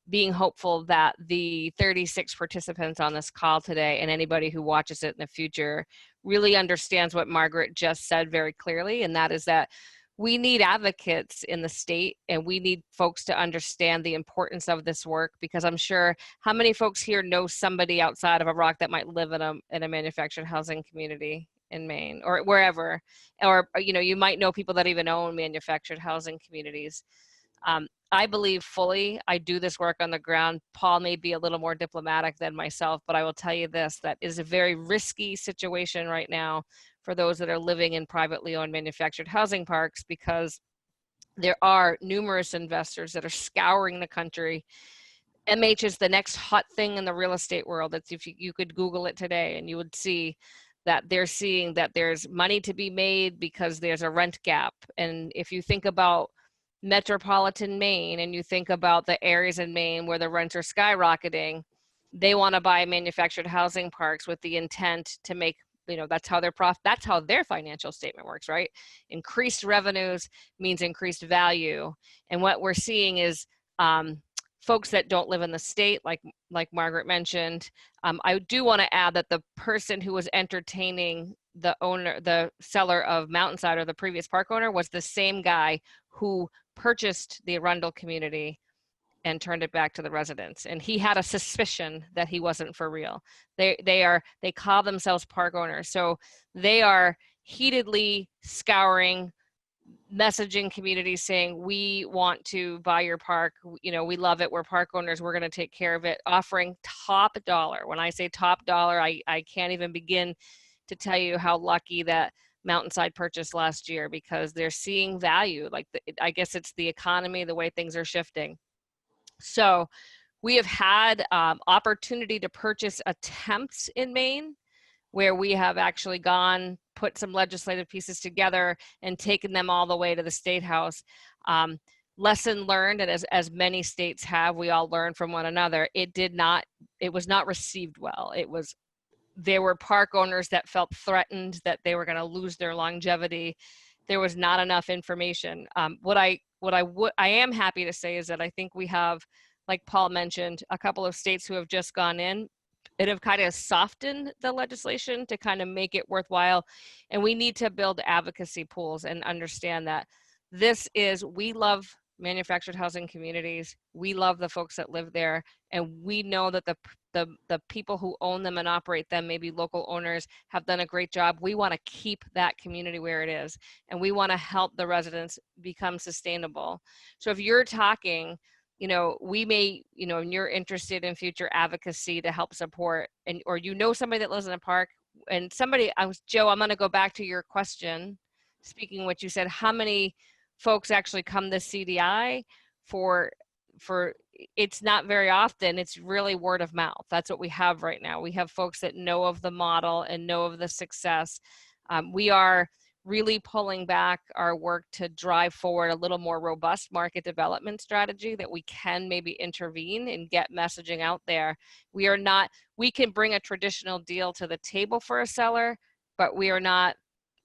being hopeful that the 36 participants on this call today and anybody who watches it in the future really understands what Margaret just said very clearly, and that is that we need advocates in the state, and we need folks to understand the importance of this work, because I'm sure how many folks here know somebody outside of a rock that might live in a manufactured housing community in Maine or wherever, or you might know people that even own manufactured housing communities. I believe fully, I do this work on the ground. Paul may be a little more diplomatic than myself, but I will tell you this, that is a very risky situation right now for those that are living in privately owned manufactured housing parks, because there are numerous investors that are scouring the country. MH is the next hot thing in the real estate world. It's, if you could Google it today and you would see that they're seeing that there's money to be made because there's a rent gap. And if you think about metropolitan Maine and you think about the areas in Maine where the rents are skyrocketing, they want to buy manufactured housing parks with the intent to make, that's how their financial statement works, right? Increased revenues means increased value. And what we're seeing is folks that don't live in the state, like Margaret mentioned. I do want to add that the person who was entertaining the seller of Mountainside, or the previous park owner, was the same guy who purchased the Arundel community and turned it back to the residents. And he had a suspicion that he wasn't for real. They call themselves park owners. So they are heatedly scouring, messaging communities saying, we want to buy your park. We love it. We're park owners. We're going to take care of it. Offering top dollar. When I say top dollar, I can't even begin to tell you how lucky that Mountainside purchased last year, because they're seeing value. I guess it's the economy, the way things are shifting. So we have had opportunity to purchase attempts in Maine where we have actually gone, put some legislative pieces together and taken them all the way to the State House. Lesson learned, and as many states have, we all learn from one another. It was not received well. There were park owners that felt threatened that they were going to lose their longevity. There was not enough information. What I am happy to say is that I think we have, like Paul mentioned, a couple of states who have just gone in and have kind of softened the legislation to kind of make it worthwhile. And we need to build advocacy pools and understand that we love manufactured housing communities. We love the folks that live there, and we know that the people who own them and operate them, maybe local owners, have done a great job. We want to keep that community where it is, and we want to help the residents become sustainable. So if you're talking, you know, we may, you know, and you're interested in future advocacy to help support, and or you know somebody that lives in a park, and somebody, Joe, I'm going to go back to your question. Speaking what you said, how many folks actually come to CDI for it's not very often. It's really word of mouth. That's what we have right now. We have folks that know of the model and know of the success. We are really pulling back our work to drive forward a little more robust market development strategy that we can maybe intervene and get messaging out there. We can bring a traditional deal to the table for a seller, but we are not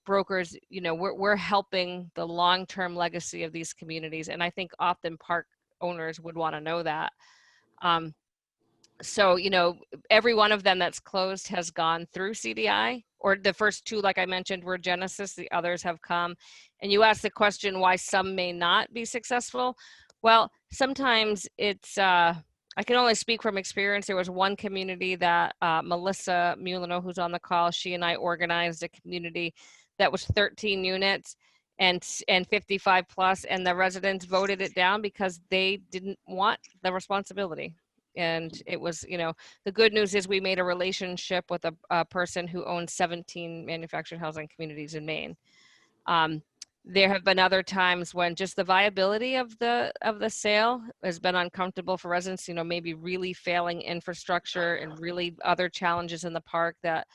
brokers. You know, we're helping the long-term legacy of these communities, and I think often park owners would want to know that. So, you know, every one of them that's closed has gone through CDI, or the first two, like I mentioned, were Genesis, the others have come. And you asked the question why some may not be successful. Well, sometimes it's, I can only speak from experience. There was one community that Melissa Mulino, who's on the call, she and I organized a community that was 13 units and 55 plus, and the residents voted it down because they didn't want the responsibility. And it was, you know, the good news is we made a relationship with a person who owns 17 manufactured housing communities in Maine. There have been other times when just the viability of the sale has been uncomfortable for residents, you know, maybe really failing infrastructure and really other challenges in the park that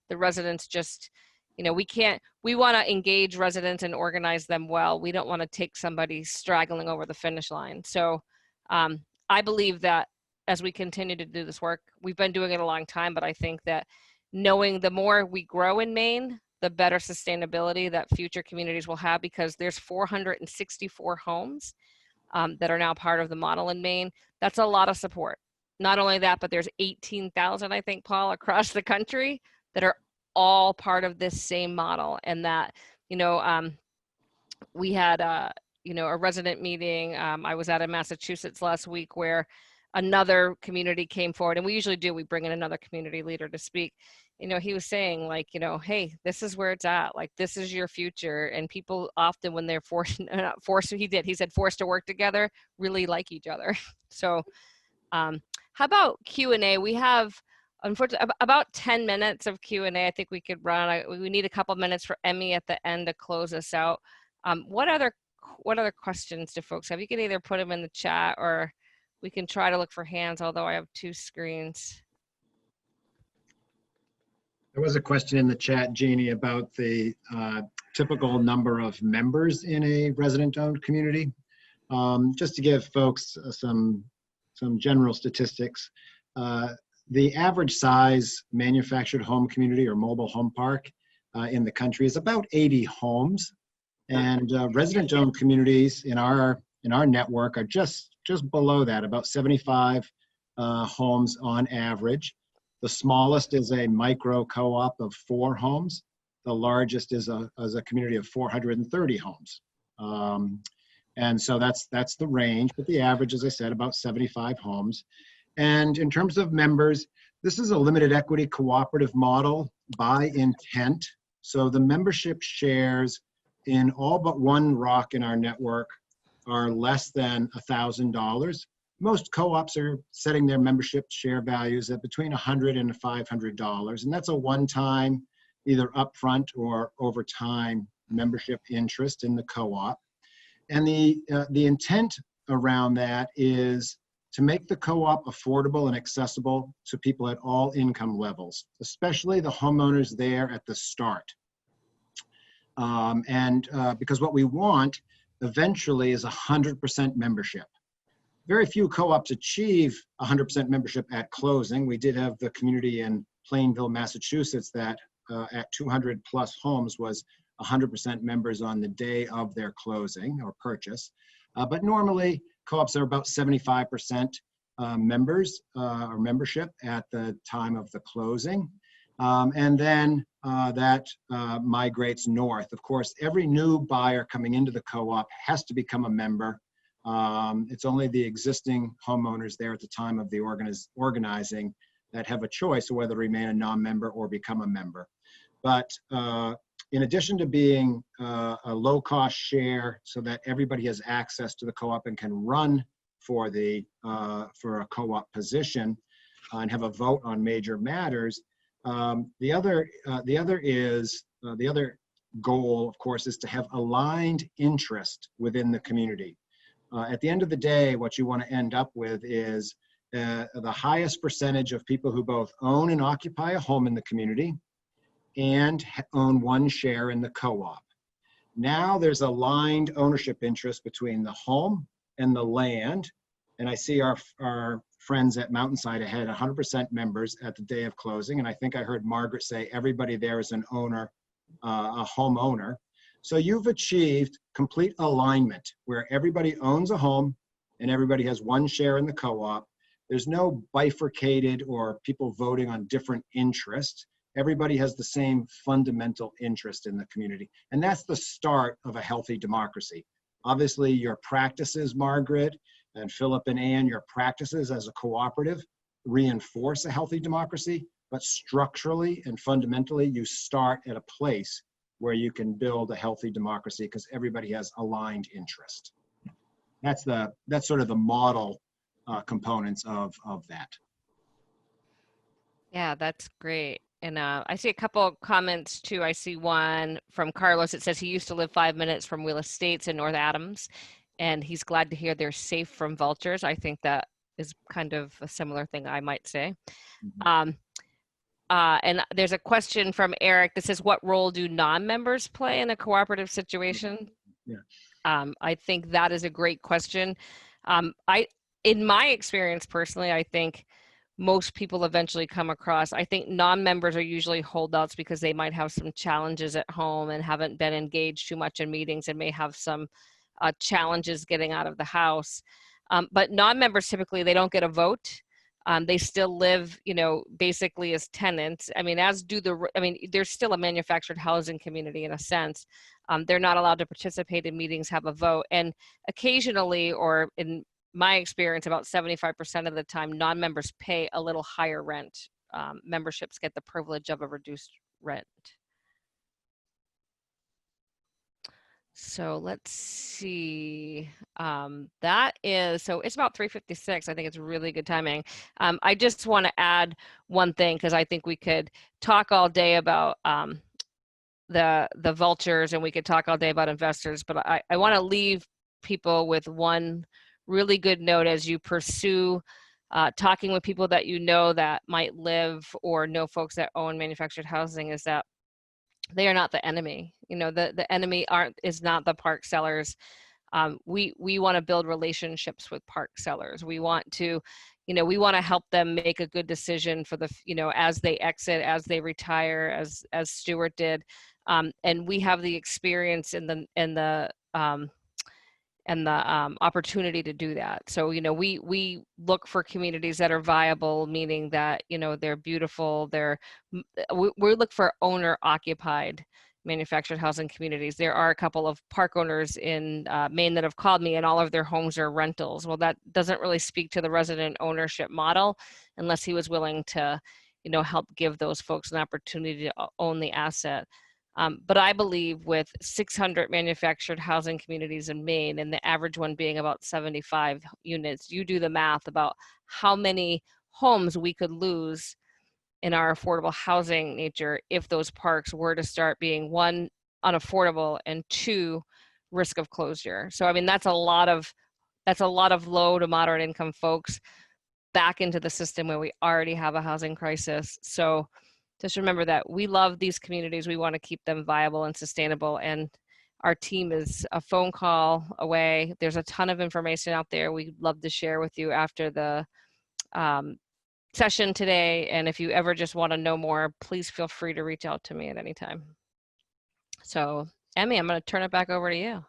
the residents just, you know, we want to engage residents and organize them well. We don't want to take somebody straggling over the finish line. So I believe that as we continue to do this work, we've been doing it a long time, but I think that knowing the more we grow in Maine, the better sustainability that future communities will have, because there's 464 homes that are now part of the model in Maine. That's a lot of support. Not only that, but there's 18,000, I think, Paul, across the country that are all part of this same model. And that, you know, we had, you know, a resident meeting. I was out in Massachusetts last week where another community came forward, and we usually do, we bring in another community leader to speak. You know, he was saying, like, you know, hey, this is where it's at, like, this is your future. And people often, when they're forced he said forced to work together, really like each other. So how about Q&A? We have, unfortunately, about 10 minutes of Q&A. I think we could run. We need a couple minutes for Emmy at the end to close us out. What other questions do folks have? You can either put them in the chat, or we can try to look for hands, although I have two screens. There was a question in the chat, Jeannie, about the typical number of members in a resident-owned community. Just to give folks some general statistics, the average size manufactured home community or mobile home park in the country is about 80 homes, and resident-owned communities in our network are just below that, about 75 homes on average. The smallest is a micro co-op of 4 homes. The largest is a community of 430 homes. And so that's the range, but the average, as I said, about 75 homes. And in terms of members, this is a limited equity cooperative model by intent. So the membership shares in all but one ROC in our network are less than $1,000. Most co-ops are setting their membership share values at between $100 and $500, and that's a one-time, either upfront or over time membership interest in the co-op. And the intent around that is to make the co-op affordable and accessible to people at all income levels, especially the homeowners there at the start. Because what we want eventually is 100% membership. Very few co-ops achieve 100% membership at closing. We did have the community in Plainville, Massachusetts that at 200 plus homes was 100% members on the day of their closing or purchase. But normally co-ops are about 75% members or membership at the time of the closing. And then that migrates north. Of course, every new buyer coming into the co-op has to become a member. It's only the existing homeowners there at the time of the organizing that have a choice of whether to remain a non-member or become a member. But in addition to being a low-cost share so that everybody has access to the co-op and can run for a co-op position and have a vote on major matters, the other goal, of course, is to have aligned interest within the community. At the end of the day, what you want to end up with is the highest percentage of people who both own and occupy a home in the community and own one share in the co-op. Now there's aligned ownership interest between the home and the land. And I see our friends at Mountainside had 100% members at the day of closing. And I think I heard Margaret say everybody there is an owner, a homeowner. So you've achieved complete alignment where everybody owns a home and everybody has one share in the co-op. There's no bifurcated or people voting on different interests. Everybody has the same fundamental interest in the community. And that's the start of a healthy democracy. Obviously, your practices, Margaret and Philip and Ann, your practices as a cooperative reinforce a healthy democracy, but structurally and fundamentally, you start at a place where you can build a healthy democracy because everybody has aligned interest. That's sort of the model components of that. Yeah, that's great. And I see a couple of comments too. I see one from Carlos. It says he used to live 5 minutes from Wheel Estates in North Adams, and he's glad to hear they're safe from vultures. I think that is kind of a similar thing I might say. And there's a question from Eric that says, what role do non-members play in a cooperative situation? Yeah. I think that is a great question. In my experience personally, I think most people eventually come across. I think non-members are usually holdouts because they might have some challenges at home and haven't been engaged too much in meetings and may have some challenges getting out of the house. But non-members, typically, they don't get a vote. They still live, basically as tenants. I mean, there's still a manufactured housing community in a sense. They're not allowed to participate in meetings, have a vote. And occasionally, or in my experience, about 75% of the time, non-members pay a little higher rent. Memberships get the privilege of a reduced rent. So let's see. So it's about 3:56. I think it's really good timing. I just want to add one thing because I think we could talk all day about the vultures and we could talk all day about investors, but I want to leave people with one really good note as you pursue talking with people that you know that might live or know folks that own manufactured housing, is that they are not the enemy. The enemy is not the park sellers. We want to build relationships with park sellers. We want to, we want to help them make a good decision for as they exit, as they retire, as Stuart did. And we have the experience and the opportunity to do that. So, we look for communities that are viable, meaning that, they're beautiful. We look for owner occupied manufactured housing communities. There are a couple of park owners in Maine that have called me and all of their homes are rentals. Well, that doesn't really speak to the resident ownership model unless he was willing to, help give those folks an opportunity to own the asset. But I believe with 600 manufactured housing communities in Maine and the average one being about 75 units, you do the math about how many homes we could lose in our affordable housing nature if those parks were to start being, one, unaffordable, and two, risk of closure. So I mean, that's a lot of low to moderate income folks back into the system where we already have a housing crisis. So just remember that we love these communities. We want to keep them viable and sustainable. And our team is a phone call away. There's a ton of information out there we'd love to share with you after the session today. And if you ever just want to know more, please feel free to reach out to me at any time. So Emmy, I'm going to turn it back over to you.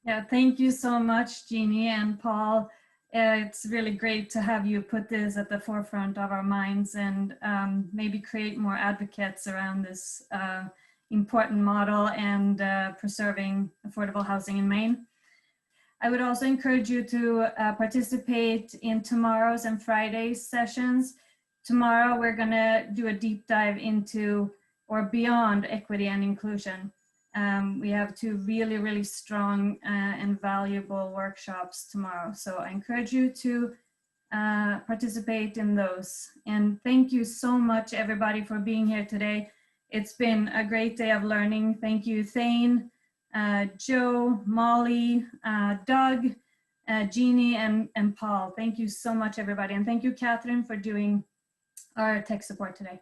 Yeah, thank you so much, Jeannie and Paul. It's really great to have you put this at the forefront of our minds and maybe create more advocates around this important model and preserving affordable housing in Maine. I would also encourage you to participate in tomorrow's and Friday's sessions. Tomorrow, we're gonna do a deep dive into or beyond equity and inclusion. We have two really, really strong and valuable workshops tomorrow. So I encourage you to participate in those. And thank you so much, everybody, for being here today. It's been a great day of learning. Thank you, Thane, Joe, Molly, Doug, Jeannie, and Paul. Thank you so much, everybody. And thank you, Catherine, for doing our tech support today.